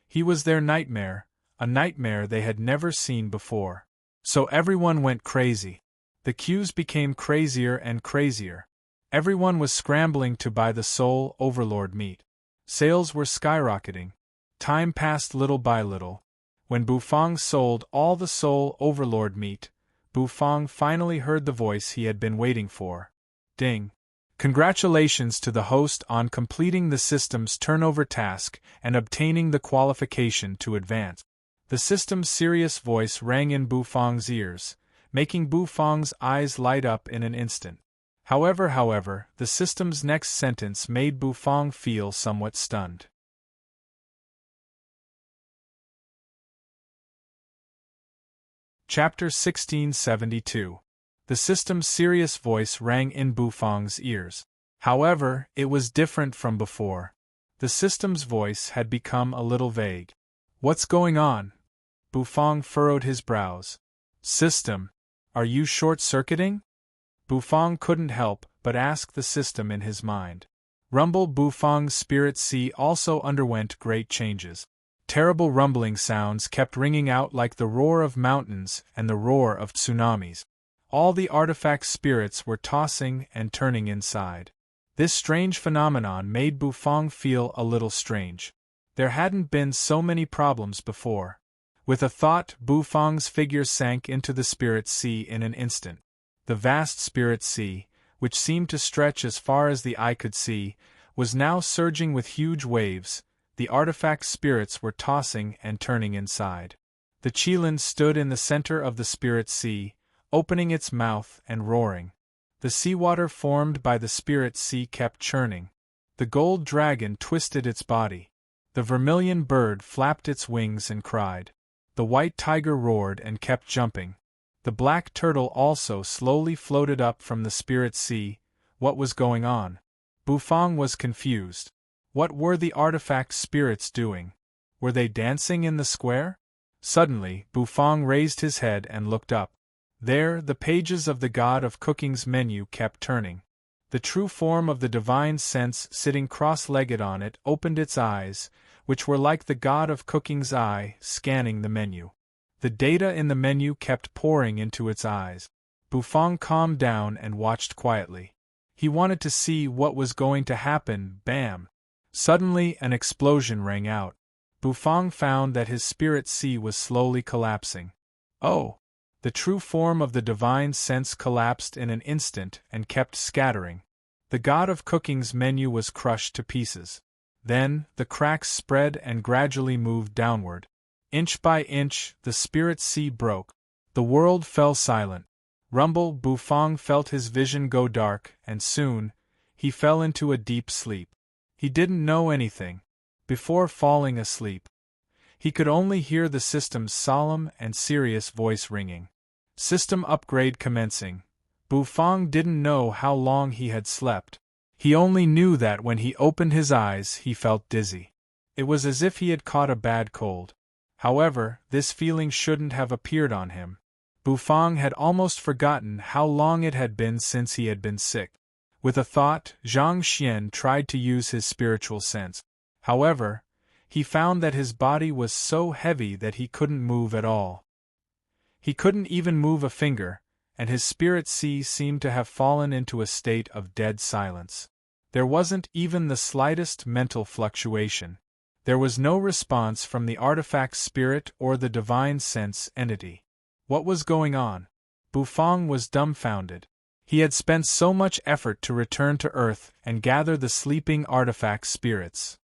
[SPEAKER 1] He was their nightmare, a nightmare they had never seen before. So everyone went crazy. The queues became crazier and crazier. Everyone was scrambling to buy the Soul Overlord meat. Sales were skyrocketing. Time passed little by little. When Bufang sold all the Soul Overlord meat, Bufang finally heard the voice he had been waiting for. Ding! Congratulations to the host on completing the system's turnover task and obtaining the qualification to advance. The system's serious voice rang in Bufang's ears, making Bufang's eyes light up in an instant. However, the system's next sentence made Bufang feel somewhat stunned. Chapter 1672. The system's serious voice rang in Bufang's ears. However, it was different from before. The system's voice had become a little vague. What's going on? Bufang furrowed his brows. System, are you short-circuiting? Bufang couldn't help but ask the system in his mind. Rumble Bufang's spirit sea also underwent great changes. Terrible rumbling sounds kept ringing out like the roar of mountains and the roar of tsunamis. All the artifact spirits were tossing and turning inside. This strange phenomenon made Bufang feel a little strange. There hadn't been so many problems before. With a thought, Bufang's figure sank into the spirit sea in an instant. The vast spirit sea, which seemed to stretch as far as the eye could see, was now surging with huge waves. The artifact spirits were tossing and turning inside. The Qilin stood in the center of the spirit sea, opening its mouth and roaring. The seawater formed by the spirit sea kept churning. The gold dragon twisted its body. The vermilion bird flapped its wings and cried. The white tiger roared and kept jumping. The black turtle also slowly floated up from the spirit sea. What was going on? Bufang was confused. What were the artifact spirits doing? Were they dancing in the square? Suddenly, Bufang raised his head and looked up. There, the pages of the God of Cooking's menu kept turning. The true form of the divine sense sitting cross-legged on it opened its eyes, which were like the God of Cooking's eye, scanning the menu. The data in the menu kept pouring into its eyes. Bufang calmed down and watched quietly. He wanted to see what was going to happen. Bam! Suddenly, an explosion rang out. Bufang found that his spirit sea was slowly collapsing. Oh! The true form of the divine sense collapsed in an instant and kept scattering. The God of Cooking's menu was crushed to pieces. Then, the cracks spread and gradually moved downward. Inch by inch, the spirit sea broke. The world fell silent. Rumble Bufang felt his vision go dark, and soon, he fell into a deep sleep. He didn't know anything. Before falling asleep, he could only hear the system's solemn and serious voice ringing. System upgrade commencing. Bufang didn't know how long he had slept. He only knew that when he opened his eyes he felt dizzy. It was as if he had caught a bad cold. However, this feeling shouldn't have appeared on him. Bufang had almost forgotten how long it had been since he had been sick. With a thought, Zhang Xian tried to use his spiritual sense. However, he found that his body was so heavy that he couldn't move at all. He couldn't even move a finger, and his spirit sea seemed to have fallen into a state of dead silence. There wasn't even the slightest mental fluctuation. There was no response from the artifact spirit or the divine sense entity. What was going on? Bufang was dumbfounded. He had spent so much effort to return to Earth and gather the sleeping artifact spirits.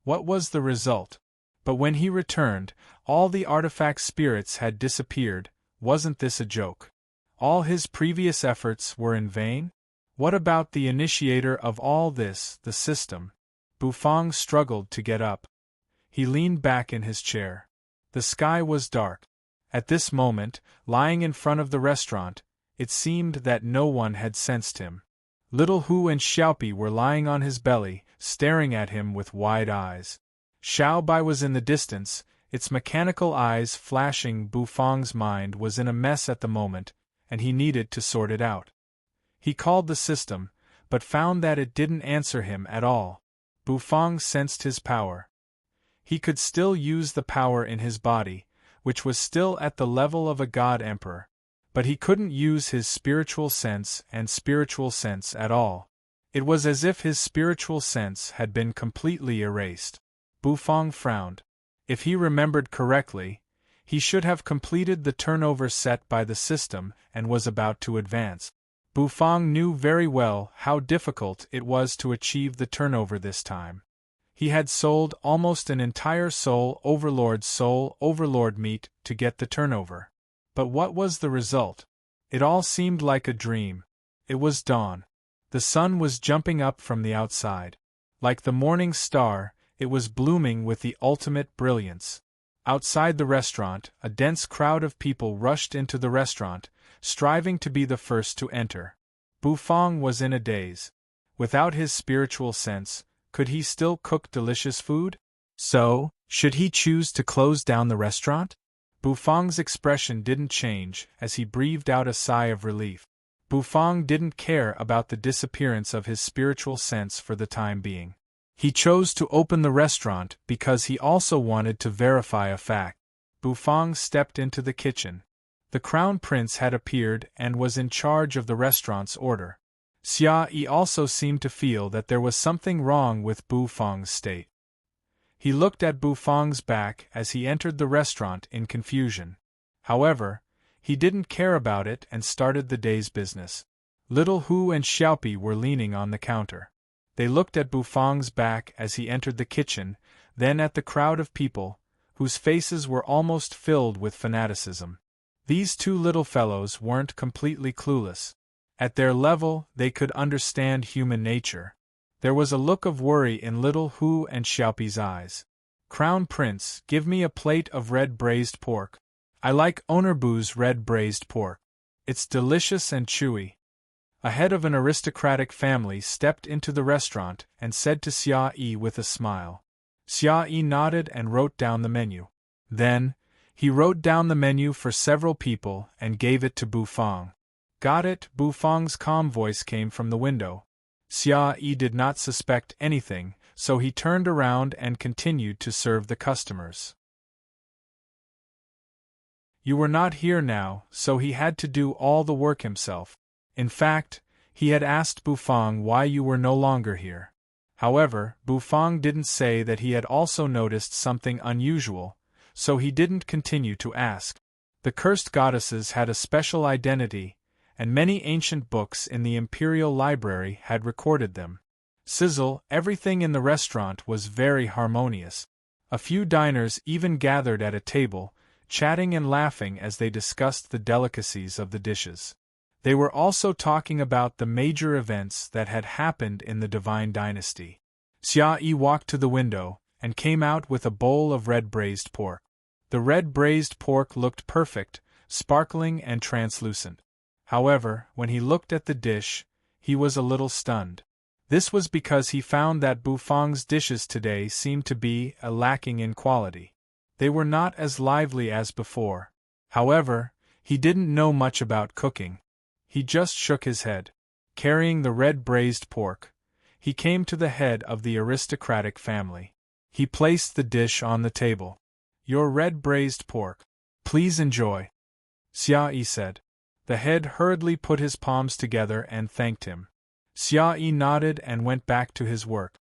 [SPEAKER 1] What was the result? But when he returned, all the artifact spirits had disappeared. Wasn't this a joke? All his previous efforts were in vain? What about the initiator of all this, the system? Bufang struggled to get up. He leaned back in his chair. The sky was dark. At this moment, lying in front of the restaurant, it seemed that no one had sensed him. Little Hu and Xiaopi were lying on his belly, staring at him with wide eyes. Xiao Bai was in the distance, its mechanical eyes flashing. Bufang's mind was in a mess at the moment, and he needed to sort it out. He called the system, but found that it didn't answer him at all. Bufang sensed his power. He could still use the power in his body, which was still at the level of a god-emperor, but he couldn't use his spiritual sense at all. It was as if his spiritual sense had been completely erased. Bufang frowned. If he remembered correctly, he should have completed the turnover set by the system and was about to advance. Bufang knew very well how difficult it was to achieve the turnover this time. He had sold almost an entire soul overlord meat to get the turnover. But what was the result? It all seemed like a dream. It was dawn. The sun was jumping up from the outside. Like the morning star, it was blooming with the ultimate brilliance. Outside the restaurant, a dense crowd of people rushed into the restaurant, striving to be the first to enter. Bufang was in a daze. Without his spiritual sense, could he still cook delicious food? So, should he choose to close down the restaurant? Bufang's expression didn't change as he breathed out a sigh of relief. Bufang didn't care about the disappearance of his spiritual sense for the time being. He chose to open the restaurant because he also wanted to verify a fact. Bufang stepped into the kitchen. The Crown Prince had appeared and was in charge of the restaurant's order. Xia Yi also seemed to feel that there was something wrong with Bufang's state. He looked at Bufang's back as he entered the restaurant in confusion. However, he didn't care about it and started the day's business. Little Hu and Xiaopi were leaning on the counter. They looked at Bufang's back as he entered the kitchen, then at the crowd of people, whose faces were almost filled with fanaticism. These two little fellows weren't completely clueless. At their level, they could understand human nature. There was a look of worry in Little Hu and Xiaopi's eyes. "Crown Prince, give me a plate of red braised pork. I like Owner Boo's red braised pork. It's delicious and chewy." A head of an aristocratic family stepped into the restaurant and said to Xia Yi with a smile. Xia Yi nodded and wrote down the menu. Then, he wrote down the menu for several people and gave it to Bufang. "Got it," Bufang's calm voice came from the window. Xia Yi did not suspect anything, so he turned around and continued to serve the customers. You were not here now, so he had to do all the work himself. In fact, he had asked Bufang why you were no longer here. However, Bufang didn't say that he had also noticed something unusual, so he didn't continue to ask. The cursed goddesses had a special identity, and many ancient books in the Imperial Library had recorded them. Sizzle, everything in the restaurant was very harmonious. A few diners even gathered at a table, chatting and laughing as they discussed the delicacies of the dishes. They were also talking about the major events that had happened in the Divine Dynasty. Xia Yi walked to the window and came out with a bowl of red braised pork. The red braised pork looked perfect, sparkling and translucent. However, when he looked at the dish, he was a little stunned. This was because he found that Bufang's dishes today seemed to be lacking in quality. They were not as lively as before. However, he didn't know much about cooking. He just shook his head. Carrying the red braised pork, he came to the head of the aristocratic family. He placed the dish on the table. "Your red braised pork. Please enjoy," Xia Yi said. The head hurriedly put his palms together and thanked him. Xia Yi nodded and went back to his work.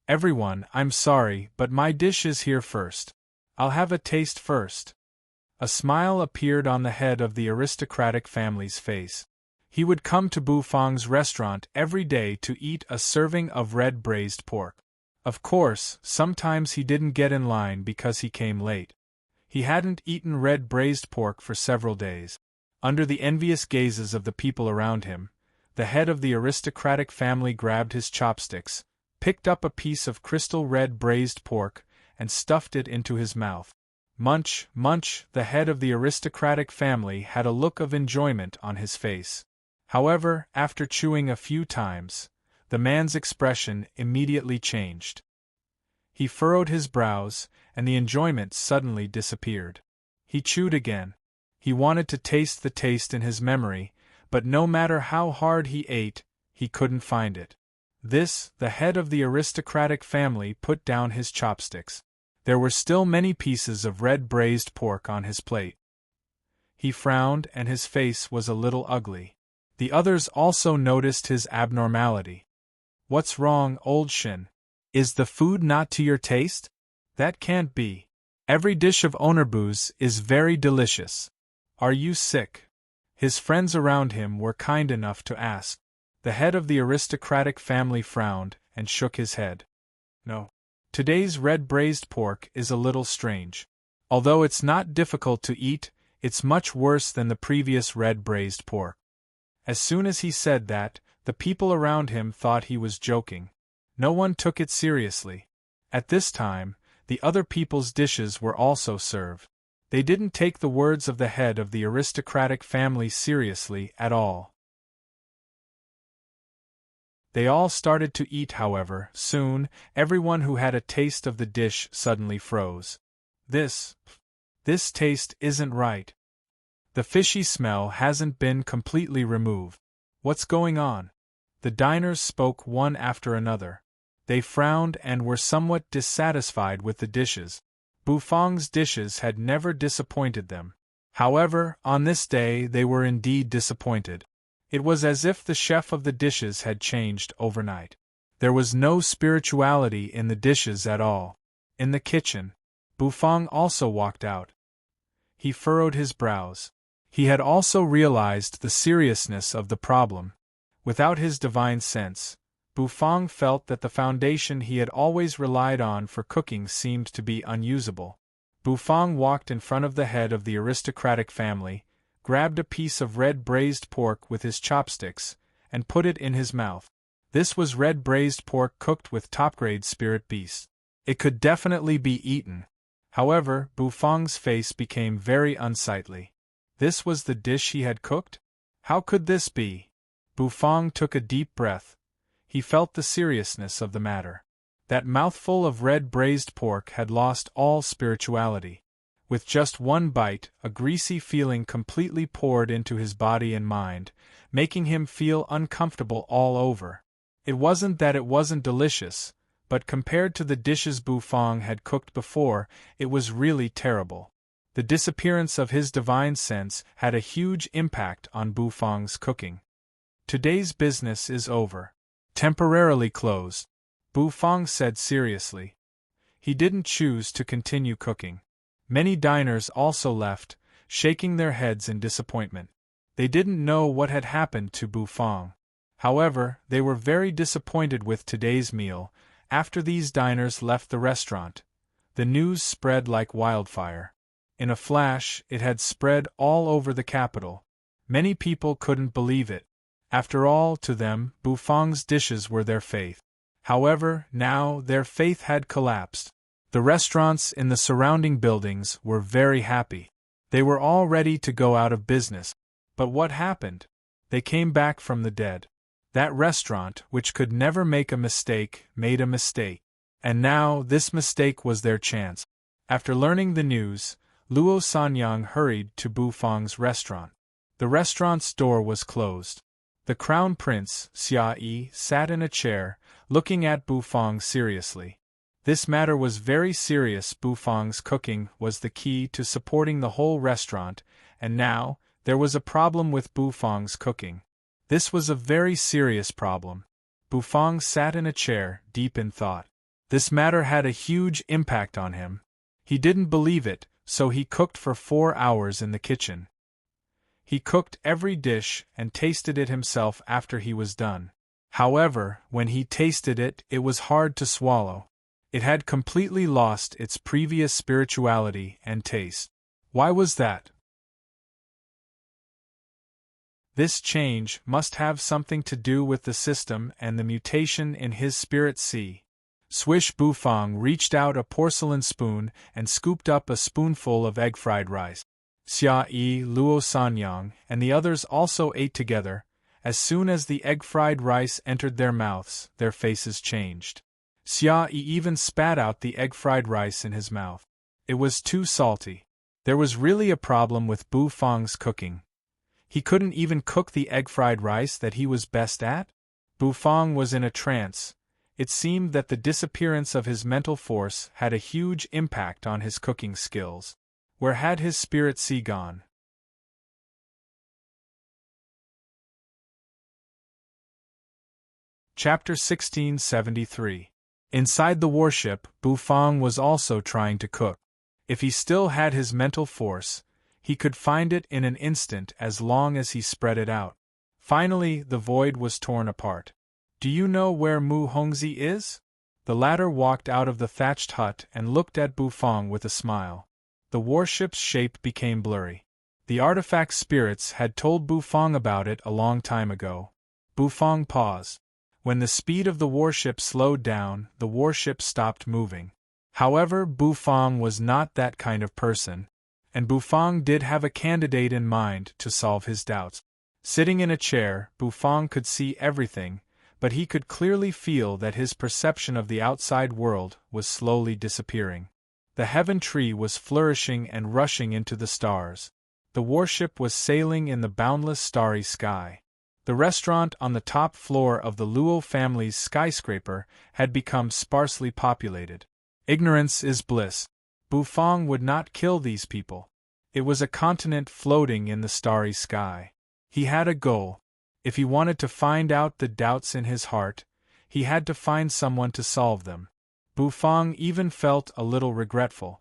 [SPEAKER 1] Everyone, I'm sorry, but my dish is here first. I'll have a taste first." A smile appeared on the head of the aristocratic family's face. He would come to Bufang's restaurant every day to eat a serving of red braised pork. Of course, sometimes he didn't get in line because he came late. He hadn't eaten red braised pork for several days. Under the envious gazes of the people around him, the head of the aristocratic family grabbed his chopsticks, picked up a piece of crystal red braised pork, and stuffed it into his mouth. Munch, munch, the head of the aristocratic family had a look of enjoyment on his face. However, after chewing a few times, the man's expression immediately changed. He furrowed his brows, and the enjoyment suddenly disappeared. He chewed again. He wanted to taste the taste in his memory, but no matter how hard he ate, he couldn't find it. The head of the aristocratic family put down his chopsticks. There were still many pieces of red braised pork on his plate. He frowned and his face was a little ugly. The others also noticed his abnormality. "What's wrong, old Shin? Is the food not to your taste? That can't be. Every dish of onerbus is very delicious. Are you sick?" His friends around him were kind enough to ask. The head of the aristocratic family frowned and shook his head. "No. Today's red braised pork is a little strange. Although it's not difficult to eat, it's much worse than the previous red braised pork." As soon as he said that, the people around him thought he was joking. No one took it seriously. At this time, the other people's dishes were also served. They didn't take the words of the head of the aristocratic family seriously at all. They all started to eat, however. Soon, everyone who had a taste of the dish suddenly froze. This taste isn't right. The fishy smell hasn't been completely removed. What's going on? The diners spoke one after another. They frowned and were somewhat dissatisfied with the dishes. Bufang's dishes had never disappointed them. However, on this day they were indeed disappointed. It was as if the chef of the dishes had changed overnight. There was no spirituality in the dishes at all. In the kitchen, Bufang also walked out. He furrowed his brows. He had also realized the seriousness of the problem. Without his divine sense, Bufang felt that the foundation he had always relied on for cooking seemed to be unusable. Bufang walked in front of the head of the aristocratic family, grabbed a piece of red braised pork with his chopsticks, and put it in his mouth. This was red braised pork cooked with top-grade spirit beast. It could definitely be eaten. However, Bufang's face became very unsightly. This was the dish he had cooked? How could this be? Bufang took a deep breath. He felt the seriousness of the matter. That mouthful of red braised pork had lost all spirituality. With just one bite, a greasy feeling completely poured into his body and mind, making him feel uncomfortable all over. It wasn't that it wasn't delicious, but compared to the dishes Bufang had cooked before, it was really terrible. The disappearance of his divine sense had a huge impact on Bufang's cooking. Today's business is over. Temporarily closed, Bufang said seriously. He didn't choose to continue cooking. Many diners also left, shaking their heads in disappointment. They didn't know what had happened to Bufang. However, they were very disappointed with today's meal. After these diners left the restaurant, the news spread like wildfire. In a flash, it had spread all over the capital. Many people couldn't believe it. After all, to them, Bufang's dishes were their faith. However, now their faith had collapsed. The restaurants in the surrounding buildings were very happy. They were all ready to go out of business. But what happened? They came back from the dead. That restaurant, which could never make a mistake, made a mistake. And now this mistake was their chance. After learning the news, Luo Sanyang hurried to Bufang's restaurant. The restaurant's door was closed. The crown prince, Xia Yi, sat in a chair, looking at Bufang seriously. This matter was very serious. Bufang's cooking was the key to supporting the whole restaurant, and now, there was a problem with Bufang's cooking. This was a very serious problem. Bufang sat in a chair, deep in thought. This matter had a huge impact on him. He didn't believe it, so he cooked for 4 hours in the kitchen. He cooked every dish and tasted it himself after he was done. However, when he tasted it, it was hard to swallow. It had completely lost its previous spirituality and taste. Why was that? This change must have something to do with the system and the mutation in his spirit sea. Swish. Bufang reached out a porcelain spoon and scooped up a spoonful of egg-fried rice. Xia Yi, Luo Sanyang, and the others also ate together. As soon as the egg-fried rice entered their mouths, their faces changed. Xia Yi even spat out the egg-fried rice in his mouth. It was too salty. There was really a problem with Bufang's cooking. He couldn't even cook the egg-fried rice that he was best at? Bufang was in a trance. It seemed that the disappearance of his mental force had a huge impact on his cooking skills. Where had his spirit sea gone? Chapter 1673. Inside the warship, Bufang was also trying to cook. If he still had his mental force, he could find it in an instant as long as he spread it out. Finally, the void was torn apart. Do you know where Mu Hongzi is? The latter walked out of the thatched hut and looked at Bufang with a smile. The warship's shape became blurry. The artifact spirits had told Bufang about it a long time ago. Bufang paused. When the speed of the warship slowed down, the warship stopped moving. However, Bufang was not that kind of person, and Bufang did have a candidate in mind to solve his doubts. Sitting in a chair, Bufang could see everything, but he could clearly feel that his perception of the outside world was slowly disappearing. The heaven tree was flourishing and rushing into the stars. The warship was sailing in the boundless starry sky. The restaurant on the top floor of the Luo family's skyscraper had become sparsely populated. Ignorance is bliss. Bufang would not kill these people. It was a continent floating in the starry sky. He had a goal. If he wanted to find out the doubts in his heart, he had to find someone to solve them. Bufang even felt a little regretful.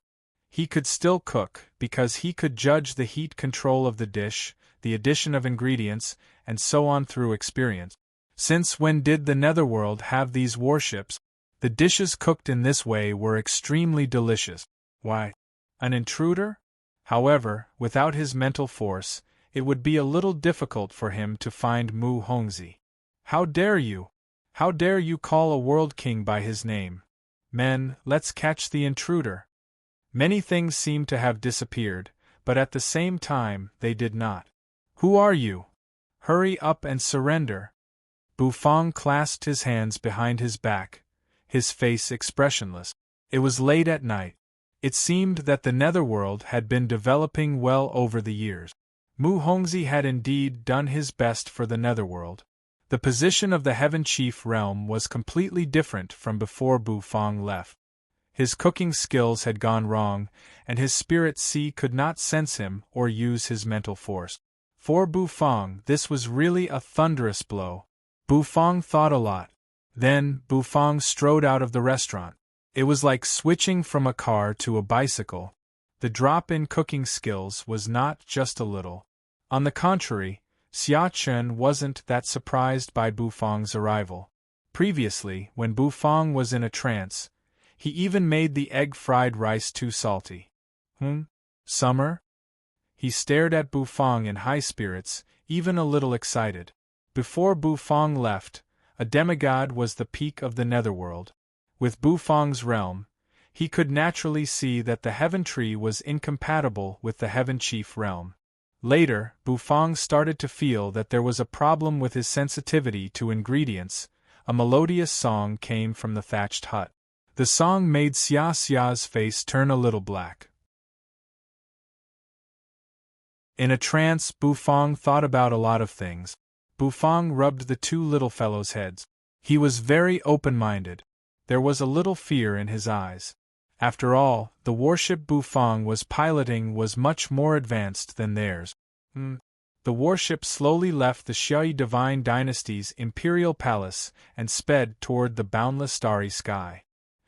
[SPEAKER 1] He could still cook, because he could judge the heat control of the dish, the addition of ingredients, and so on through experience. Since when did the Netherworld have these warships? The dishes cooked in this way were extremely delicious. Why? An intruder? However, without his mental force, it would be a little difficult for him to find Mu Hongzi. How dare you? How dare you call a world king by his name? Men, let's catch the intruder. Many things seemed to have disappeared, but at the same time they did not. Who are you? Hurry up and surrender. Bufang clasped his hands behind his back, his face expressionless. It was late at night. It seemed that the Netherworld had been developing well over the years. Mu Hongzi had indeed done his best for the Netherworld. The position of the Heaven Chief realm was completely different from before Bufang left. His cooking skills had gone wrong, and his spirit sea could not sense him or use his mental force. For Bufang, this was really a thunderous blow. Bufang thought a lot. Then, Bufang strode out of the restaurant. It was like switching from a car to a bicycle. The drop in cooking skills was not just a little. On the contrary, Xia Chen wasn't that surprised by Bufang's arrival. Previously, when Bufang was in a trance, he even made the egg fried rice too salty. Summer? He stared at Bufang in high spirits, even a little excited. Before Bufang left, a demigod was the peak of the Netherworld. With Bufang's realm, he could naturally see that the Heaven Tree was incompatible with the Heaven Chief realm. Later, Bufang started to feel that there was a problem with his sensitivity to ingredients. A melodious song came from the thatched hut. The song made Xia Xia's face turn a little black. In a trance, Bufang thought about a lot of things. Bufang rubbed the two little fellows' heads. He was very open-minded. There was a little fear in his eyes. After all, the warship Bufang was piloting was much more advanced than theirs. The warship slowly left the Xiaoyi Divine Dynasty's imperial palace and sped toward the boundless starry sky.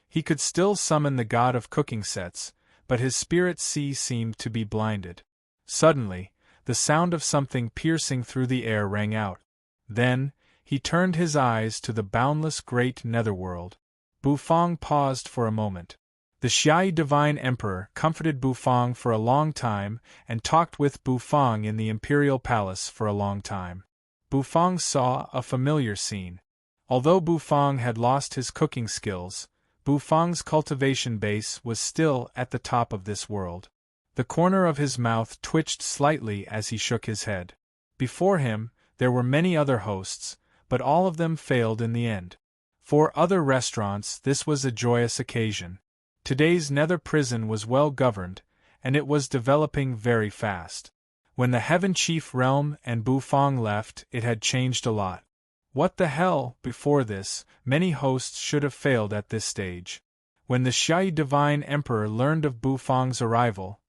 [SPEAKER 1] He could still summon the god of cooking sets, but his spirit sea seemed to be blinded. Suddenly, the sound of something piercing through the air rang out. Then, he turned his eyes to the boundless great Netherworld. Bufang paused for a moment. The Xiaoyi Divine Emperor comforted Bufang for a long time and talked with Bufang in the imperial palace for a long time. Bufang saw a familiar scene. Although Bufang had lost his cooking skills, Bufang's cultivation base was still at the top of this world. The corner of his mouth twitched slightly as he shook his head. Before him, there were many other hosts, but all of them failed in the end. For other restaurants, this was a joyous occasion. Today's nether prison was well governed, and it was developing very fast. When the Heaven Chief realm and Bufang left, it had changed a lot. What the hell? Before this, many hosts should have failed at this stage. When the Xiai Divine Emperor learned of Bufang's arrival,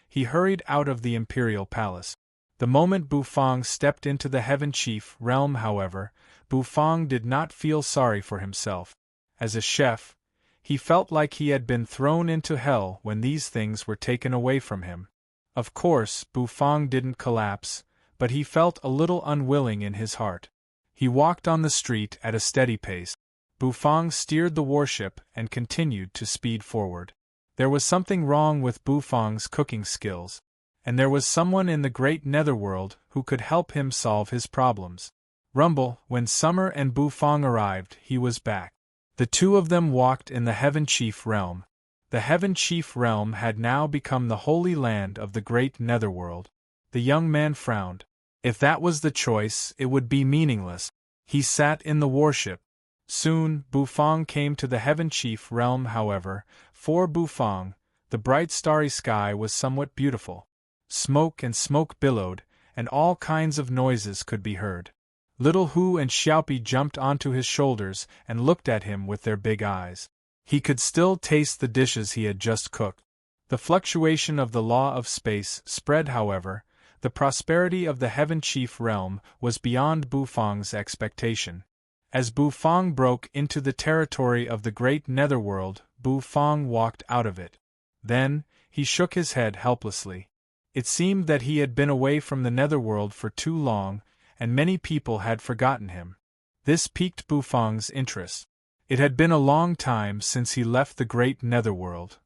[SPEAKER 1] he hurried out of the imperial palace. The moment Bufang stepped into the Heaven Chief realm, however, Bufang did not feel sorry for himself. As a chef, he felt like he had been thrown into hell when these things were taken away from him. Of course, Bufang didn't collapse, but he felt a little unwilling in his heart. He walked on the street at a steady pace. Bufang steered the warship and continued to speed forward. There was something wrong with Bufang's cooking skills, and there was someone in the great netherworld who could help him solve his problems. Rumble, when Summer and Bufang arrived, he was back. The two of them walked in the Heaven Chief realm. The Heaven Chief realm had now become the holy land of the great netherworld. The young man frowned. If that was the choice, it would be meaningless. He sat in the warship. Soon, Bufang came to the Heaven Chief realm, however. For Bufang, the bright starry sky was somewhat beautiful. Smoke and smoke billowed, and all kinds of noises could be heard. Little Hu and Xiaopi jumped onto his shoulders and looked at him with their big eyes. He could still taste the dishes he had just cooked. The fluctuation of the law of space spread, however. The prosperity of the Heaven Chief realm was beyond Bufang's expectation. As Bufang broke into the territory of the great netherworld, Bufang walked out of it. Then, he shook his head helplessly. It seemed that he had been away from the netherworld for too long, and many people had forgotten him. This piqued Bufang's interest. It had been a long time since he left the great netherworld.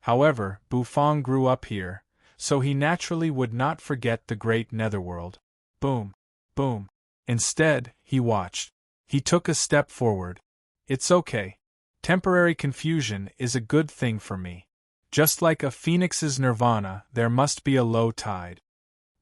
[SPEAKER 1] However, Bufang grew up here, so he naturally would not forget the great netherworld. Boom! Boom! Instead, he watched. He took a step forward. It's okay. Temporary confusion is a good thing for me. Just like a phoenix's nirvana, there must be a low tide.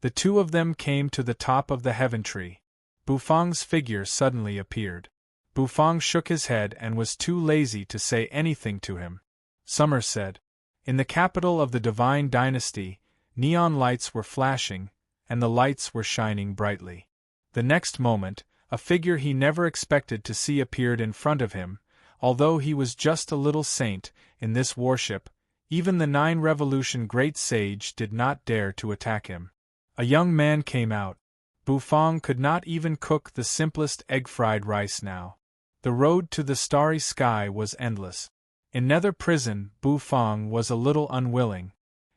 [SPEAKER 1] The two of them came to the top of the heaven tree. Bufang's figure suddenly appeared. Bufang shook his head and was too lazy to say anything to him. Summer said, "In the capital of the Divine Dynasty, neon lights were flashing, and the lights were shining brightly." The next moment, a figure he never expected to see appeared in front of him. Although he was just a little saint in this warship, even the 9-revolution great sage did not dare to attack him. A young man came out. Bufang could not even cook the simplest egg-fried rice now. The road to the starry sky was endless. In Nether Prison, Bufang was a little unwilling.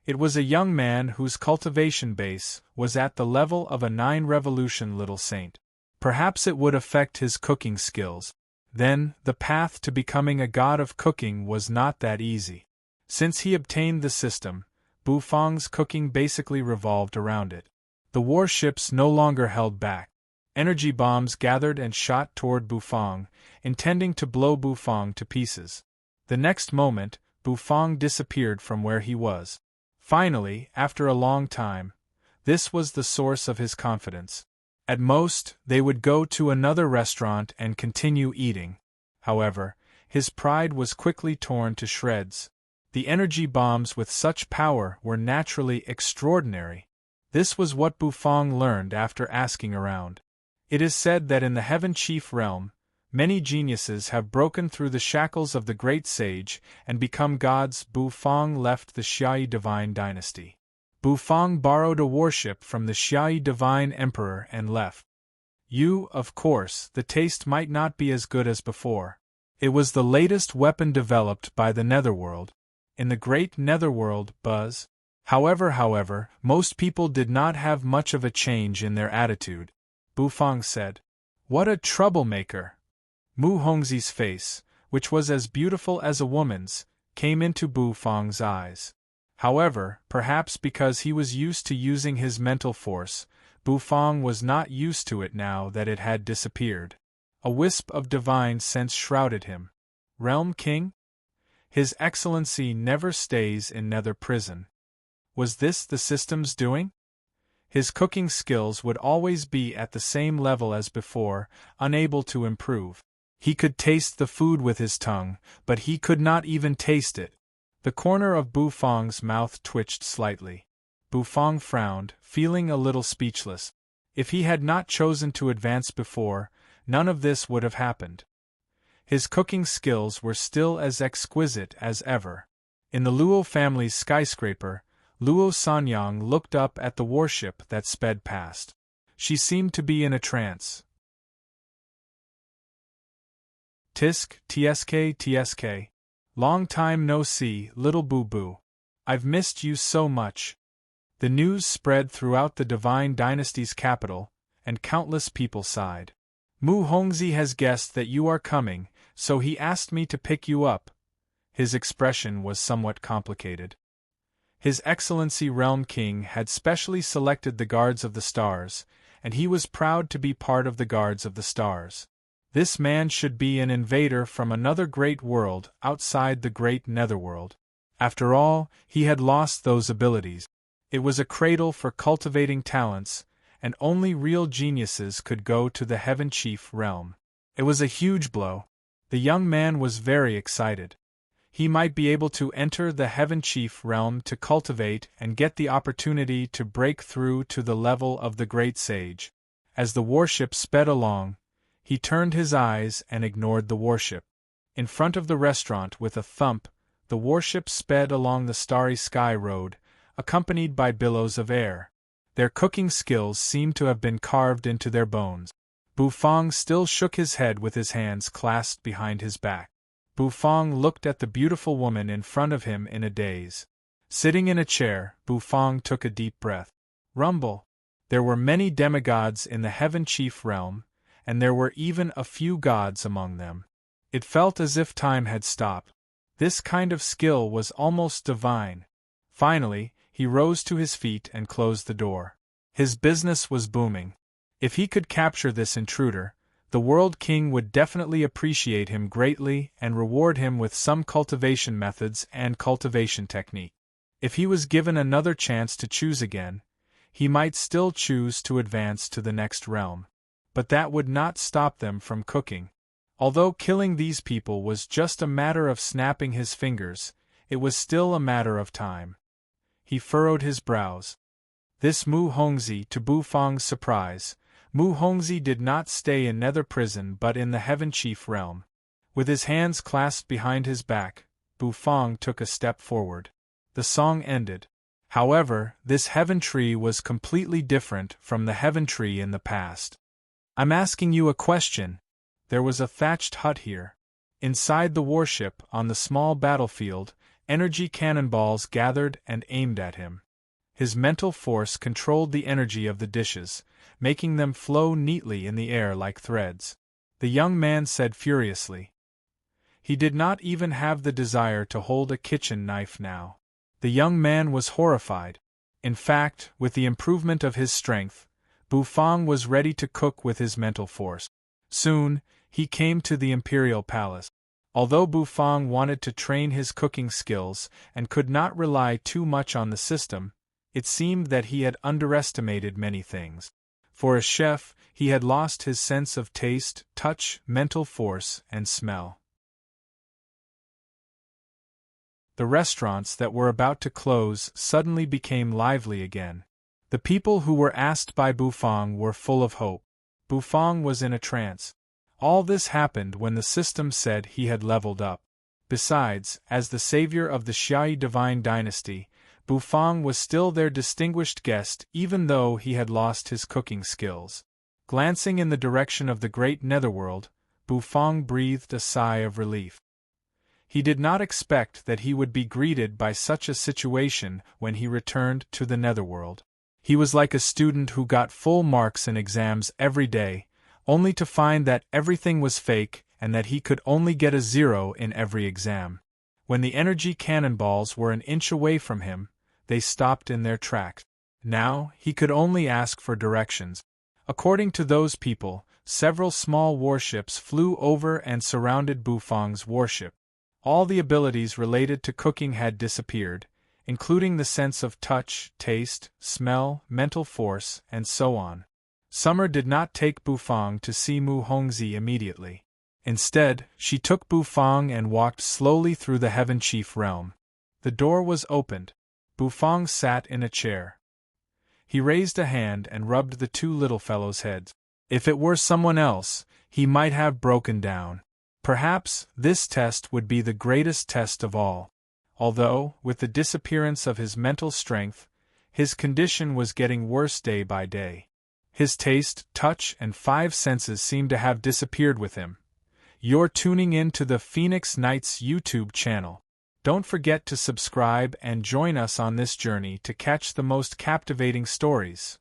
[SPEAKER 1] It was a young man whose cultivation base was at the level of a 9-revolution little saint. Perhaps it would affect his cooking skills. Then, the path to becoming a god of cooking was not that easy. Since he obtained the system, Bufang's cooking basically revolved around it. The warships no longer held back. Energy bombs gathered and shot toward Bufang, intending to blow Bufang to pieces. The next moment, Bufang disappeared from where he was. Finally, after a long time, this was the source of his confidence. At most, they would go to another restaurant and continue eating. However, his pride was quickly torn to shreds. The energy bombs with such power were naturally extraordinary. This was what Bufang learned after asking around. It is said that in the Heaven Chief realm, many geniuses have broken through the shackles of the great sage and become gods. Bufang left the Xiai Divine Dynasty. Bufang borrowed a warship from the Xiai Divine Emperor and left. Of course, the taste might not be as good as before. It was the latest weapon developed by the netherworld. In the great netherworld, Buzz. However, most people did not have much of a change in their attitude. Bufang said, "What a troublemaker!" Mu Hongxi's face, which was as beautiful as a woman's, came into Bufang's eyes. However, perhaps because he was used to using his mental force, Bufang was not used to it now that it had disappeared. A wisp of divine sense shrouded him. Realm King? His Excellency never stays in Nether Prison. Was this the system's doing? His cooking skills would always be at the same level as before, unable to improve. He could taste the food with his tongue, but he could not even taste it. The corner of Bufang's mouth twitched slightly. Bufang frowned, feeling a little speechless. If he had not chosen to advance before, none of this would have happened. His cooking skills were still as exquisite as ever. In the Luo family's skyscraper, Luo Sanyang looked up at the warship that sped past. She seemed to be in a trance. Tisk, tsk, tsk. Long time no see, little boo-boo. I've missed you so much. The news spread throughout the Divine Dynasty's capital, and countless people sighed. Mu Hongzhi has guessed that you are coming, so he asked me to pick you up. His expression was somewhat complicated. His Excellency Realm King had specially selected the Guards of the Stars, and he was proud to be part of the Guards of the Stars. This man should be an invader from another great world outside the great netherworld. After all, he had lost those abilities. It was a cradle for cultivating talents, and only real geniuses could go to the Heaven Chief realm. It was a huge blow. The young man was very excited. He might be able to enter the Heaven Chief realm to cultivate and get the opportunity to break through to the level of the Great Sage. As the warship sped along, he turned his eyes and ignored the warship. In front of the restaurant, with a thump, the warship sped along the starry sky road, accompanied by billows of air. Their cooking skills seemed to have been carved into their bones. Bufang still shook his head with his hands clasped behind his back. Bufang looked at the beautiful woman in front of him in a daze. Sitting in a chair, Bufang took a deep breath. Rumble. There were many demigods in the Heaven Chief realm, and there were even a few gods among them. It felt as if time had stopped. This kind of skill was almost divine. Finally, he rose to his feet and closed the door. His business was booming. If he could capture this intruder, the World King would definitely appreciate him greatly and reward him with some cultivation methods and cultivation technique. If he was given another chance to choose again, he might still choose to advance to the next realm. But that would not stop them from cooking. Although killing these people was just a matter of snapping his fingers, it was still a matter of time. He furrowed his brows. This Mu Hongzhi, to Bufang's surprise, Mu Hongzhi did not stay in Nether Prison but in the Heaven Chief realm. With his hands clasped behind his back, Bufang took a step forward. The song ended. However, this Heaven Tree was completely different from the Heaven Tree in the past. I'm asking you a question. There was a thatched hut here. Inside the warship, on the small battlefield, energy cannonballs gathered and aimed at him. His mental force controlled the energy of the dishes, making them flow neatly in the air like threads. The young man said furiously. He did not even have the desire to hold a kitchen knife now. The young man was horrified. In fact, with the improvement of his strength, Bufang was ready to cook with his mental force. Soon, he came to the Imperial Palace. Although Bufang wanted to train his cooking skills and could not rely too much on the system, it seemed that he had underestimated many things. For a chef, he had lost his sense of taste, touch, mental force, and smell. The restaurants that were about to close suddenly became lively again. The people who were asked by Bufang were full of hope. Bufang was in a trance. All this happened when the system said he had leveled up. Besides, as the savior of the Xiai Divine Dynasty, Bufang was still their distinguished guest even though he had lost his cooking skills. Glancing in the direction of the great netherworld, Bufang breathed a sigh of relief. He did not expect that he would be greeted by such a situation when he returned to the netherworld. He was like a student who got full marks in exams every day, only to find that everything was fake and that he could only get a 0 in every exam. When the energy cannonballs were an inch away from him, they stopped in their tracks. Now, he could only ask for directions. According to those people, several small warships flew over and surrounded Bufang's warship. All the abilities related to cooking had disappeared, including the sense of touch, taste, smell, mental force, and so on. Summer did not take Bufang to see Mu Hongzhi immediately. Instead, she took Bufang and walked slowly through the Heaven Chief realm. The door was opened. Bufang sat in a chair. He raised a hand and rubbed the two little fellows' heads. If it were someone else, he might have broken down. Perhaps this test would be the greatest test of all. Although, with the disappearance of his mental strength, his condition was getting worse day by day. His taste, touch, and 5 senses seemed to have disappeared with him. You're tuning in to the Phoenix Nights YouTube channel. Don't forget to subscribe and join us on this journey to catch the most captivating stories.